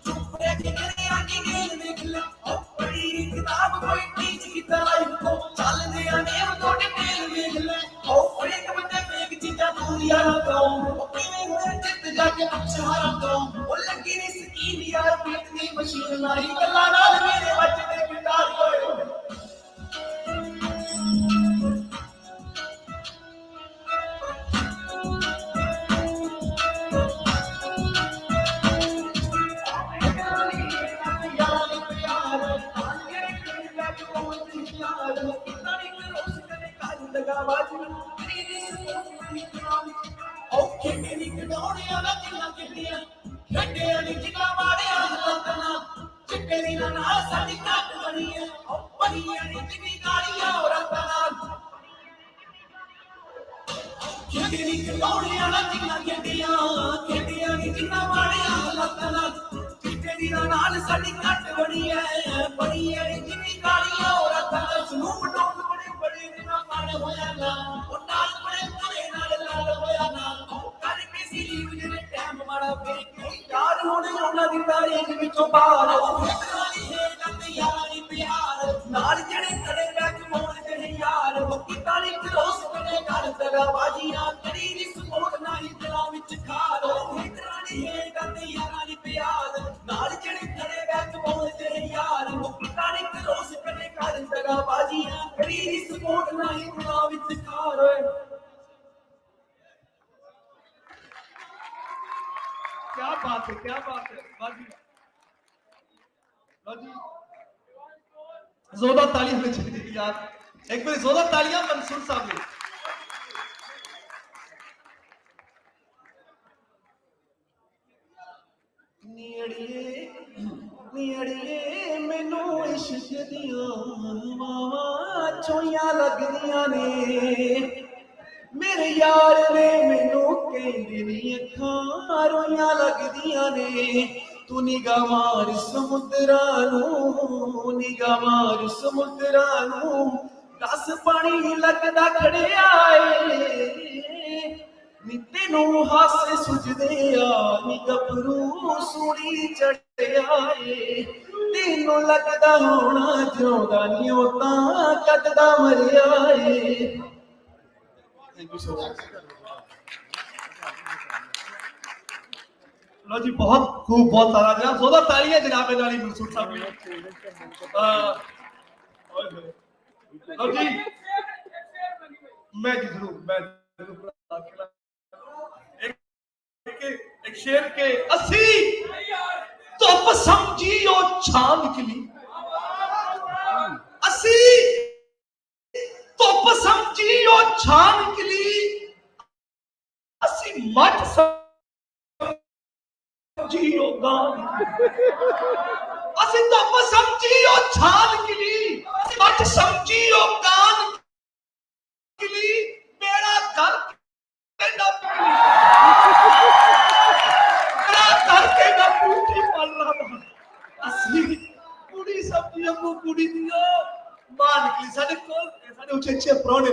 चुप रह के करे आगे गेल देख ले और बड़ी किताब कोई टीच कीता लाइक को चल दे आने में थोड़ी टील देख ले और एक बंदे फेक चीजा दूरिया तो किने होए जित जाके पछारा तो ओ लगी नी स्कीन यार पीट दी मशीन नहीं गल्ला नाल मेरे बच्चे पिटारी होए ਪੜੀਆਂ ਨੀ ਜਿੰਨੀ ਗਾਲੀਆਂ ਔਰਤਾਂ ਨਾਲ ਖੇਡੀ ਨੀ ਖਿਡੌਣਿਆਂ ਨਾਲ ਜਿੰਨਾ ਖੇਡੀਆਂ ਨੀ ਜਿੰਨਾ ਮਾੜੀਆਂ ਲੱਤਾਂ ਨਾਲ ਚਿੱਟੇ ਦੀ ਨਾਲ ਸਾਡੀ ਘੱਟ ਬਣੀ ਐ ਪੜੀਆਂ ਨੀ ਜਿੰਨੀ ਗਾਲੀਆਂ ਔਰਤਾਂ ਨਾਲ ਸਨੂਪ ਡੋਪ ਬੜੇ ਜਿੰਨਾ ਪਾੜ ਹੋਇਆ ਨਾ ਉਹ ਨਾਲ ਬੜੇ ਨਾਲ ਲਾਲ ਹੋਇਆ ਨਾ ਕਰ ਕਿਸੇ ਲੀਵ ਜਿਹੜੇ ਟਾਈਮ ਮਾੜਾ ਵੇਖ ਯਾਰ ਹੁਣ ਉਹਨਾਂ ਦੀ ਤਾਰੀਖ ਵਿੱਚੋਂ ਬਾਹਰ ਵਾਲੀ ਹੈ ਗੱਲ ਯਾਰੀ ਪਿਆਰ ਨਾਲ ਜਿਹੜੇ ਖੜੇ ਬੈਠ ਮੋੜ ਤੇ ਯਾਰ ਬੱਕੀ ਤਾਲੀ ਕਲੋਸ ਕਰੇ ਗੱਲ ਦਗਾਬਾਜ਼ੀਆਂ ਕਰੀ ਨੀ ਸਪੋਰਟ ਨਹੀਂ ਦਿਲਾਂ ਵਿੱਚ ਖਾਰ ਵਾਲੀ ਹੈ ਗੱਲ ਯਾਰੀ ਪਿਆਰ ਨਾਲ ਜਿਹੜੇ ਖੜੇ ਬੈਠ ਮੋੜ ਤੇ ਯਾਰ ਬੱਕੀ ਤਾਲੀ ਕਲੋਸ ਕਰੇ ਗੱਲ ਦਗਾਬਾਜ਼ੀਆਂ ਕਰੀ ਨੀ ਸਪੋਰਟ ਨਹੀਂ ਦਿਲਾਂ ਵਿੱਚ ਖਾਰ क्या बात है, क्या बात है, बाजी बाजी जोरदार तालियां होनी चाहिए यार, एक बार जोरदार तालियां मंसूर साहब ने। नीड़िए मैनू इश्क दियां हवावां चोइयां लगदियां ने मेरे यार ने मैनू कहंदे नी अखां रोइयां लगदियां ने तू निगाह मार समुद्रां नूं निगाह मार समुद्रां नूं दस पानी लगदा खड़िया ए नी तैनू हासे सुझदे आ नी गभरू सूली चढ़िया ए तैनू लगदा होना जिउंदा नी ओ तां कददा मरिया ए। Thank you so much. लो जी बहुत खूब बहुत सारा जनाब जोरदार तालियां जनाब नाली मंसूर साहब ने। लो जी मैं जी जरूर एक शेर के 80 तो समझियो छान निकली 80 तो समझियो छान निकली असी मत समझियो गान असी तो समझियो छान निकली मत समझियो गान निकली मेरा घर के ना मेरा घर के ना पूरी पल रहा असी पूरी समझियो को पूरी दियो मां निकली साडे कोल साडे उच्चे अच्छे प्रोने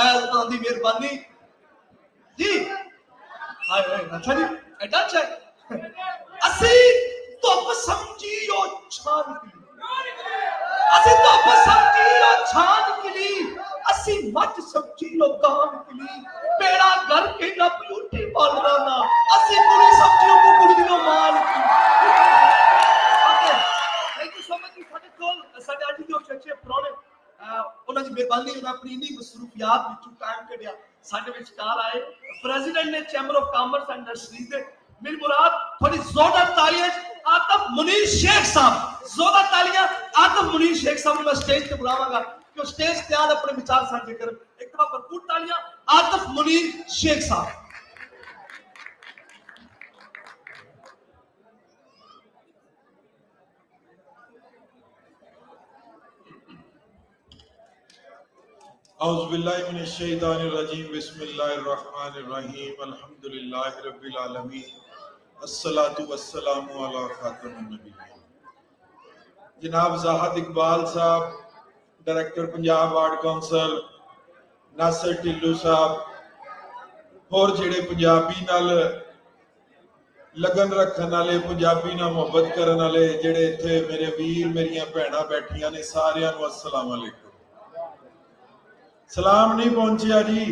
उन्हां दी मेहरबानी जी हाय हाय अच्छा जी एडा अच्छा असी धुप समझियो छान निकली असी धुप समझियो छान निकली असी मत समझियो गान निकली बेड़ा घर के ना ब्यूटी पार्लर ना असी पूरी समझियो को कुड़ी दियो मां निकली okay thank you so much साडे कोल साडे आज दी उच्चे अच्छे प्रोने उन्हां दी मेहरबानी उन्हां अपनी इन्नी मसरूफियात विचों टाइम कढिया साडे विचकार आए प्रेसिडेंट ने chamber of commerce and industries दे मिल मुराद थोड़ी जोरदार तालियां आतिफ मुनीर शेख साहब जोरदार तालियां आतिफ मुनीर शेख साहब ने मैं स्टेज पे बुलावांगा कि वो स्टेज पे आकर अपने विचार साझे करें एक दफा भरपूर तालियां आतिफ मुनीर शेख साहब। औज़ुबिल्लाहि मिनश्शैतानिर्रजीम बिस्मिल्लाहिर्रहमानिर्रहीम अल्हम्दुलिल्लाहि रब्बिल आलमीन अस्सलातु वस्सलामु अला खातमिन नबीय्यीन। जनाब ज़ाहिद इकबाल साहब director Punjab art council Nasir Dhillon साहब और जिहड़े पंजाबी नाल लगन रखने वाले पंजाबी नाल मुहब्बत करने वाले जिहड़े इत्थे मेरे वीर मेरियां भैणां बैठियां ने सारियां नूं अस्सलाम वालेकुम। सलाम नहीं पहुंचिया जी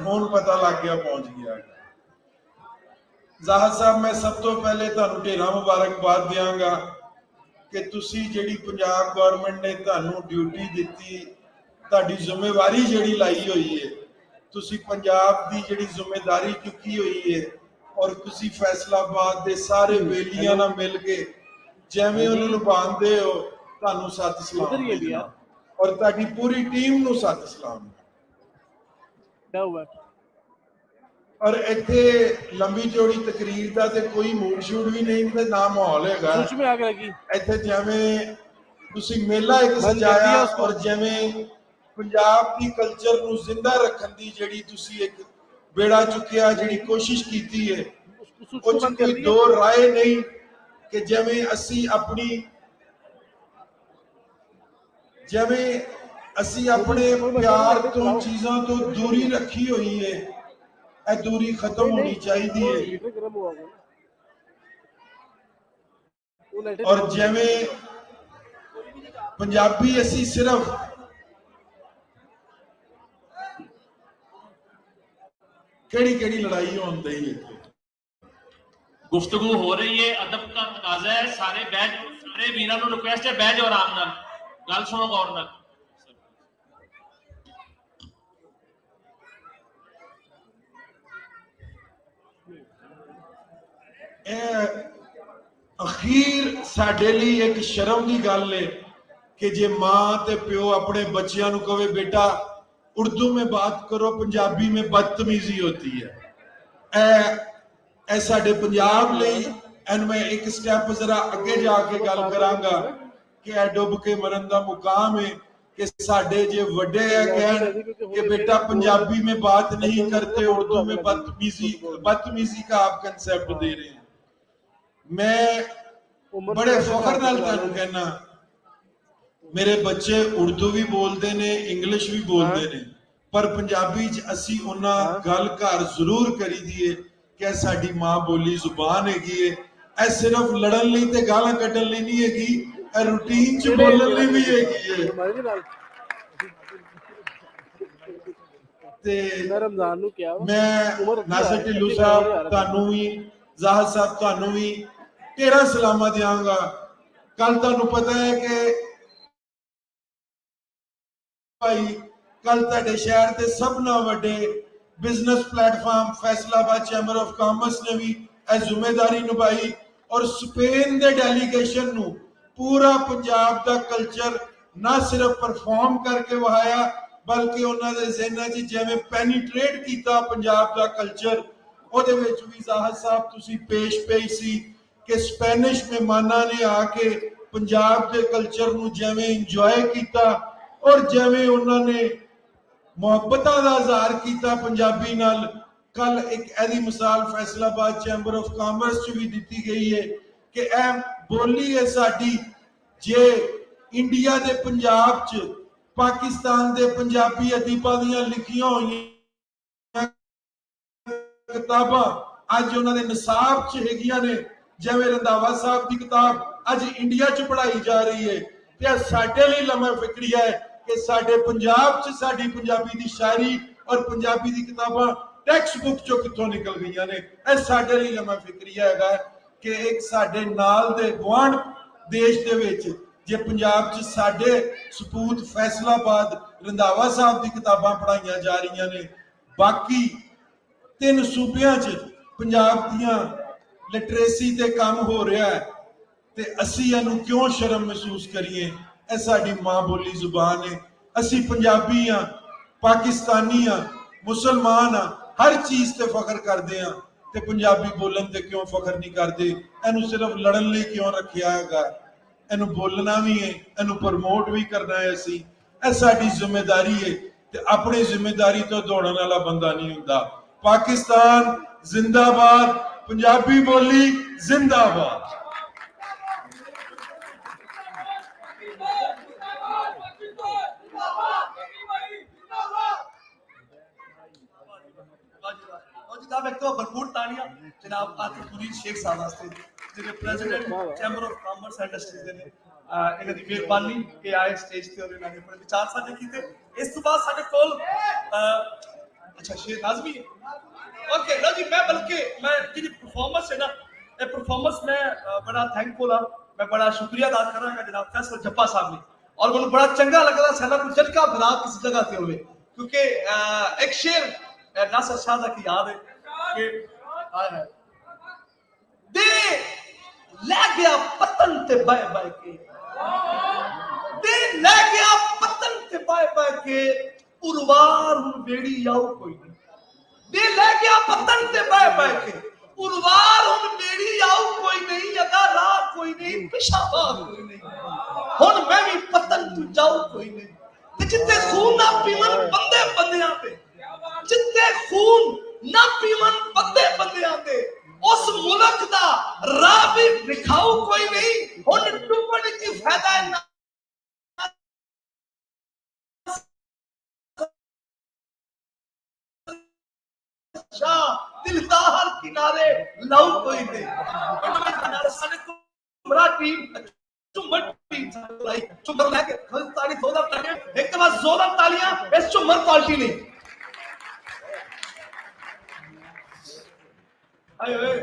हुण पता लग गया पहुंच गया। ज़ाहिद साहब मैं सब तो पहले तुहानूं ढेरां मुबारकबाद देंगा कि तुसी जिहड़ी पंजाब गवर्नमेंट ने तुहानूं ड्यूटी दित्ती तुहाडी जिम्मेवारी जिहड़ी लाई हुई है तुसी पंजाब दी जिहड़ी जिम्मेदारी चुकी हुई है और तुसी फैसलाबाद दे सारे वेलियां नाल मिल के जिवें उन्हां नूं निभांदे हो तुहानूं सत सलाम और ताकि पूरी टीम नूं सत सलाम। क्या हुआ और इत्थे लंबी चौड़ी तकरीर दा ते कोई मूड शूड भी नहीं ते ना माहौल हैगा कुछ में आग लगी इत्थे जिवें ਤੁਸੀਂ ਮੇਲਾ ਇੱਕ ਸਜਾਇਆ ਔਰ ਜਿਵੇਂ ਪੰਜਾਬ ਦੀ ਕਲਚਰ ਨੂੰ ਜ਼ਿੰਦਾ ਰੱਖਣ ਦੀ ਜਿਹੜੀ ਤੁਸੀਂ ਇੱਕ ਬੇੜਾ ਚੁੱਕਿਆ, ਜਿਹੜੀ ਕੋਸ਼ਿਸ਼ ਕੀਤੀ ਹੈ, ਉਹ 'ਚ ਕੋਈ ਦੋ ਰਾਏ ਨਹੀਂ ਕਿ ਜਿਵੇਂ ਅਸੀਂ ਆਪਣੇ ਪਿਆਰ ਤੋਂ ਚੀਜ਼ਾਂ ਤੋਂ ਦੂਰੀ ਰੱਖੀ ਹੋਈ ਹੈ, ਇਹ ਦੂਰੀ ਖਤਮ ਹੋਣੀ ਚਾਹੀਦੀ ਹੈ। ਔਰ ਜਿਵੇਂ ਪੰਜਾਬੀ ਅਸੀਂ ਸਿਰਫ ਕਿਹੜੀ लड़ाई होती है, गुफ्तगू हो रही है, अदब का तकाजा है, सारे वीरां नूं रिक्वेस्ट है बह जाओ आराम नाल, गल सुनो गौर नाल। अखीर साडे लई एक शर्म की गल है कि जे मां ते प्यो अपने बच्चियां नूं कहे बेटा उर्दू में बात करो, पंजाबी में बदतमीजी होती है। ऐ साडे पंजाब लई एन मैं एक स्टेप जरा अगे जाके गल करांगा कि ऐ डुब के मरन दा मुकाम है कि साडे जे वड्डे है कहन कि बेटा पंजाबी में बात नहीं करते, उर्दू में बदतमीजी का आप कंसेप्ट दे रहे हैं। मैं बड़े फखर नाल तुहानूं कहना मेरे बच्चे उर्दू भी बोलते ने, इंग्लिश भी बोलते ने, पर पंजाबी च असी उन्ना गल घर जरूर करी दी है कि साडी मां बोली जुबान हैगी है। ऐ सिर्फ लड़न लई ते गालां कड्डण लई नहीं हैगी, ऐ रूटीन च बोलण लई भी हैगी है। ते मैं नासिर ढिल्लों साहब तुहानूं भी, ज़ाहिद साहब तुहानूं भी ढेरा सलामा देंगा। कल तुहानूं पता है कि भाई कल तुहाडे शहर के सबना वड्डे business platform Faisalabad chamber of commerce ने भी यह जिम्मेदारी निभाई और स्पेन के डेलीगेशन नूं पूरा पंजाब का कल्चर ना सिर्फ परफॉर्म करके वहाया बल्कि उन्होंने ज़हनां च जिवें पेनीट्रेट किया पंजाब का कल्चर, उहदे विच भी ज़ाहिद साहब तुसीं पेश सी कि स्पेनिश मेहमानां ने आके पंजाब के कल्चर नूं जिवें इंजॉय किया और जिवें उन्होंने मुहब्बतां दा इज़हार किया पंजाबी नाल। कल एक ऐसी मिसाल फैसलाबाद चैंबर ऑफ कॉमर्स च भी दी गई है कि यह बोली है साडी जे इंडिया दे पंजाब च पाकिस्तान दे पंजाबी अदीबां दीयां लिखियां होईयां किताबां अज उन्होंने निसाब च हैगियां ने, जिवें रंधावा साहब की किताब अज इंडिया च पढ़ाई जा रही है। ते साडे लई लम्हा फिक्री है कि साडे पंजाब च साडी पंजाबी दी शायरी और पंजाबी दी किताबां टैक्सट बुक चो कित्थों निकल गईयां ने। यह साडे लई लम्हा फिक्री है कि एक साडे नाल दे गुआंढ देश दे विच जे पंजाब च साडे सपूत फैसलाबाद रंधावा साहब दी किताबां पढ़ाईयां जा रही ने, बाकी 3 सूबियां च पंजाब दियां लिटरेसी ते काम हो रहा है ते असी इहनूं क्यों शर्म महसूस करिए। यह साडी मां बोली जुबान है, असी पंजाबी हाँ, पाकिस्तानी हाँ, मुसलमान हाँ, हर चीज ते फखर करते हैं ते पंजाबी बोलन ते क्यों फखर नहीं करते। इहनूं सिर्फ लड़न लई क्यों रखिया है, इहनूं बोलना भी है, इहनूं प्रमोट भी करना है। असी यह साडी जिम्मेदारी है ते अपनी जिम्मेदारी तो दौड़न वाला बंदा नहीं हुंदा। पाकिस्तान जिंदाबाद, पंजाबी बोली जिंदाबाद। जनाब एक तो भरपूर तालियां जनाब आतिफ मुनीर शेख साहब वास्ते जिन्हें president chamber of commerce and industries ने इन्हां दी मेहरबानी के आए स्टेज ते और इन्हां ने अपने विचार साझे कीते। इस तो बाद साडे कोल अच्छा शेर नाज़मी ओके लो जी, मैं बल्कि मैं जी परफॉर्मेंस है ना, ये परफॉर्मेंस में बड़ा थैंकफुल हाँ, मैं बड़ा शुक्रिया अदा करांगा जनाब फैसल जप्पा साहब ने। और मैनूं बड़ा चंगा लगदा साडा कोई झटका बना किसी जगह ते होवे, क्योंकि एक शेर नासिर शाह की याद है कि दे ले गया पतन ते बाय बाय के, दे ले गया पतन ते बाय बाय के, उर्वार हुन बेड़ी आऊ कोई नहीं। दे ले गया पतन ते बाय बाय के, उर्वार हुन बेड़ी आऊ कोई नहीं, अदा राह कोई नहीं। नहीं पिशावा कोई नहीं हुण मैं भी पतन तू जाऊ कोई नहीं ते जिथे खून ना पीवन बंदे बंदियां ते जिथे खून ना पीवन बंदे बंदियां ते उस मुल्क दा राह भी दिखाऊ कोई नहीं हुण डुबण की फायदा है ना दिलदार किनारे लाऊ कोई नहीं सारे कुमरा टीम चुम्बर टीम भाई चुम्बर लेके ताली जोरदार तालियां एक तो बस जोरदार तालियां इस चुम्बर पार्टी ने आए ओए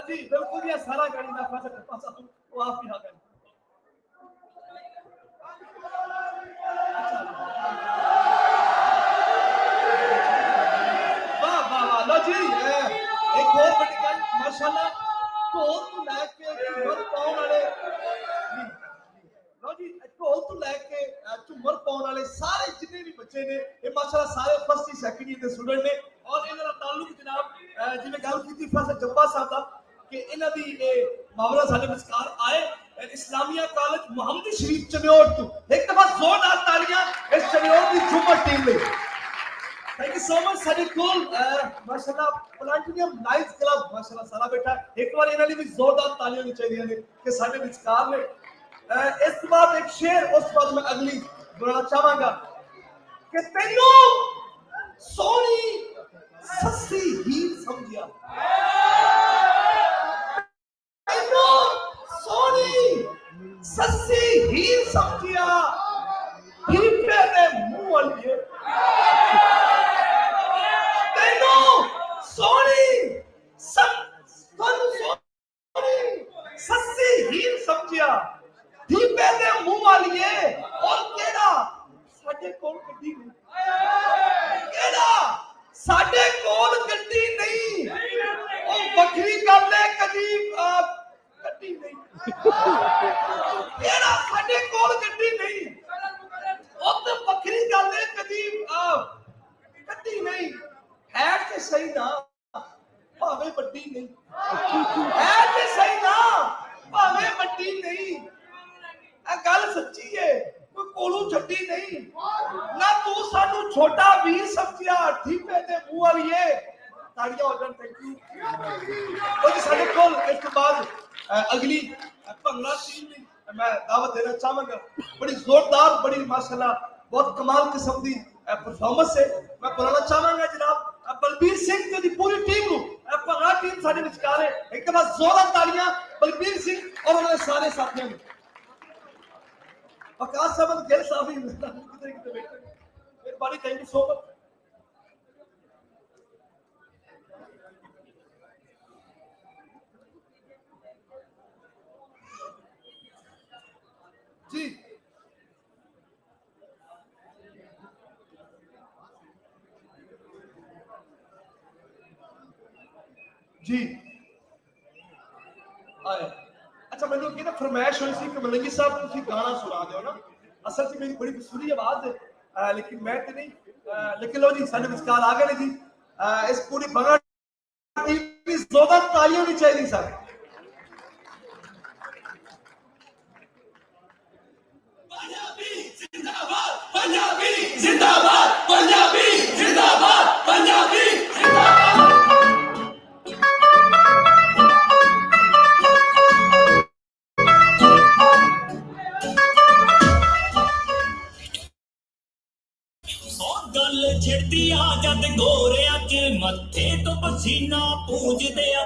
जी बिल्कुल ये सारा गाड़ी ना पासा पासा वो आप ही हां वाह वाह वाह लो जी एक और बड़ी गल माशाल्लाह ढोल तो लेके झूमर पाउन वाले लो जी ढोल तो लेके झूमर पाउन वाले सारे जितने भी बच्चे ने ये माशाल्लाह सारे फर्स्ट सेकंड ईयर के स्टूडेंट ने और इनका ताल्लुक जनाब जिवें गल कीती प्रोफेसर जब्बा साहब दा कि इन्हां दी मामला साडे विचकार आए इस्लामिया कॉलेज मोहम्मदी शरीफ चन्योड़ तो एक दफा जोरदार तालियां इस चन्योड़ दी झूमर टीम ਲਈ थैंक यू सो मच साडे कोल माशाल्लाह प्लांटिनियम नाइस क्लब माशाल्लाह सारा बैठा एक बार इन्हां ਲਈ भी जोरदार तालियां होनी चाहिए ने कि साडे विचकार ने इस बाद एक शेर उस बाद मैं अगली बोलना चाहांगा कि तैनू सोनी सस्सी ही समझिया सोनी सस्सी ही समझिया हीपे दे मुंह वाली तेनू सोनी सोनी सस्सी ही समझिया हीपे दे मुंह वाली और केड़ा साडे कोल गड्डी नहीं केड़ा साडे कोल गड्डी नहीं ओ बकरी गल है कदी गड्डी नहीं केड़ा साडे कोल गड्डी नहीं ओ ते बकरी गल है कदी गड्डी नहीं है ते सही ना भावे बड्डी नहीं है ते सही ना भावे बड्डी नहीं आ गल सच्ची है कोई कोलू छड्डी नहीं ना तू सानू छोटा वीर समझिया ठीपे ते मुंह वाली है ताड़ियां हो जान थैंक यू और साडे कोल इस बाद अगली भंगड़ा टीम ने मैं दावत देना चाहांगा बड़ी जोरदार बड़ी माशाल्लाह बहुत कमाल किस्म दी परफॉर्मेंस है मैं बुलाना चाहांगा जनाब बलबीर सिंह दी पूरी टीम नु भंगड़ा टीम साडे विचकार है एक बार जोरदार ताड़ियां बलबीर सिंह और उनके सारे साथियों ने आकाश साहब गिल साहब ही कितने कितने बैठे मेहरबानी थैंक यू सो मच जी जी आया अच्छा मैं लोग ना फरमाइश हुई थी कि मलंगी साहब तुम गाना सुना दो ना असल में मेरी बड़ी सुरीली आवाज है लेकिन मैं तो नहीं लेकिन लो जी साढ़े विचकार आ गए जी इस पूरी भंगड़ा टीम की जोरदार तालियां होनी चाहिए सर पंजाबी जिंदाबाद पंजाबी जिंदाबाद पंजाबी जिंदाबाद पंजाबी जिंदाबाद गल छिड़ती आ जद गोरिया च मत्थे तो पसीना पूजदे आ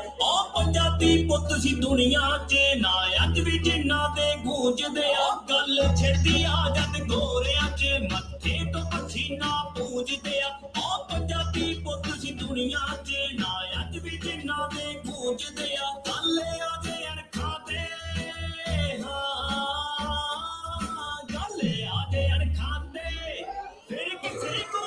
पंजाबी पुत सी दुनिया च ना अज भी जिन्ना दे गूंजदे आ गल छिड़ती आ जद गोरिया च मत्थे तो पसीना पूजदे आ पंजाबी पुत सी दुनिया च ना अज भी जिन्ना दे गूंजदे आ गल आ दे अणखा ते गल आ दे अणखा ते फिर किसे को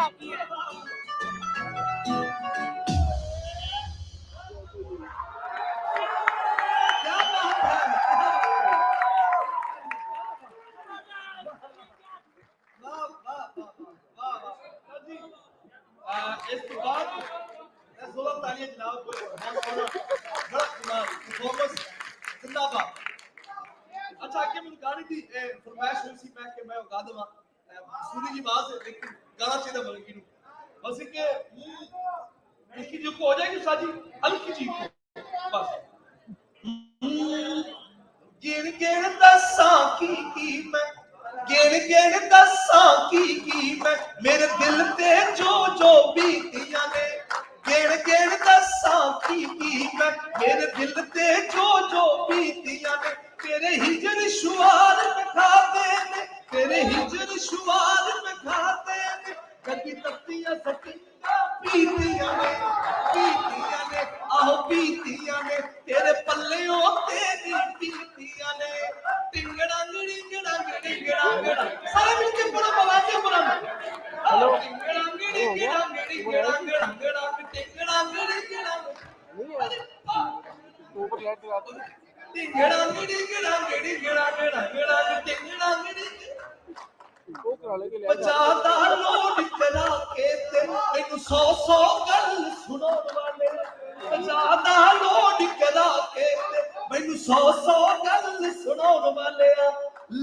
इस के बाद जोरदार तालियां जनाब को बहुत सोना बड़ा कमाल परफॉर्मेंस जिंदाबाद। अच्छा आगे मैं गाने की फरमाइश हुई सी मैं कि मैं गा देवा सुनी जी बात है लेकिन गाना चाहिए मलकी नु बस के इसकी जो हो जाएगी साजी हल्की जी बस गिन गिन दसा की मैं गिन गिन दसा की मैं मेरे दिल ते जो बीतियां ने गिन गिन दसा की मैं मेरे दिल ते जो बीतियां ने तेरे हिजर शुआर में खाते ने तेरे हिजर शुआर में खाते ने कभी तख्तियां सटिंगा पीतियां ने आहो पीतियां ने तेरे पल्लेओं तेरी पीतियां ने टिंगड़ा गिड़ी गिड़ा गिड़ी गिड़ा गिड़ा सारे मिलके बोलो बवाते बोलो हेलो टिंगड़ा गिड़ी गिड़ा गिड़ी गिड़ा गिड़ा गिड़ा टिंगड़ा गिड़ी गिड़ा ऊपर लाइट लगा दो टिंगड़ा गिड़ी गिड़ा गिड़ी गिड़ा गिड़ा गिड़ा टिंगड़ा गिड़ी बचाता लोड चला के ते मैनू 100 गल सुनाउण वाले बचाता लोड चला के ते मैनू 100 गल सुनाउण वाले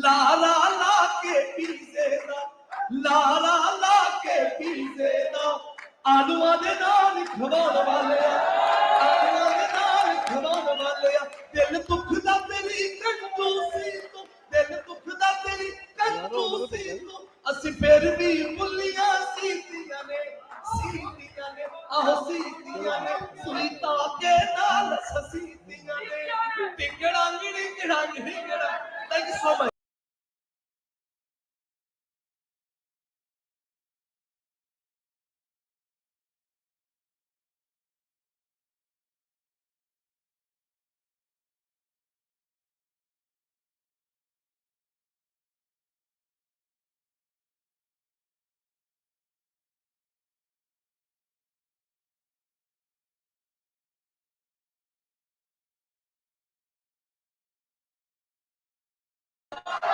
ला ला ला के पीजे दा ला ला ला के पीजे दा आलूआं दे नाल खवाउण वाले आलूआं दे नाल खवाउण वाले दिल दुख दा तेरी कंजूसी तो दिल दुख दा तेरी कंजूसी तो ਅਸੀਂ ਫਿਰ ਵੀ ਮੁੱਲੀਆਂ ਸੀਤੀਆਂ ਨੇ ਆਹੋ ਸੀਤੀਆਂ ਨੇ ਸੂਈ ਤਾਕੇ ਨਾਲ ਸਸੀਤੀਆਂ ਨੇ ਟਿੰਗੜਾ ਗਿੜੀ ਗਿੜਾ ਗਿੜੀ ਗਿੜਾ thank you so much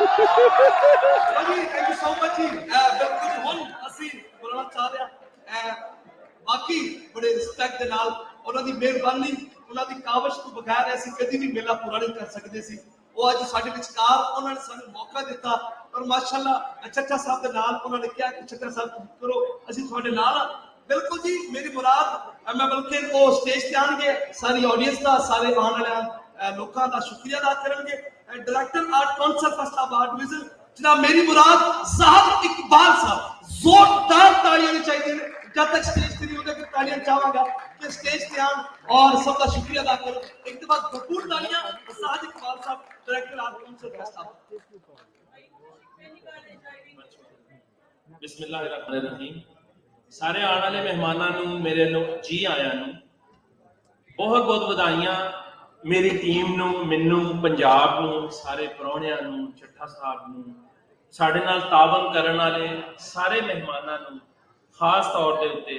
thank you so much जी बिल्कुल हुन ਅਸੀਂ ਬੋਲਣਾ ਚਾਹ ਰਿਹਾ ਬਾਕੀ ਬੜੇ ਰਿਸਪੈਕਟ ਦੇ ਨਾਲ ਉਹਨਾਂ ਦੀ ਮਿਹਰਬਾਨੀ ਉਹਨਾਂ ਦੀ ਕਾਵਸ਼ ਤੋਂ ਬਗੈਰ ਅਸੀਂ ਕਦੀ ਵੀ ਮੇਲਾ ਪੂਰਾ ਨਹੀਂ ਕਰ ਸਕਦੇ ਸੀ ਉਹ ਅੱਜ ਸਾਡੇ ਵਿਚਕਾਰ ਉਹਨਾਂ ਨੇ ਸਾਨੂੰ ਮੌਕਾ ਦਿੱਤਾ ਔਰ ਮਾਸ਼ਾਅੱਲਾ ਚੱਚਾ ਸਾਹਿਬ ਦੇ ਨਾਲ ਉਹਨਾਂ ਨੇ ਕਿਹਾ ਕਿ ਚੱਚਾ ਸਾਹਿਬ ਕਰੋ ਅਸੀਂ ਤੁਹਾਡੇ ਨਾਲ ਬਿਲਕੁਲ ਜੀ ਮੇਰੀ ਮੁਰਾਦ ਮੈਂ ਬਲਕਿ ਉਹ ਸਟੇਜ ਤੇ ਆਣਗੇ ਸਾਰੀ ਆਡੀਅנס ਦਾ ਸਾਰੇ ਆਉਣ ਵਾਲਿਆਂ ਲੋਕਾਂ ਦਾ ਸ਼ੁਕਰੀਆ ਅਦਾ ਕਰਨਗੇ director art council first award division जनाब मेरी मुराद साहब इकबाल साहब जोरदार तालियां चाहिए जब तक स्टेज पे नहीं होगा कि तालियां चाहूंगा कि स्टेज पे आन और सबका शुक्रिया अदा करो एक बार भरपूर तालियां साहब इकबाल साहब director art council first award बिस्मिल्लाहिर्रहमानिर्रहीम सारे आने वाले मेहमानां नूं मेरे जी आयां नूं बहुत बहुत ਵਧਾਈਆਂ मेरी टीम नूं मैनू पंजाब नूं सारे प्राहुणियां नूं ਚੱਠਾ साहब नूं साडे नाल तावन करन वाले सारे मेहमानां नूं खास तौर दे उत्ते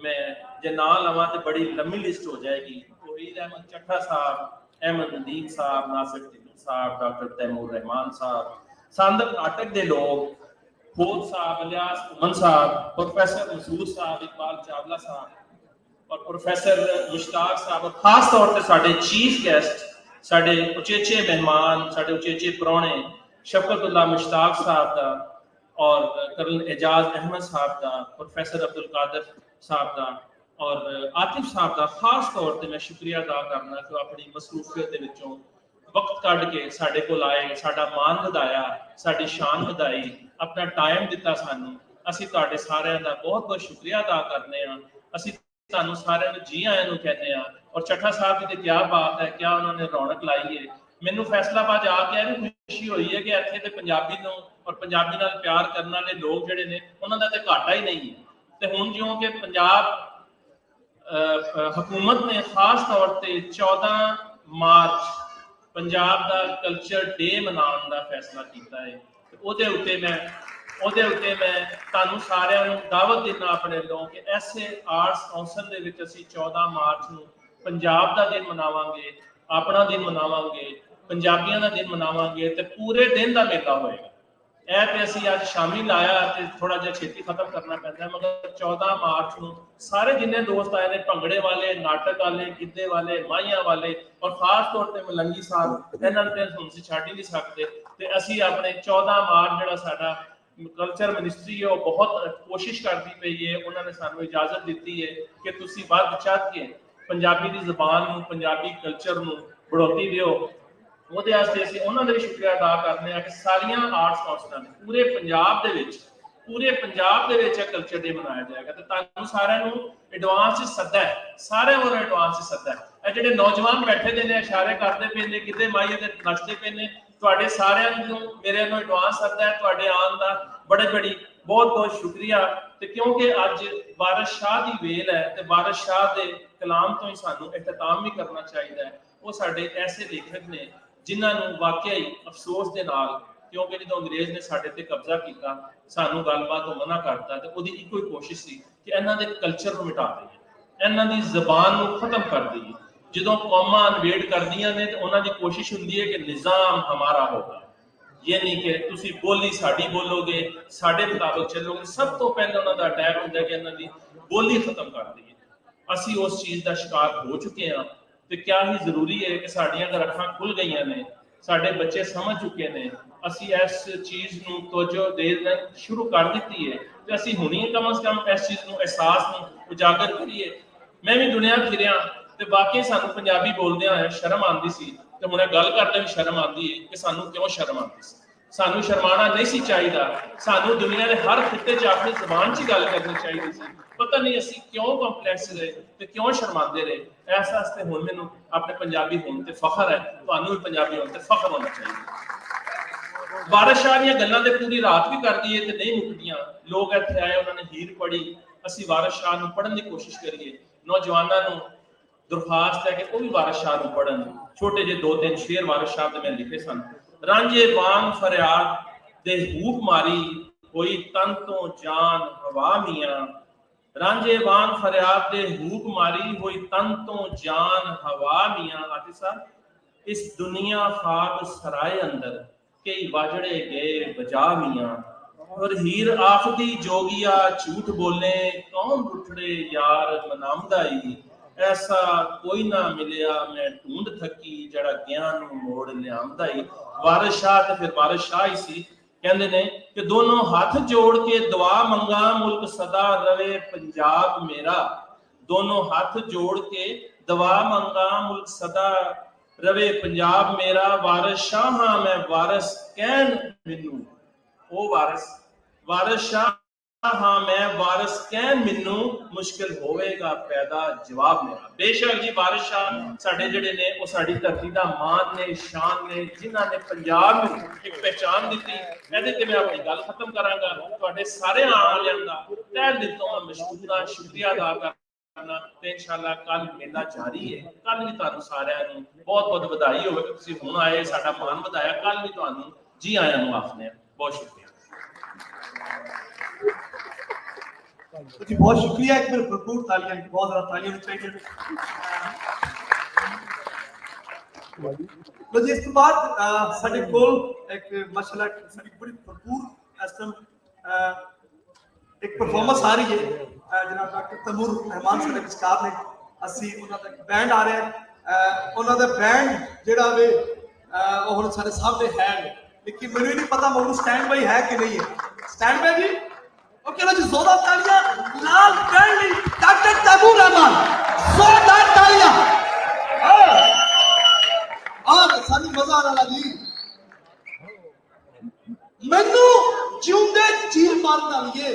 मैं जे नां लवां ते बड़ी लंबी लिस्ट हो जाएगी तौहीद अहमद ਚੱਠਾ साहब अहमद नदीम साहब नासिर टिल्लू साहब डॉक्टर तैमूर रहमान साहब सांदक नाटक दे लोग खोत साहब इलियास उमन साहब प्रोफेसर मसूद साहब इकबाल चावला साहब और प्रोफेसर मुश्ताक साहब और खास तौर पे साडे चीफ गेस्ट साडे उचेचे मेहमान साडे उचेचे प्राहुणे शफकतुल्लाह मुश्ताक साहब दा और कर्नल एजाज अहमद साहब दा प्रोफेसर अब्दुल कादर साहब दा और आतिफ साहब दा खास तौर पे मैं शुक्रिया अदा करना कि अपनी मसरूफियत दे विचों वक्त कढ के साडे कोल आए साडा मान वधाया साडी शान वधाई अपना टाइम दिता सानू ਅਸੀਂ ਤੁਹਾਡੇ ਸਾਰਿਆਂ ਦਾ ਬਹੁਤ ਬਹੁਤ ਸ਼ੁਕਰੀਆ ਅਦਾ ਕਰਨੇ ਆ ਅਸੀਂ ਤੁਹਾਨੂੰ ਸਾਰਿਆਂ ਨੂੰ ਜੀ ਆਇਆਂ ਨੂੰ ਕਹਿੰਦੇ ਆ ਔਰ ਚੱਠਾ ਸਾਹਿਬ ਦੀ ਤੇ ਕੀ ਬਾਤ ਹੈ ਕੀ ਉਹਨਾਂ ਨੇ ਰੌਣਕ ਲਾਈ ਹੈ ਮੈਨੂੰ ਫੈਸਲਾਬਾਦ ਆ ਕੇ ਇਹ ਵੀ ਖੁਸ਼ੀ ਹੋਈ ਹੈ ਕਿ ਇੱਥੇ ਤੇ ਪੰਜਾਬੀ ਨੂੰ ਔਰ ਪੰਜਾਬੀ ਨਾਲ ਪਿਆਰ ਕਰਨ ਵਾਲੇ ਲੋਕ ਜਿਹੜੇ ਨੇ ਉਹਨਾਂ ਦਾ ਤੇ ਘਾਟਾ ਹੀ ਨਹੀਂ ਹੈ ਤੇ ਹੁਣ ਜਿਉਂ ਕਿ ਪੰਜਾਬ ਹਕੂਮਤ ਨੇ ਖਾਸ ਤੌਰ ਤੇ 14 ਮਾਰਚ ਪੰਜਾਬ ਦਾ ਕਲਚਰ ਡੇ ਮਨਾਉਣ ਦਾ ਫੈਸਲਾ ਕੀਤਾ ਹੈ ਤੇ ਉਹਦੇ ਉੱਤੇ ਮੈਂ ਤੁਹਾਨੂੰ ਸਾਰਿਆਂ ਨੂੰ ਦਾਵਤ ਦੇਣਾ ਆਪਣੇ ਵੱਲੋਂ ਕਿ ਐਸੇ ਆਰਟਸ ਕਾਉਂਸਲ ਦੇ ਵਿੱਚ ਅਸੀਂ 14 ਮਾਰਚ ਨੂੰ ਪੰਜਾਬ ਦਾ ਦਿਨ ਮਨਾਵਾਂਗੇ, ਆਪਣਾ ਦਿਨ ਮਨਾਵਾਂਗੇ, ਪੰਜਾਬੀਆਂ ਦਾ ਦਿਨ ਮਨਾਵਾਂਗੇ ਤੇ ਪੂਰੇ ਦਿਨ ਦਾ ਮੇਲਾ ਹੋਏਗਾ। ਇਹ ਤੇ ਅਸੀਂ ਅੱਜ ਸ਼ਾਮੀ ਲਾਇਆ ਤੇ ਥੋੜਾ ਜਿਹਾ ਛੇਤੀ ਖਤਮ ਕਰਨਾ ਪੈਂਦਾ, ਮਗਰ 14 ਮਾਰਚ ਨੂੰ ਸਾਰੇ ਜਿੰਨੇ ਦੋਸਤ ਆਏ ਨੇ, ਭੰਗੜੇ ਵਾਲੇ, ਨਾਟਕ ਵਾਲੇ, ਗਿੱਧੇ ਵਾਲੇ, ਮਾਹੀਆਂ ਵਾਲੇ ਔਰ ਖਾਸ ਤੌਰ ਤੇ ਮਲੰਗੀ ਸਾਹਿਬ, ਇਹਨਾਂ ਨੂੰ ਤੇ ਹੁਣ ਅਸੀਂ ਛੱਡ ਹੀ ਨਹੀਂ ਸਕਦੇ। ਤੇ ਅਸੀਂ ਆਪਣੇ 14 ਮਾਰਚ ਜਿਹੜਾ ਸਾਡਾ ਕਲਚਰ ਮਿਨਿਸਟਰੀ ਹੈ ਉਹ ਬਹੁਤ ਕੋਸ਼ਿਸ਼ ਕਰਦੀ ਪਈ ਹੈ, ਉਹਨਾਂ ਨੇ ਸਾਨੂੰ ਇਜਾਜ਼ਤ ਦਿੱਤੀ ਹੈ ਕਿ ਤੁਸੀਂ ਵੱਧ ਚੜ੍ਹ ਕੇ ਪੰਜਾਬੀ ਦੀ ਜ਼ਬਾਨ ਨੂੰ, ਪੰਜਾਬੀ ਕਲਚਰ ਨੂੰ बढ़ोतरी दिओ। ਉਹਦੇ ਵਾਸਤੇ ਅਸੀਂ ਉਹਨਾਂ ਦਾ ਵੀ ਸ਼ੁਕਰੀਆ ਅਦਾ ਕਰਦੇ ਹਾਂ ਕਿ ਸਾਰੀਆਂ ਆਰਟਸ ਕਾਉਂਸਲਾਂ ਨੇ ਪੂਰੇ ਪੰਜਾਬ ਦੇ ਵਿੱਚ ਕਲਚਰ ਡੇ ਮਨਾਇਆ ਜਾਏਗਾ। ਤੇ ਤੁਹਾਨੂੰ ਸਾਰਿਆਂ ਨੂੰ ਐਡਵਾਂਸ ਚ ਸੱਦਾ ਹੈ, ਸਾਰਿਆਂ ਨੂੰ ਐਡਵਾਂਸ ਚ ਸੱਦਾ ਹੈ। ਇਹ ਜਿਹੜੇ ਨੌਜਵਾਨ ਬੈਠੇ ਦੇ ਨੇ, ਇਸ਼ਾਰੇ ਕਰਦੇ ਪਏ ਨੇ, ਕਿਤੇ ਮਾਈਏ ਤੇ ਨੱਚਦੇ ਪਏ ਨੇ, ਤੁਹਾਡੇ ਸਾਰਿਆਂ ਨੂੰ ਮੇਰੇ ਨੂੰ ਐਡਵਾਂਸ ਸੱਦਾ ਹੈ ਤੁਹਾਡੇ ਆਉਣ ਦਾ। ਬੜੀ ਬਹੁਤ ਸ਼ੁਕਰੀਆ। ਤੇ ਕਿਉਂਕਿ ਅੱਜ ਵਾਰਿਸ ਸ਼ਾਹ ਦੀ ਵੇਲ ਹੈ ਤੇ ਵਾਰਿਸ ਸ਼ਾਹ ਦੇ ਕਲਾਮ ਤੋਂ ਹੀ ਸਾਨੂੰ ਇਖਤਤਾਮ ਵੀ ਕਰਨਾ ਚਾਹੀਦਾ ਹੈ। ਉਹ ਸਾਡੇ ਐਸੇ ਲੇਖਕ ਨੇ ਜਿਨ੍ਹਾਂ ਨੂੰ ਵਾਕਿਆ ਹੀ ਅਫਸੋਸ ਦੇ ਨਾਲ, ਕਿਉਂਕਿ ਜਦੋਂ ਅੰਗਰੇਜ਼ ਨੇ ਸਾਡੇ ਤੇ ਕਬਜ਼ਾ ਕੀਤਾ, ਸਾਨੂੰ ਗੱਲਬਾਤ ਤੋਂ ਮਨਾ ਕਰਤਾ, ਤੇ ਉਹਦੀ ਇੱਕੋ ਹੀ ਕੋਸ਼ਿਸ਼ ਸੀ ਕਿ ਇਹਨਾਂ ਦੇ ਕਲਚਰ ਨੂੰ ਮਿਟਾ ਦਈਏ, ਇਹਨਾਂ ਦੀ ਜ਼ਬਾਨ ਨੂੰ ਖਤਮ ਕਰ ਦਈਏ। ਜਦੋਂ ਕੌਮਾਂ ਇਨਵੇਡ ਕਰਦੀਆਂ ਨੇ ਤੇ ਉਹਨਾਂ ਦੀ ਕੋਸ਼ਿਸ਼ ਹੁੰਦੀ ਹੈ ਕਿ ਨਿਜ਼ਾਮ ਹਮਾਰਾ ਹੋਗਾ, ਇਹ ਨਹੀਂ ਕਿ ਤੁਸੀਂ ਬੋਲੀ ਸਾਡੀ ਬੋਲੋਗੇ, ਸਾਡੇ ਮੁਤਾਬਕ ਚੱਲੋਗੇ। ਸਭ ਤੋਂ ਪਹਿਲਾਂ ਉਹਨਾਂ ਦਾ ਅਟੈਕ ਹੁੰਦਾ ਕਿ ਇਹਨਾਂ ਦੀ ਬੋਲੀ ਖਤਮ ਕਰ ਦਈਏ। ਅਸੀਂ ਉਸ ਚੀਜ਼ ਦਾ ਸ਼ਿਕਾਰ ਹੋ ਚੁੱਕੇ ਹਾਂ ਤੇ ਕਿਆ ਹੀ ਜ਼ਰੂਰੀ ਹੈ ਕਿ ਸਾਡੀਆਂ ਅਗਰ ਅੱਖਾਂ ਖੁੱਲ ਗਈਆਂ ਨੇ, ਸਾਡੇ ਬੱਚੇ ਸਮਝ ਚੁੱਕੇ ਨੇ, ਅਸੀਂ ਇਸ ਚੀਜ਼ ਨੂੰ ਤਵੱਜੋ ਦੇਣਾ ਸ਼ੁਰੂ ਕਰ ਦਿੱਤੀ ਹੈ ਤੇ ਅਸੀਂ ਹੁਣੀ ਕਮ ਸੇ ਕਮ ਇਸ ਚੀਜ਼ ਨੂੰ, ਅਹਿਸਾਸ ਨੂੰ ਉਜਾਗਰ ਕਰੀਏ। ਮੈਂ ਵੀ ਦੁਨੀਆ ਫਿਰਿਆ ਤੇ ਬਾਕੀ ਸਾਨੂੰ ਪੰਜਾਬੀ ਬੋਲਦਿਆਂ ਹੋਇਆ ਸ਼ਰਮ ਆਉਂਦੀ ਸੀ ਤੇ ਹੁਣ ਇਹ ਗੱਲ ਕਰਦੇ ਵੀ ਸ਼ਰਮ ਆਉਂਦੀ ਹੈ ਕਿ ਸਾਨੂੰ ਕਿਉਂ ਸ਼ਰਮ ਆਉਂਦੀ ਸੀ। ਸਾਨੂੰ ਸ਼ਰਮਾਣਾ ਨਹੀਂ ਸੀ ਚਾਹੀਦਾ, ਸਾਨੂੰ ਦੁਨੀਆ ਦੇ ਹਰ ਖਿੱਤੇ 'ਚ ਆਪਣੀ ਜ਼ਬਾਨ 'ਚ ਗੱਲ ਕਰਨੀ ਚਾਹੀਦੀ ਸੀ। ਪਤਾ ਨਹੀਂ ਅਸੀਂ ਕਿਉਂ ਕੰਪਲੈਕਸ ਰਹੇ ਤੇ ਕਿਉਂ ਸ਼ਰਮਾਉਂਦੇ ਰਹੇ। ਇਸ ਵਾਸਤੇ ਹੁਣ ਮੈਨੂੰ ਆਪਣੇ ਪੰਜਾਬੀ ਹੋਣ ਤੇ ਫਖਰ ਹੈ, ਤੁਹਾਨੂੰ ਵੀ ਪੰਜਾਬੀ ਹੋਣ ਤੇ ਫਖਰ ਹੋਣਾ ਚਾਹੀਦਾ। ਵਾਰਿਸ ਸ਼ਾਹ ਦੀਆਂ ਗੱਲਾਂ ਤੇ ਪੂਰੀ ਰਾਤ ਵੀ ਕਰਦੀ ਹੈ ਤੇ ਨਹੀਂ ਮੁੱਕਦੀਆਂ। ਲੋਕ ਇੱਥੇ ਆਏ, ਉਹਨਾਂ ਨੇ ਹੀਰ ਪੜ੍ਹੀ, ਅਸੀਂ ਵਾਰਿਸ ਸ਼ਾਹ ਨੂੰ ਪੜ੍ਹਨ ਦੀ ਕੋਸ਼ਿਸ਼ ਕਰੀਏ। ਨੌਜਵਾਨਾਂ ਨੂੰ ਦਰਖਾਸਤ ਹੈ ਕਿ ਉਹ ਵੀ ਵਾਰਿਸ ਸ਼ਾਹ ਨੂੰ ਪੜ੍ਹਨ। ਛੋਟੇ ਜਿਹੇ 2-3 ਸ਼ੇਰ ਵਾਰਿਸ ਸ਼ਾਹ ਦੇ ਮੈਂ ਲਿਖੇ ਸਨ। ਰਾਂਝੇ ਵਾਂਗ ਫਰਿਆਦ ਦੇ ਹੂਕ ਮਾਰੀ, ਹੋਈ ਤਨ ਤੋਂ ਜਾਨ ਹਵਾ ਮੀਆਂ। ਰਾਂਝੇ ਵਾਂਗ ਫਰਿਆਦ ਦੇ ਹੂਕ ਮਾਰੀ, ਹੋਈ ਤਨ ਤੋਂ ਜਾਨ ਹਵਾ ਮੀਆਂ। ਆਖਿਰ ਸਾਹਿਬ, ਇਸ ਦੁਨੀਆ ਖਾਬ ਸਰਾਏ ਅੰਦਰ ਕਈ ਵਾਜੜੇ ਗਏ ਬਜਾ ਮੀਆਂ। और हीर आखदी जोगिया झूठ बोले, कौन उठड़े यार मनामदा ही। ऐसा कोई ना मिलिया मैं ढूंढ थकी, जड़ा ज्ञान नूं मोड़ लिआंदा ही। वारिस शाह ते फिर वारिस शाह ही सी, कहंदे ने कि दोनों हाथ जोड़ के दुआ मंगा, मुल्क सदा रवे पंजाब मेरा। दोनों हाथ जोड़ के दुआ मंगा, मुल्क सदा रवे पंजाब मेरा। वारिस शाह हां मैं वारिस कहन मैनू, ओ वारिस शाह हां मैं वारिस कहन मैनू, मुश्किल होवेगा पैदा जवाब मेरा। बेशक जी वारिस शाह साडे जिहड़े ने ਉਹ ਸਾਡੀ ਧਰਤੀ ਦਾ ਮਾਣ ਨੇ, ਸ਼ਾਨ ਨੇ, ਜਿਨ੍ਹਾਂ ਨੇ ਪੰਜਾਬ ਨੂੰ ਇੱਕ ਪਹਿਚਾਨ ਦਿੱਤੀ। ਇਹਦੇ ਤੇ ਮੈਂ ਆਪਣੀ ਗੱਲ ਖਤਮ ਕਰਾਂਗਾ। ਤੁਹਾਡੇ ਸਾਰੇ ਆਉਣ ਵਾਲਿਆਂ ਦਾ ਤਹਿ ਦਿਲ ਤੋਂ ਮਸ਼ਕੂਰ ਸ਼ੁਕਰੀਆ ਅਦਾ ਕਰਨਾ ਤੇ ਇਨਸ਼ਾਅੱਲਾ ਕੱਲ ਮੇਲਾ ਜਾਰੀ ਹੈ। ਕੱਲ ਵੀ ਤੁਹਾਨੂੰ ਸਾਰਿਆਂ ਨੂੰ ਬਹੁਤ ਬਹੁਤ ਵਧਾਈ ਹੋਵੇ ਕਿ ਤੁਸੀਂ ਹੁਣ ਆਏ, ਸਾਡਾ ਮਾਣ ਵਧਾਇਆ। ਕੱਲ ਵੀ ਤੁਹਾਨੂੰ ਜੀ ਆਇਆਂ ਨੂੰ ਆਖਦੇ ਹਾਂ। ਬਹੁਤ ਸ਼ੁਕਰੀਆ जी, बहुत शुक्रिया। एक बार भरपूर तालियां, बहुत ज्यादा तालियां होनी चाहिए। तो जी, इस तो बाद साडे कोल एक माशाल्लाह साडी बड़ी भरपूर इस टाइम एक परफॉर्मेंस आ रही है। जनाब डॉक्टर तैमूर रहमान साडे विचकार ने, ਅਸੀਂ ਉਹਨਾਂ ਦਾ ਬੈਂਡ ਆ ਰਿਹਾ। ਉਹਨਾਂ ਦਾ ਬੈਂਡ ਜਿਹੜਾ ਵੇ ਉਹ ਹੁਣ ਸਾਡੇ ਸਾਹਮਣੇ ਹੈ, ਲੇਕਿਨ ਮੈਨੂੰ ਨਹੀਂ ਪਤਾ ਮੈਨੂੰ ਸਟੈਂਡ ਬਾਈ ਹੈ ਕਿ ਨਹੀਂ ਹੈ। ਸਟੈਂਡ ਬਾਈ जी, ओके लो जी, जोरदार तालियां लाल बैंड डॉक्टर तैमूर रहमान, जोरदार तालियां। सानू मजा आ रहा जी। मैनू जिंदे चीर मारन वालीए,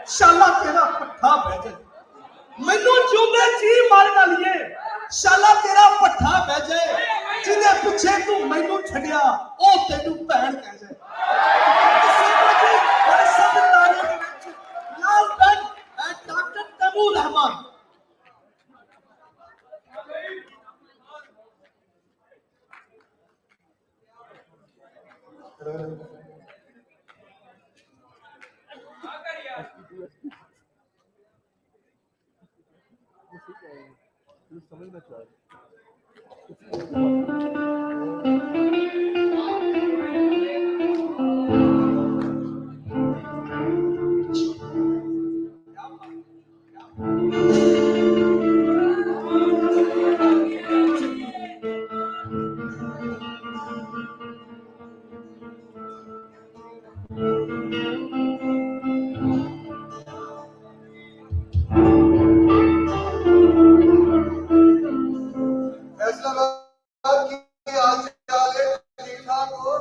शाला तेरा पट्ठा बह जाए। मैनू जिंदे चीर मारन वालीए, शाला तेरा पट्ठा बह जाए। जिदे पिछे तू मैनू छड्डिया, ओ तैनू भैन कह जाए। डॉक्टर तैमूर रहमान। समझना चाहिए। फैसलाबाद की आज ठीक ठाक हो?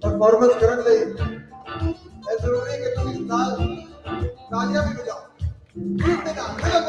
परफॉर्मेंस करने ਲਈ ਇਹ ਜ਼ਰੂਰੀ ਹੈ ਕਿ ਤੁਸੀਂ ਨਾਲ ਤਾਲੀਆਂ ਵੀ ਵਜਾਓ ਠੀਕ ਹੈ ਨਾ ਖੜਾ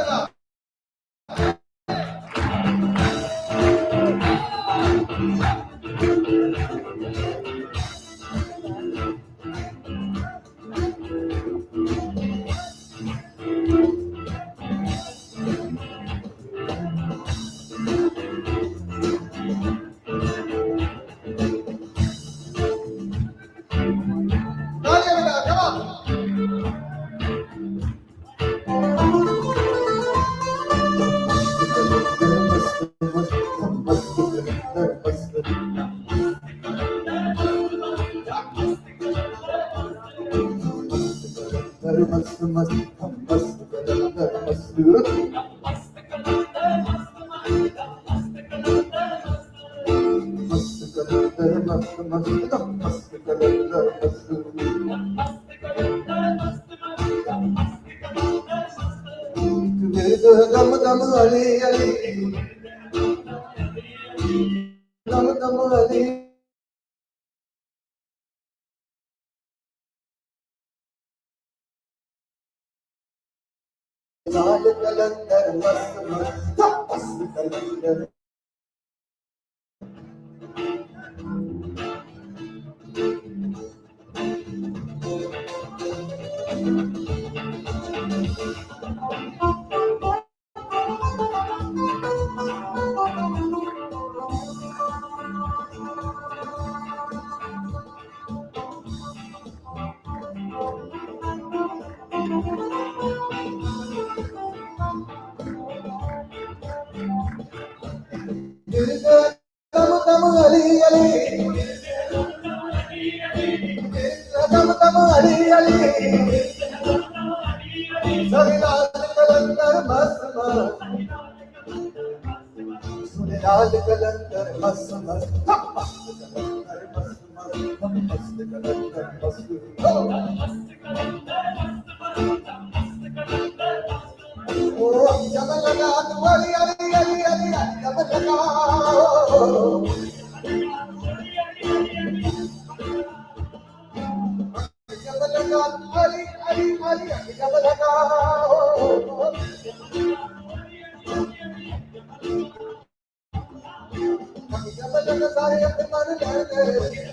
दम दम अली अली दम दम अली लाल कलंदर मस्त मस्त मस्त कलंदर दम दम अली अली दम दम अली अली लाल कलंदर मस्त मस्त लाल कलंदर मस्त मस्त मस्त कलंदर मस्त ओ जब लगा तू अली अली अली अली जब लगा जब लगा अली अली अली जब लगा जब लगा सारे अपने मन लगे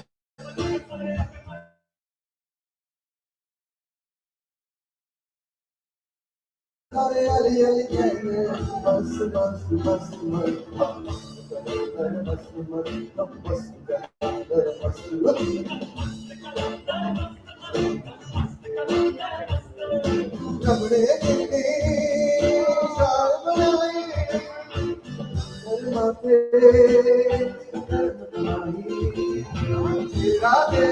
सारे अली अली कहने बस बस बस मत बस मत बस बस कपड़े गिरने शाल बनाए माथे राधे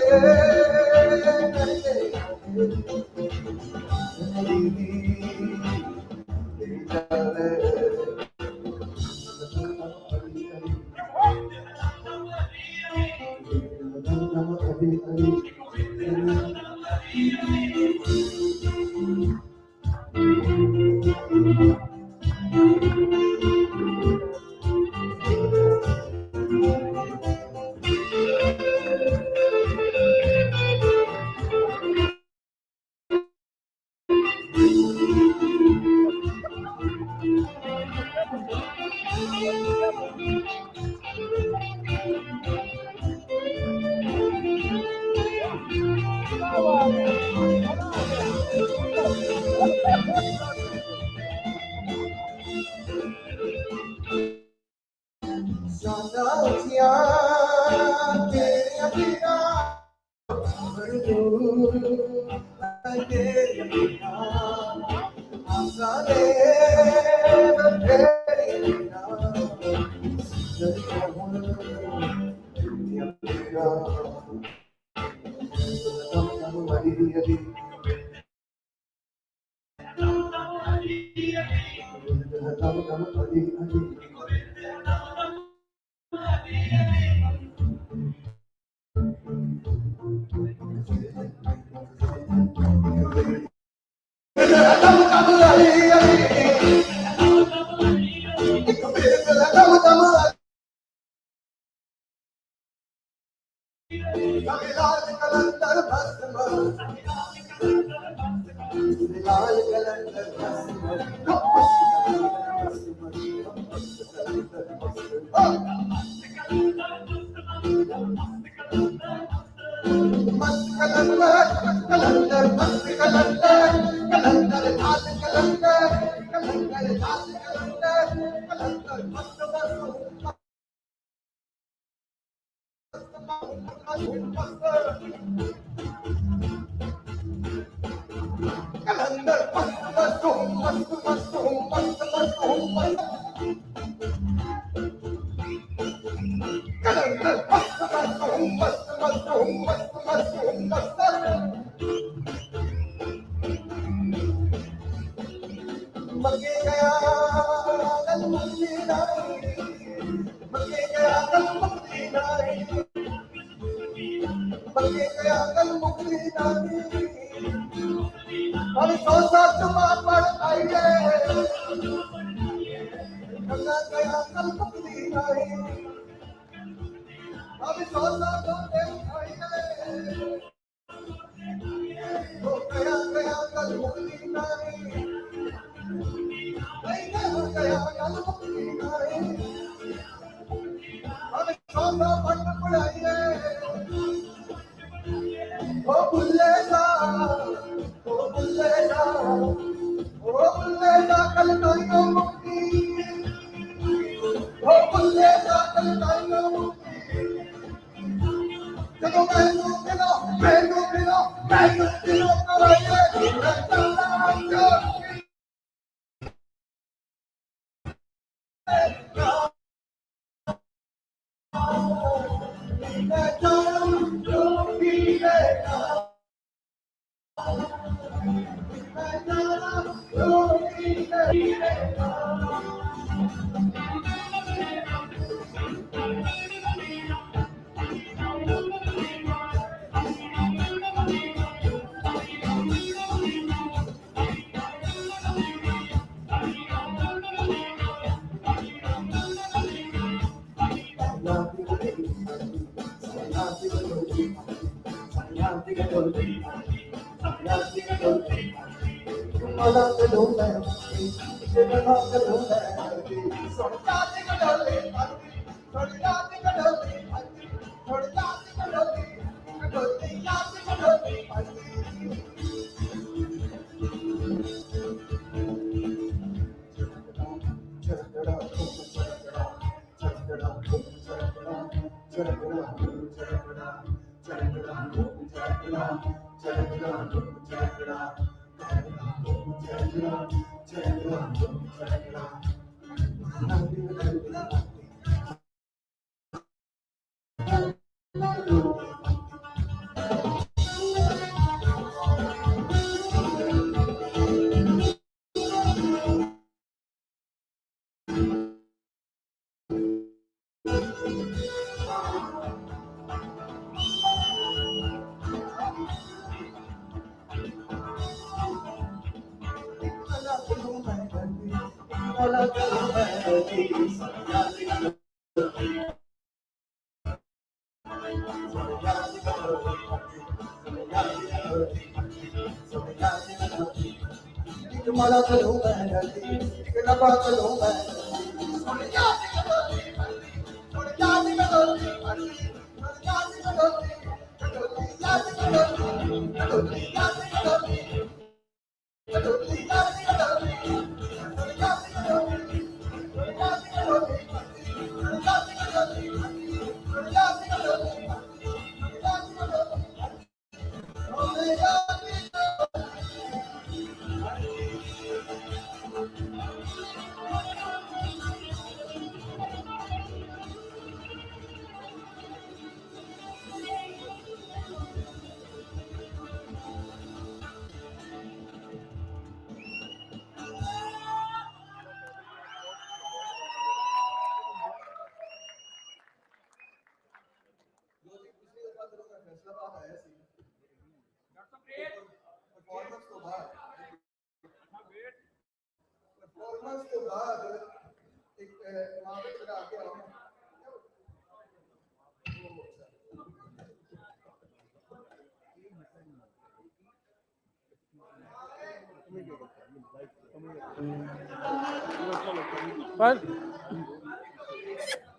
Fun.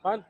Fun.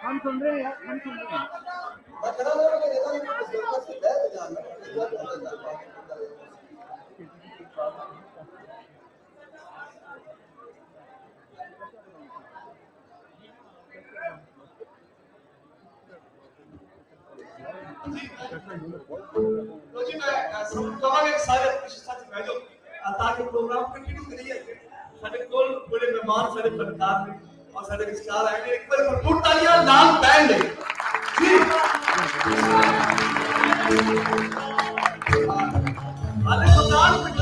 हम सुन रहे हैं यार, हम सुन रहे हैं। ताकि प्रोग्राम कंटिन्यू करिए साडे कोल बड़े मेहमान साडे फनकार ने और साडे विचार आएंगे एक बार भरपूर तालियां नाम बैंड जी आले फनकार में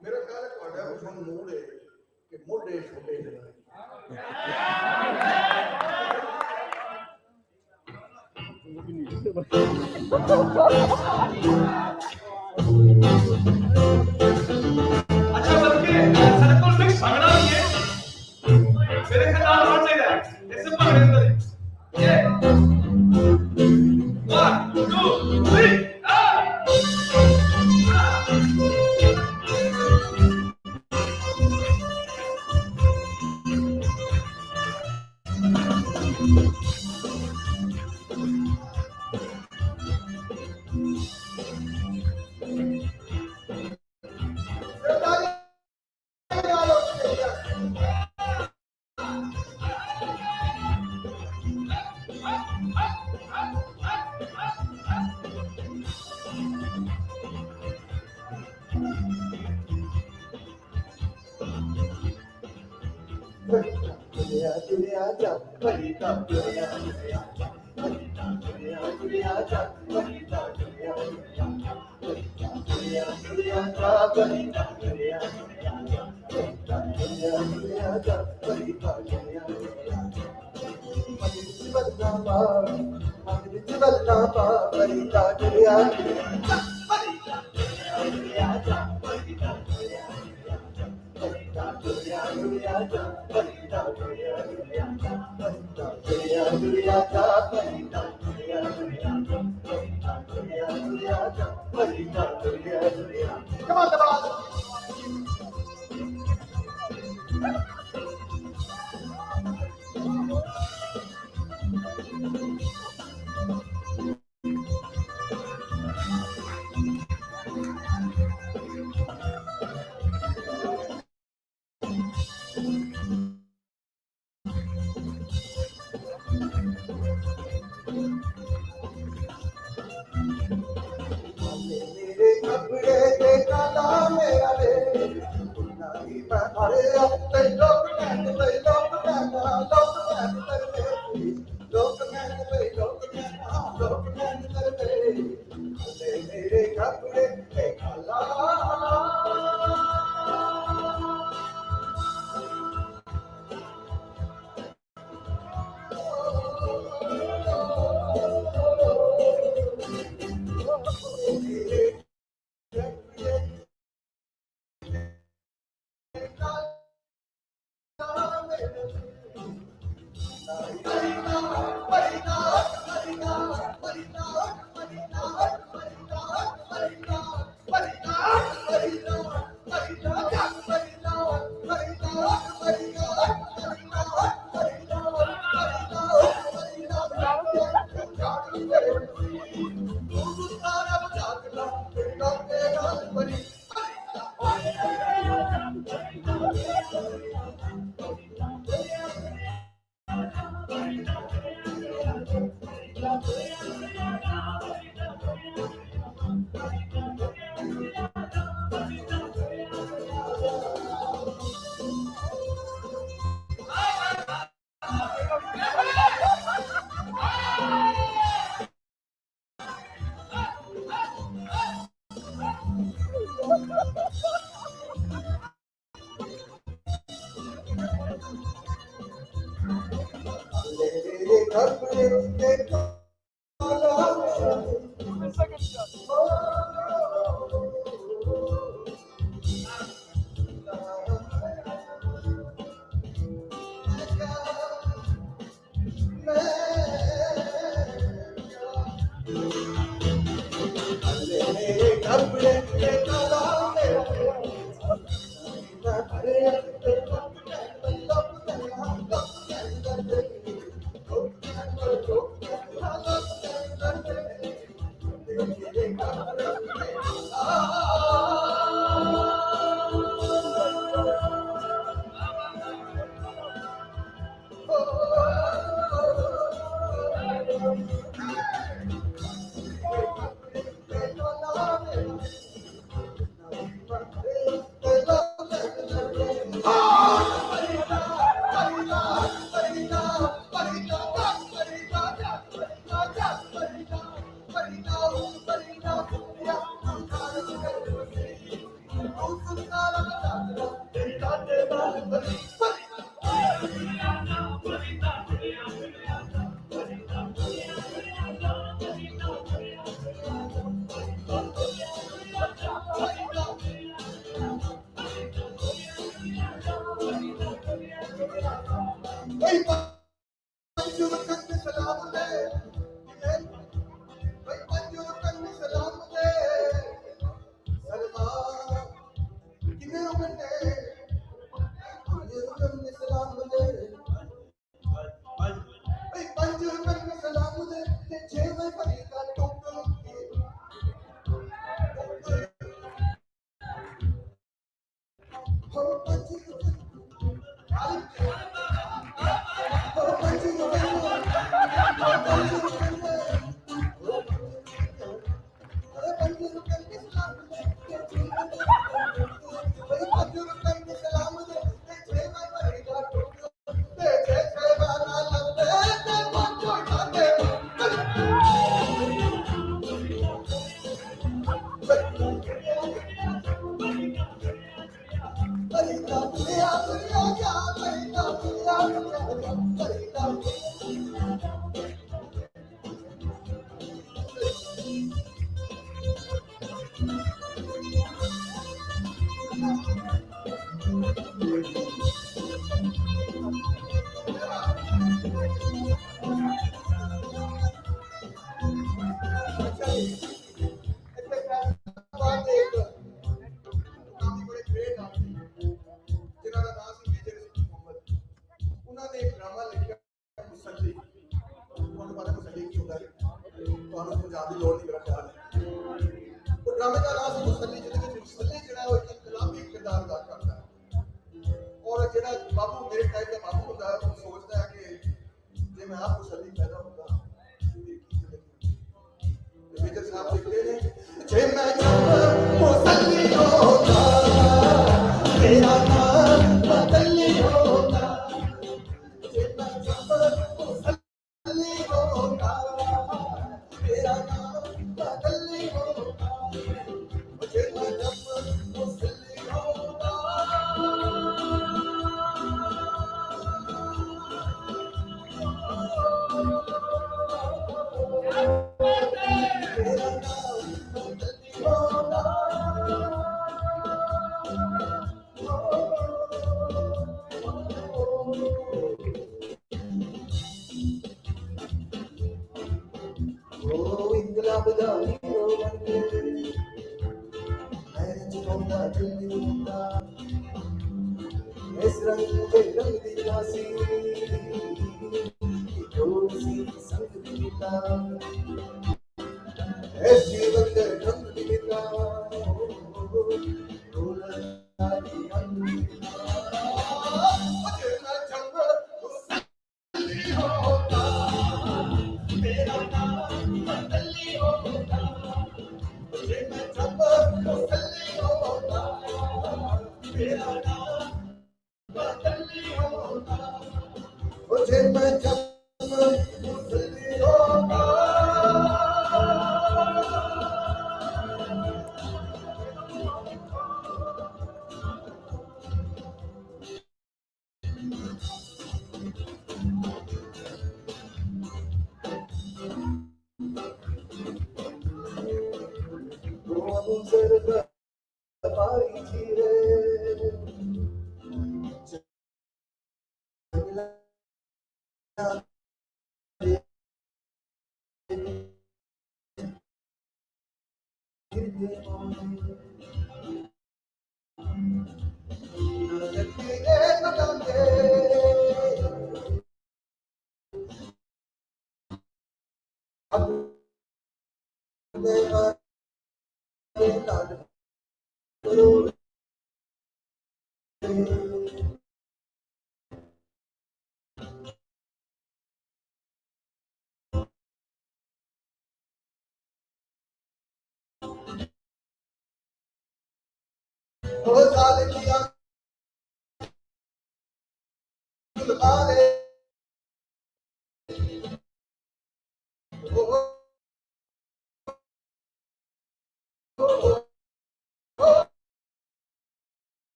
मेरा ख्याल है ਤੁਹਾਡਾ ਕੁਝ ਮੂਡ ਹੈ ਕਿ ਮੋਢੇ ਛੋਟੇ ਨੇ अच्छा बल्कि सर्कल में भागना भी है मेरे ख्याल होना चाहिए ऐसे भागने अंदर ये 1 2 3 मेरा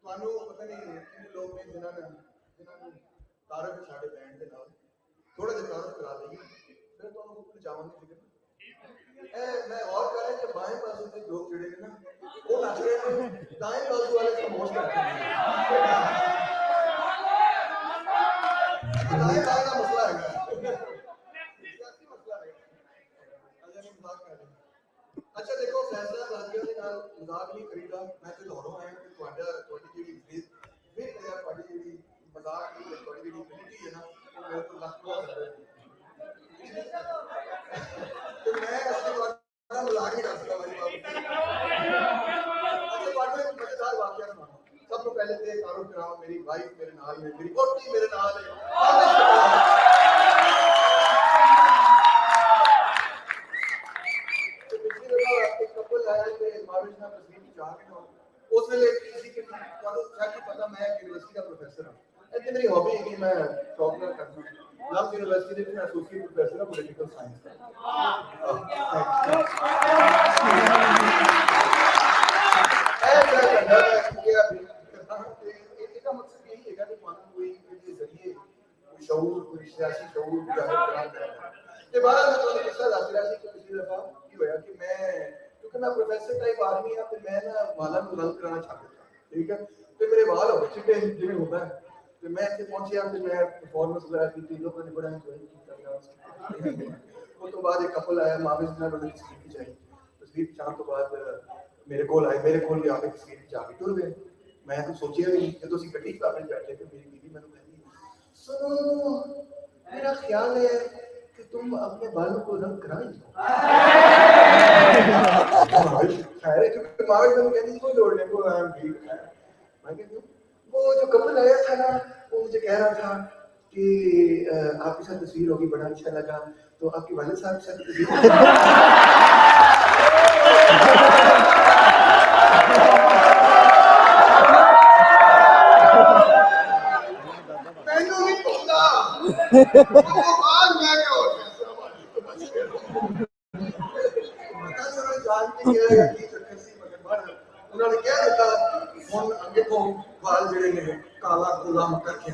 ਤੁਹਾਨੂੰ ਪਤਾ ਨਹੀਂ ਕਿੰਨੇ ਲੋਕ ਨੇ ਜਿਨ੍ਹਾਂ ਨੂੰ ਤਾਰਕ ਸਾਡੇ ਬੈਂਡ ਦੇ ਨਾਲ ਥੋੜਾ ਜਿਹਾ ਤਾਰਕ ਕਰਾ ਲਈਏ ਫਿਰ ਤੁਹਾਨੂੰ ਉੱਪਰ ਜਾਵਾਂਗੇ ਠੀਕ ਹੈ ਮੈਂ और कर रहा कि बाएं पासों के लोग ਜਿਹੜੇ ਨੇ ਨਾ ਉਹ ਨੱਚ ਰਹੇ ਨੇ दाएं पासों वाले खामोश बैठे हैं दाएं बाएं का मसला है सियासी मसला है अजय ने मजाक कर लिया अच्छा देखो फैसला राजगीर के नाल मजाक नहीं करीदा मैं तो लाहौरों आया कि ਤੁਹਾਡੀ ਜਿਹੜੀ ਫਿਰ ਤੁਹਾਡੀ ਜਿਹੜੀ ਮਜ਼ਾਕ ਦੀ ਤੁਹਾਡੀ ਜਿਹੜੀ ਕਮਿਊਨਿਟੀ ਹੈ ਨਾ ਉਹ ਮੇਰੇ ਤੋਂ ਲੱਖ ਬਹੁਤ ਹੈ ਤੇ ਮੈਂ ਅਸਲੀ ਤੁਹਾਡਾ ਮਜ਼ਾਕ ਨਹੀਂ ਕਰ ਸਕਦਾ ਭਾਈ ਬਾਬੂ ਅੱਛਾ ਤੁਹਾਨੂੰ ਇੱਕ ਮਜ਼ੇਦਾਰ ਵਾਕਿਆ ਸੁਣਾਉਂ ਸਭ ਤੋਂ ਪਹਿਲੇ ਤੇ ਕਾਰੋ ਕਰਾਓ ਮੇਰੀ ਵਾਈਫ ਮੇਰੇ ਨਾਲ ਹੈ ਮੇਰੀ ਕੋਟੀ ਮੇਰੇ ਨਾਲ ਹੈ ਤੇ ਪਿਛਲੀ ਵਾਰ ਇੱਕ ਕਪਲ ਆਇਆ ਤੇ ਮਾਰਜ ਨਾਲ ਤਸਵੀਰ ਖਿਚਾ ਕੇ ਉਸ ਵੇਲੇ ਕਿਸੇ ਕਿ ਤੁਹਾਨੂੰ ਸ਼ਾਇਦ ਪਤਾ ਮੈਂ ਯੂਨੀਵਰਸਿਟੀ ਦਾ ਪ੍ਰੋਫੈਸਰ ਹਾਂ ਇਹ ਮੇਰੀ ਹੌਬੀ ਹੈ ਕਿ ਮੈਂ ਟੌਪ ਨਾ ਕਰਦਾ ਲਵ ਯੂਨੀਵਰਸਿਟੀ ਦੇ ਵਿੱਚ ਐਸੋਸੀਏਟ ਪ੍ਰੋਫੈਸਰ ਹਾਂ ਪੋਲੀਟੀਕਲ ਸਾਇੰਸ ਦਾ ਇਹਦਾ ਮਕਸਦ ਇਹ ਹੈਗਾ ਕਿ ਤੁਹਾਨੂੰ ਕੋਈ ਇਹਦੇ ਜ਼ਰੀਏ ਕੋਈ ਸ਼ਊਰ ਕੋਈ ਸਿਆਸੀ ਸ਼ਊਰ ਜ਼ਾਹਿਰ ਕਰਨਾ ਤੇ ਬਾਅਦ ਮੈਂ ਤੁਹਾਨੂੰ ਕਿੱਸਾ ਦੱਸ ਰਿਹਾ ਸੀ ਕਿ ਪਿਛਲੀ ਦਫਾ ਕੀ ਹੋਇਆ ਕਿ ਮੈਂ क्योंकि मैं प्रोफेसर टाइप आदमी हाँ तो मैं ना वालों को रंग कराना चाहता था ठीक है तो मेरे वाल हो चिट्टे जिवें होता है तो मैं इतने पहुंचे तो मैं परफॉर्मेंस वगैरह की लोगों ने बड़ा एंजॉय किया उस तो बाद एक कपल आया माविज ने बड़ी तस्वीर खिंचाई तस्वीर खिंचाने तो बाद मेरे को आए मेरे को आके तस्वीर खिंचा के टुर गए मैं तो सोचिया भी नहीं जो ਅਸੀਂ ਗੱਡੀ ਚ ਆਪਣੇ बैठे थे मेरी बीवी मैंने कहती सुनो मेरा ख्याल है कि तुम अपने बालों को रंग कराई खैर क्योंकि मावे मैंने कहती कोई लोड़ नहीं को ठीक है मैं कहती वो जो कपल आया था ना, वो मुझे कह रहा था कि आपके साथ तस्वीर होगी, बड़ा अच्छा लगा, तो आपके वालिद साहब के साथ मैनू नहीं पता वो बात मैं क्या हो उन्होंने कह दिता हम अगे तो वाल जड़े ने काला गुलाम करके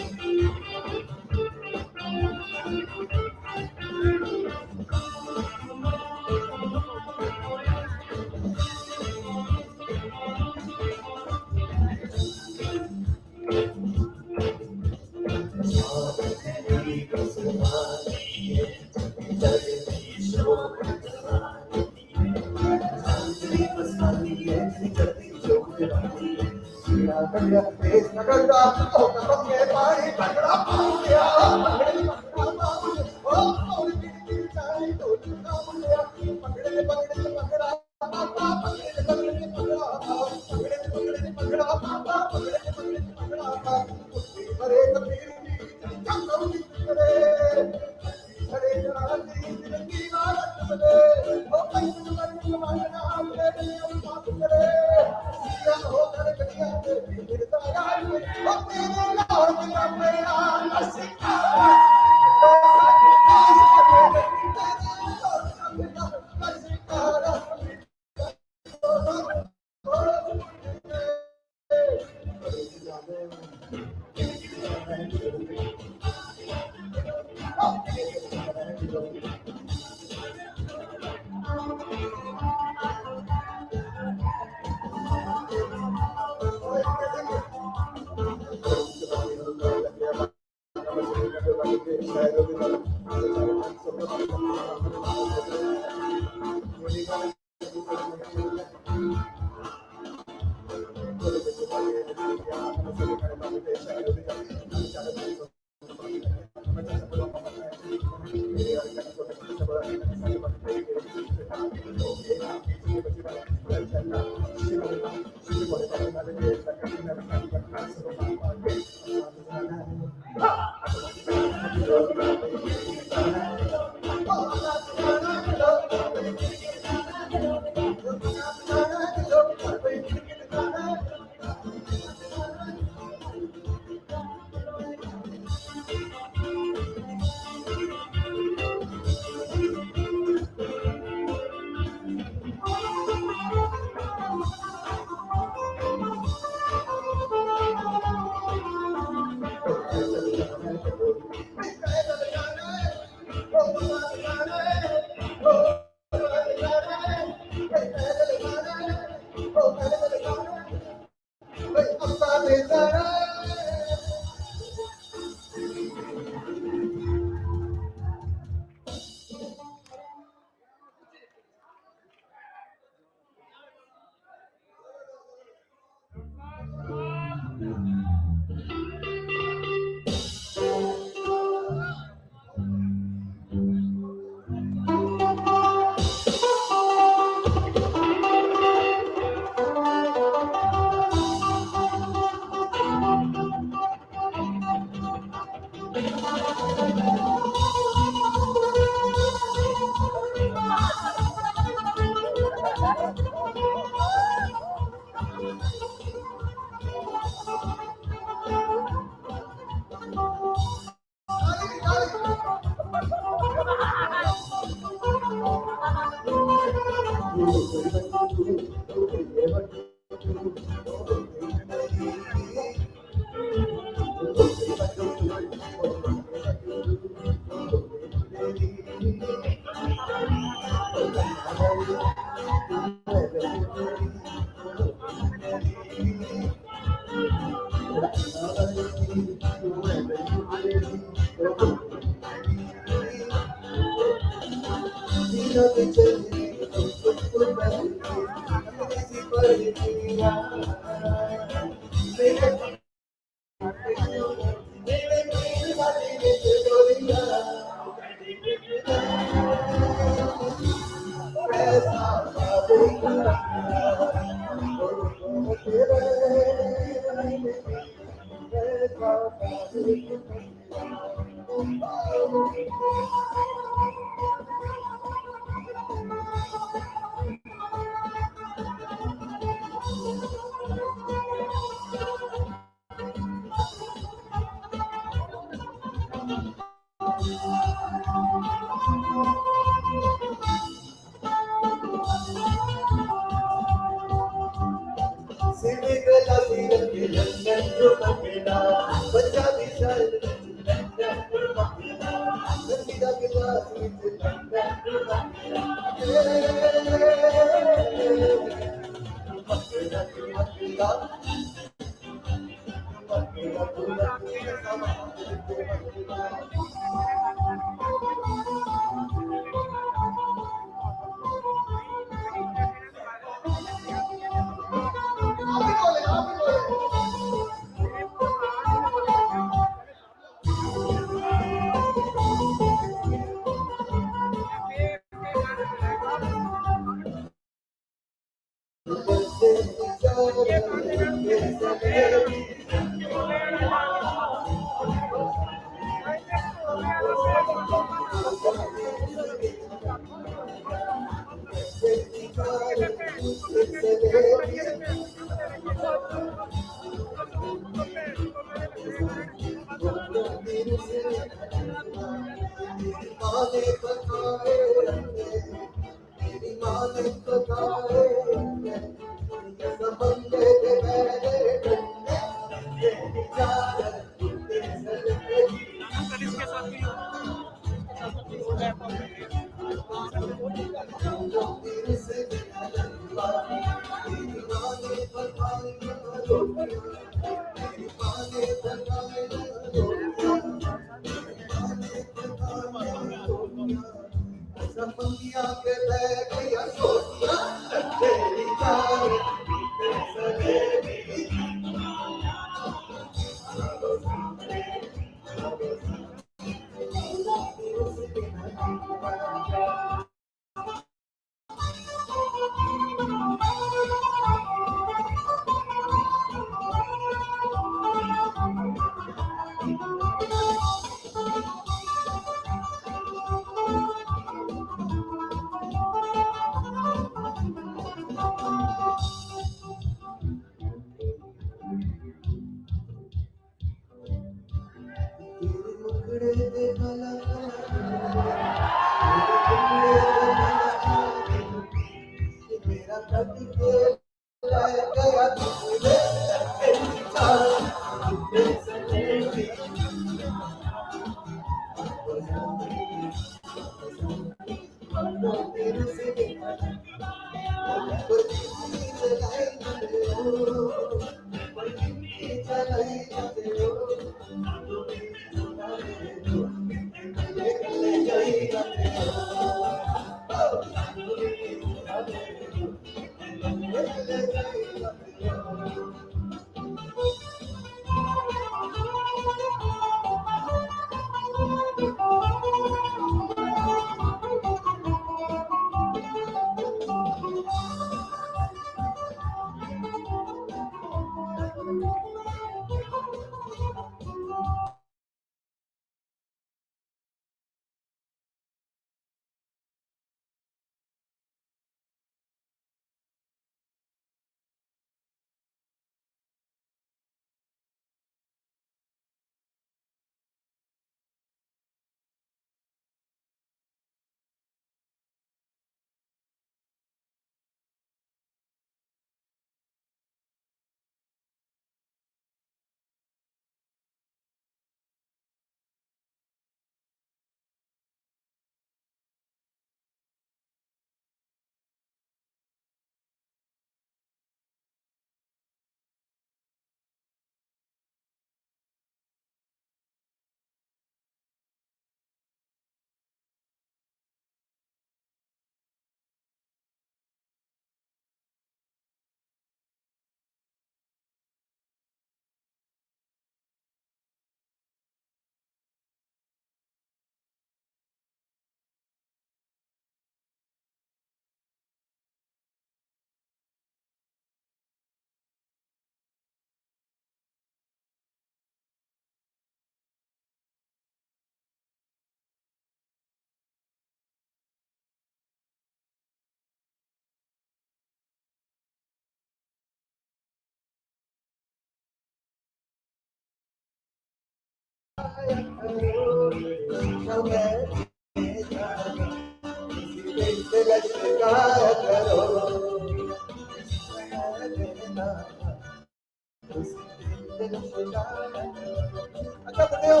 अच्छा बने हो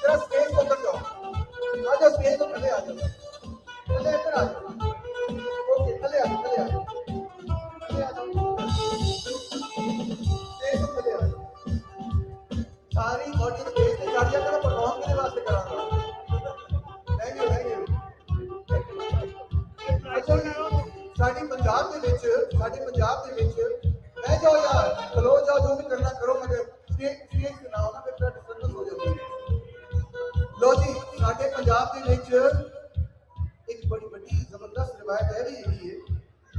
जरा स्टेज को कर जाओ, आ जाओ स्टेज को थले आ जाओ, थले इधर आ जाओ, ओके थले आ जाओ, थले आ जाओ, थले आ जाओ, स्टेज को थले आ जाओ, सारी ऑडियंस स्टेज पे चढ़ जा करो, परफॉर्म करने वास्ते करांगा। थैंक यू अच्छा साडी पंजाब दे विच बह जाओ यार, खलो जाओ, जो भी करना करो, मगर स्टेज पे ना हो ना, फिर डिस्टर्बेंस हो जाती है। लो जी साडे पंजाब दे विच एक बड़ी बड़ी जबरदस्त रिवायत है भी यही है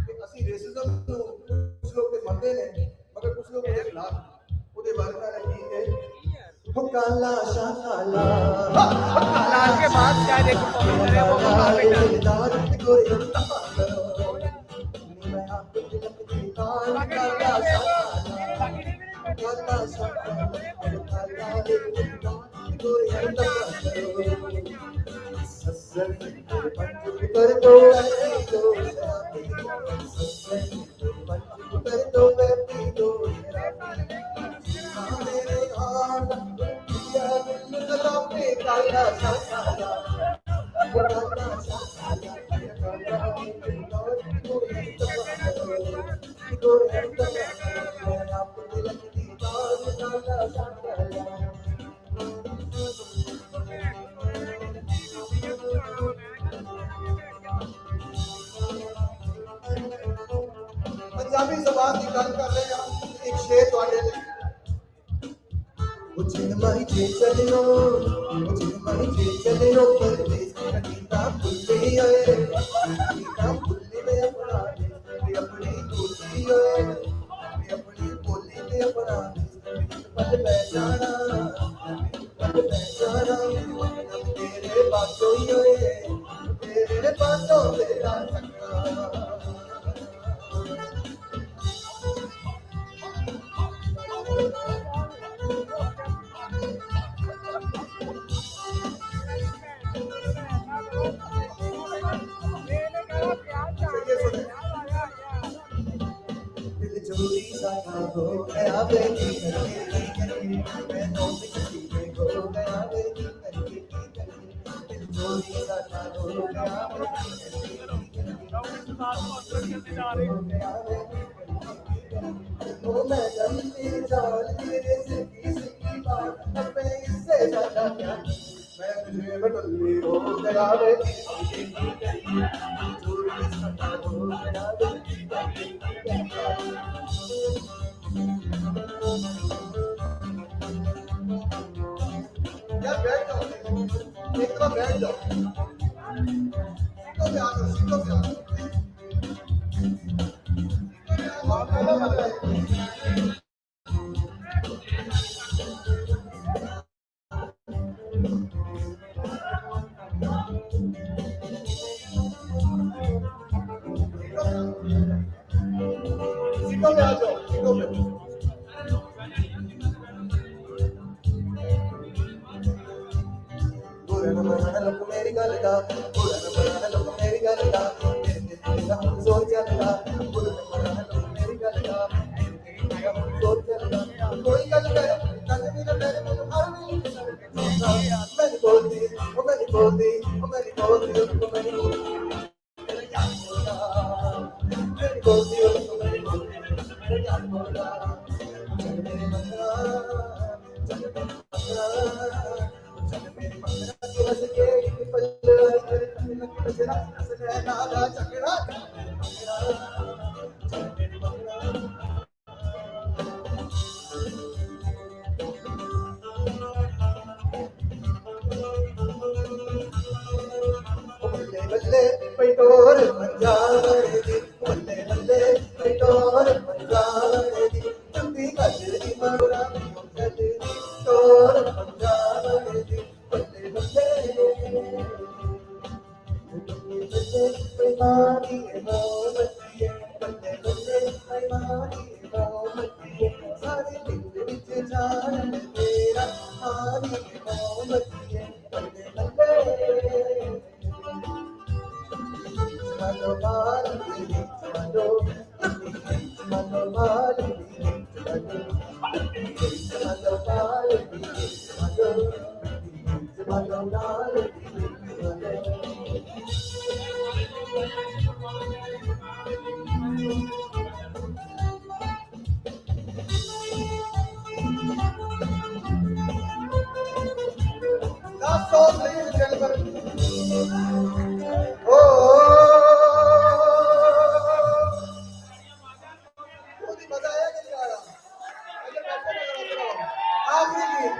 कि असि रेसिज्म को कुछ लोग ते मनदे ने मगर कुछ लोग उसके खिलाफ ओदे बारे में गीत है हो काला शाकाला लाल के बाद क्या देखो कमेंट करे वो बता बेटा कर दो पंजाबी जबान की गल कर रहे हैं, एक शेर तुहाडे लिए जिन मारी जे चलियो परदेस कनीता भुल्ले आए कनीता भुल्ले में अपना अपनी बोली आए अपनी बोली में अपना पल पहचाना तेरे बातों ही आए तेरे बातों तेरा सकना हो गया बेटी करके मैं तो किसी में हो गया बेटी करके चोरी साटा हो गया तो मैं गलती जान मेरे से किसी बात अब मैं इससे ज्यादा क्या मैं तुझे बदली हो गया बेटी चोरी साटा हो गया बेटी यार बैठ जाओ, एक तरफ बैठ जाओ, सीटों पे आ जाओ, सीटों पे आ जाओ, सीटों पे आ जाओ, सीटों पे लोग मेरी गल दा लोग मेरी गल दा जोर चलदा लोग मेरी गल दा जोर चलदा कोई गल कर कल भी ना तेरे मुंह हर नहीं मैंने बोलती ओ मैंने बोलती ओ मैंने बोलती ओ मैंने बोलती मेरे जान बोला मैंने बोलती ओ मैंने बोलती मेरे जान बोला चल मेरे मंगला चल मेरे मंगला चल मेरे मंगला बस के पल तेरे तक बसरा सने नाला चकड़ा चल मेरे Mangla Last song, ladies and gentlemen. ਉਹਦੀ ਮਜ਼ਾ ਆਇਆ ਕਿ ਨਹੀਂ ਆਇਆ? ਅਜੇ ਬੈਠੇ ਨੇ ਜਰਾ ਆਖਰੀ ਗੀਤ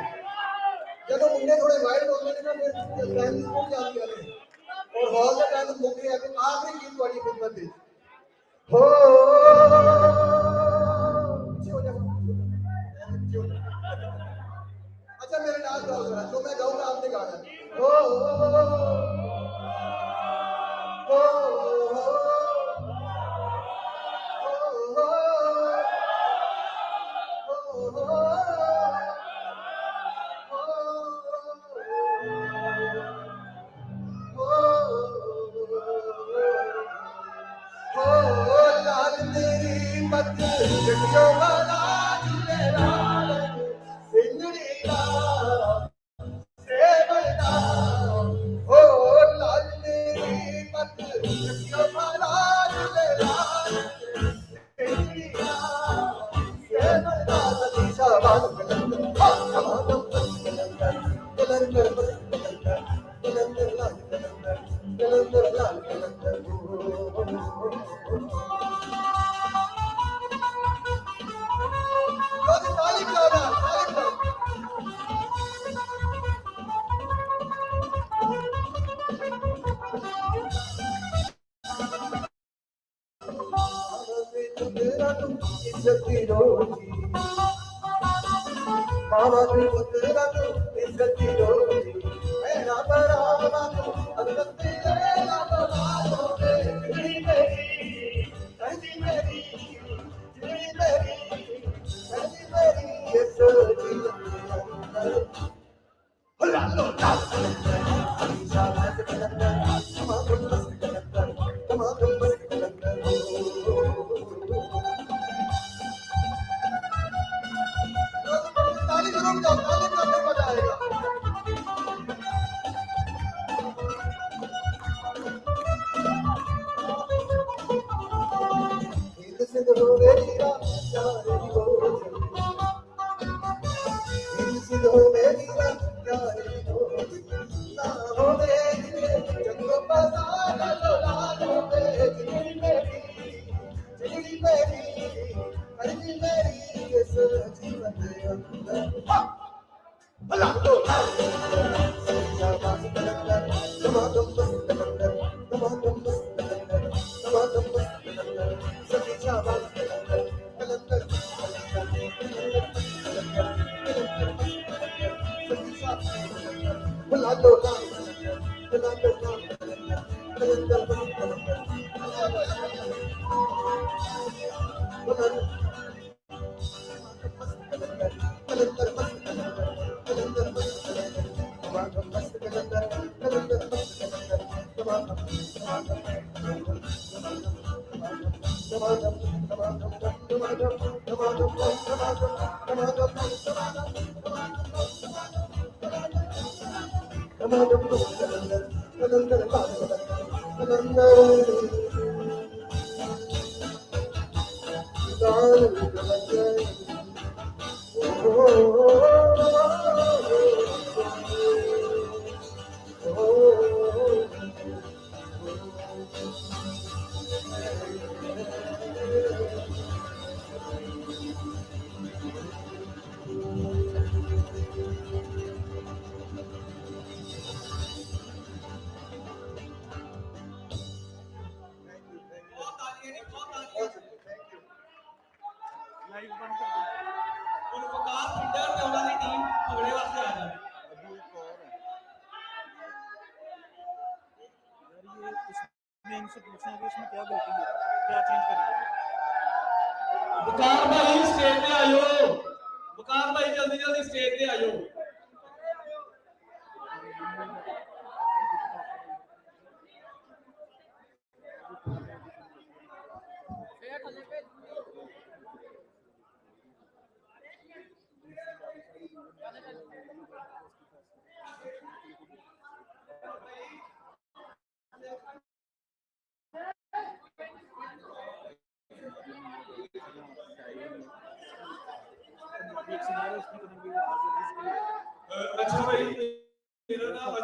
ਜਦੋਂ ਮੁੰਡੇ ਥੋੜੇ ਵਾਈਡ ਹੋ ਗਏ ਨੇ ਨਾ ਫਿਰ ਟਾਈਮ ਮੁੱਕ ਜਾਂਦੀਆਂ ਨੇ ਔਰ ਹਾਲ ਦਾ ਟਾਈਮ ਮੁੱਕ ਗਿਆ ਕਿ ਆਖਰੀ ਗੀਤ ਤੁਹਾਡੀ ਖਿਦਮਤ ਦੇ ਹੋ अच्छा मेरे नाम गाओ जरा जो मैं गाऊंगा आपने गाना हो लाल तेरी मत जटियों वाला झूलेला सिंदड़ी ला से बना हो लाल तेरी मत जटियों वाला झूलेला सिंदड़ी ला से बना सतीशा बाल कलंदर कमादम कलंदर कलंदर कलंदर लाल कलंदर कलंदर लाल कलंदर ताली बजाना ताली बजाना इज्जती रोटी मामा की पुत्रा तू इज्जती रोटी मेरा बराबा तू अगरबत्ती लेला तो बातों पे जिंदगी मेरी जिंदगी मेरी ये सोची ला लो ला अलीशा मस्त कलंदर तमाम मस्त कलंदर तमाम मस्त कलंदर ताली जरूर जाओ ताली करने मजा आएगा हिंद सिंध हो मेरी रात प्यारे की बोझ हिंद सिंध हो मेरी रात प्यारे की बोझ ना हो मेरी जंगलों बाजार लालों पे जिंदगी मेरी हरी मेरी ये जीवन दे अंदर लालों सच्चा बात कलंदर तमाम मस्त कलंदर तमाम मस्त कलंदर तमाम मस्त कलंदर सच्चा बात कलंदर कलंदर लालों कलंदर वकार भाई स्टेज पे आयो वकार भाई जल्दी जल्दी स्टेज पे आयो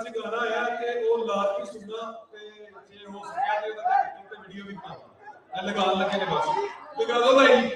'ਚ ਗਾਣਾ ਆਇਆ ਤੇ ਉਹ ਲਾਜ਼ਮੀ ਸੁਣਨਾ ਤੇ ਜੇ ਹੋ ਸਕਿਆ ਤੇ ਉਹਦਾ YouTube ਤੇ ਵੀਡੀਓ ਵੀ ਬਣਾ ਲਗਾਉਣ ਲੱਗੇ ਨੇ ਬਸ ਲਗਾ ਦੋ ਭਾਈ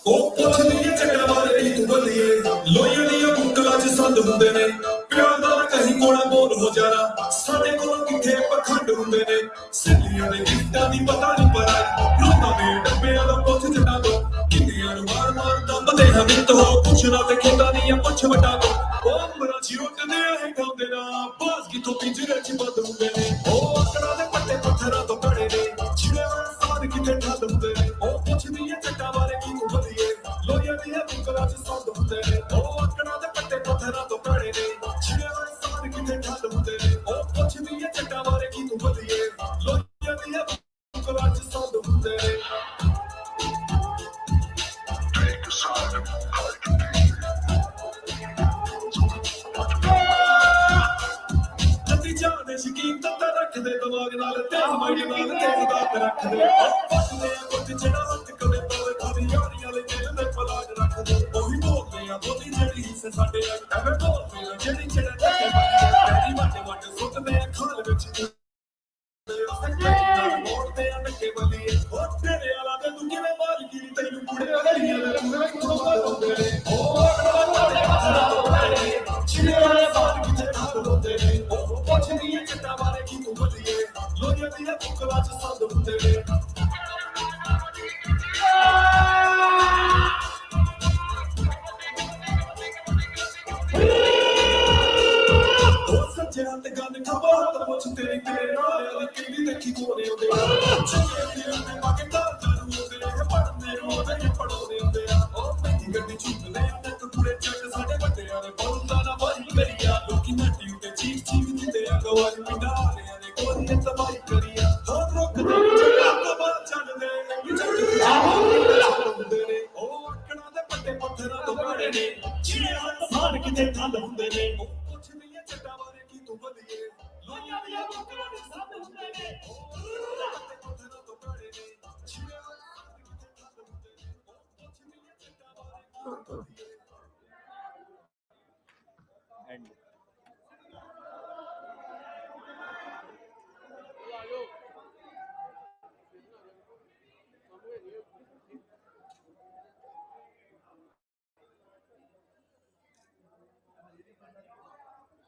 ਉਹ ਪੁੱਛਦੀ ਏ ਚੱਕਰ ਵਾਲੇ ਕੀ ਤੂੰ ਬੱਲੀਏ ਲੋਈਆਂ ਦੀਆਂ ਬੁੱਕਲਾਂ 'ਚ ਸੰਦ ਹੁੰਦੇ ਨੇ ਪਿਆਰ ਦਾ ਕਹੀਂ ਕੋਣਾ ਬੋਲ ਹੋ ਜਾਣਾ ਸਾਡੇ ਕੋਲ ਕਿੱਥੇ ਪਖੰਡ ਹੁੰਦੇ ਨੇ ਸਿੱਧੀਆਂ ਦੇ ਗੀਤਾਂ ਦੀ ਪਤਾ ਨਹੀਂ ਪਰਾਈ ਰੋਣਾ ਦੇ ਡੱਬਿਆਂ ਦਾ ਪੁੱਛ ਜੱਟਾਂ ਤੋਂ ਕਿੰਨੀਆਂ ਨੂੰ ਮਾਰ ਮਾਰ ਦੱਬਦੇ ਹਮਿਤ ਹੋ ਪੁੱਛਣਾ ਤੇ ਖੇਤਾਂ ਦੀਆਂ ਪੁੱਛ ਵਟਾਂ ਤੋਂ ਉਹ ਅੰਬਰਾਂ 'ਚ ਉੱਡਦੇ ਆ ਗਾਉਂਦੇ ਨਾ ਬਾਜ਼ ਕਿਥੋਂ ਪਿੰਜਰੇ 'ਚ ਬੰਦ ਹੁੰਦੇ ਨੇ ਉਹ ਆਕੜਾਂ ਦੇ ਪੱਟੇ ਪੱਥਰਾਂ ਤੋਂ ਬਣੇ ਨੇ ਛਿੜੇ ਵਾਲੇ ਸਾਧ ਕਿੱਥੇ ਠੱਦ ਹੁੰਦੇ ਨੇ ਉਹ ਪੁੱਛਦੀ ਏ ਚੱਟਾਂ ਬਾਰੇ ਕੀ ਤੂੰ ਬੱਲੀਏ ਲੋਈਆਂ ਦੀਆਂ ਬੁੱਕਲਾਂ 'ਚ ਸੰਦ ਹੁੰਦੇ ਨੇ ਉਹ ਆਕੜਾਂ ਦੇ ਪੱਟੇ ਪੱਥਰਾਂ ਤੋਂ ਬਣੇ ਨੇ ਛਿੜੇ ਵਾਲੇ ਸਾਧ ਕਿੱਥੇ ਠੱਦ ਹੁੰਦੇ ਨੇ ਉਹ ਪੁੱਛਦੀ ਏ ਚੱਟਾਂ ਬਾਰੇ ਕੀ ਤੂੰ ਬੱਲੀਏ ਲੋਈਆਂ ਦੀਆਂ ਬੁੱਕਲਾਂ 'ਚ ਸੰਦ ਹੁੰਦੇ ਨੇ ਜਾਣੇ ਸ਼ਕੀਨ ਤੱਤਾ ਰੱਖਦੇ ਦਿਮਾਗ ਨਾਲ ਤੇਜ਼ ਮਾਈਂਡ ਨਾਲ ਤੇਜ਼ ਦਾਤ ਰੱਖਦੇ ਪੱਟਦੇ ਆ ਕੁਝ ਜਿਹੜਾ ਹੱਥ ਕਦੇ ਪਵੇ ਖਾਦੀ ਯਾਰੀਆਂ ਲਈ ਦਿਲ ਦੇ ਪਲਾਟ ਰੱਖਦੇ ਉਹੀ ਬੋਲਦੇ ਆ ਬੋਲੀ ਜਿਹੜੀ ਹਿੱਸੇ ਸਾਡੇ ਆ ਐਵੇਂ ਬੋਲਦੇ ਆ ਜਿਹੜੀ ਜਿਹੜਾ ਚੱਕੇ ਪੈਰੀ ਵਾਟੇ ਵਾਟੇ ਸੁੱਟਦੇ ਆ ਖਾਲ ਵਿੱਚ ਮੋੜਦੇ ਆ ਨੱਕੇ ਬੱਲੀਏ ਉਹ ਤੇਰੇ ਵਾਲਾ ਤੇ ਤੂੰ ਕਿਵੇਂ ਮਾਰ ਗਈ ਤੈਨੂੰ ਕੁੜੇ ਵਾਲੀਆਂ ਦੇ ਪੂਰੇ ਕਿਥੋਂ ਮਾਰਦੇ ਨੇ ਉਹ ਆਕੜਾ ਵਾਲੇ ਪੱਥਰਾਂ ਤੋਂ ਬਣੇ ਛਿੜੇ ਵਾਲੇ ਬਾਹਰ ਕਿੱਥੇ ਠੱਗ ਹੁੰਦੇ ਨੇ ਉਹ ਪੁੱਛਦੀ ਏ ਚੱਟਾਂ ਬਾਰੇ ਕੀ ਤੂੰ ਬੱਲੀਏ ਲੋਈਆਂ ਦੀਆਂ ਬੁੱਕਲਾਂ 'ਚ ਸੰਦ ਹੁੰਦੇ ਨੇ ਸੱਜਿਆਂ ਤੇ ਗੱਲ ਖਬਰ ਪੁੱਛ ਤੇਰੀ ਤੇਰੇ ਨਾਲ ਵਾਲੀ ਕਿੰਨੀ ਦੇਖੀ ਕੋਨੇ ਹੁੰਦੇ ਆ ਚੰਗੇ ਦਿਲ ਤੇ ਬਾਕੀ ਤਾਂ ਜਾਰੂ ਹੁੰਦੇ ਆ ਪੜ੍ਹਦੇ ਰੋਦੇ ਨੇ ਪੜਾਉਂਦੇ ਹੁੰਦੇ ਆ ਉਹ ਮਹਿੰਗੀ ਗੱਡੀ ਚੁੱਕਦੇ ਆ ਤੇ ਕੁੜੇ ਚੱਕ ਸਾਡੇ ਵੱਡਿਆਂ ਨੇ ਬੋਲਦਾ ਨਾ ਬਾਈ ਕਰੀਆ ਲੋਕੀ ਨੱਟੀ ਉੱਤੇ ਚੀਕ ਚੀਕ ਦਿੰਦੇ ਆ ਗਵਾਜ ਪਿੰਡਾਂ ਵਾਲਿਆਂ ਨੇ ਗੋਰੀਆਂ ਤਬਾਈ ਕਰੀਆ ਹੱਥ ਰੁਕਦੇ ਚੱਕਾ ਕਬਾ ਚੱਲਦੇ ਇਹ ਚੱਕ ਹੁੰਦੇ ਨੇ ਉਹ ਆਕੜਾਂ ਦੇ ਪੱਟੇ ਪੱਥਰਾਂ ਤੋਂ ਬਣੇ ਨੇ ਛਿੜੇ ਹੱਥ ਸਾੜ ਕਿਤੇ ਠੱਲ ਹੁੰਦੇ ਨੇ ਉਹ ਪੁੱਛਦੀ ਏ ਚੱਟਾਂ ਬਾਰੇ ਕੀ ਤੂੰ ਬੱਲੀਏ ਲੋਈਆਂ ਦੀਆਂ ਬੁੱਕਲਾਂ 'ਚ ਸੰਦ ਹੁੰਦੇ ਨੇ ਪੱਟੇ ਪੱਥਰਾਂ ਤੋਂ ਬਣੇ ਨੇ ਛਿੜੇ ਹੱਥ ਕਿਤੇ ਠੱਲ ਹੁੰਦੇ ਨੇ ਉਹ ਪੁੱਛਦੀ ਏ ਚੱਟਾਂ ਬਾਰੇ ਕੀ ਤੂੰ ਬੱਲੀਏ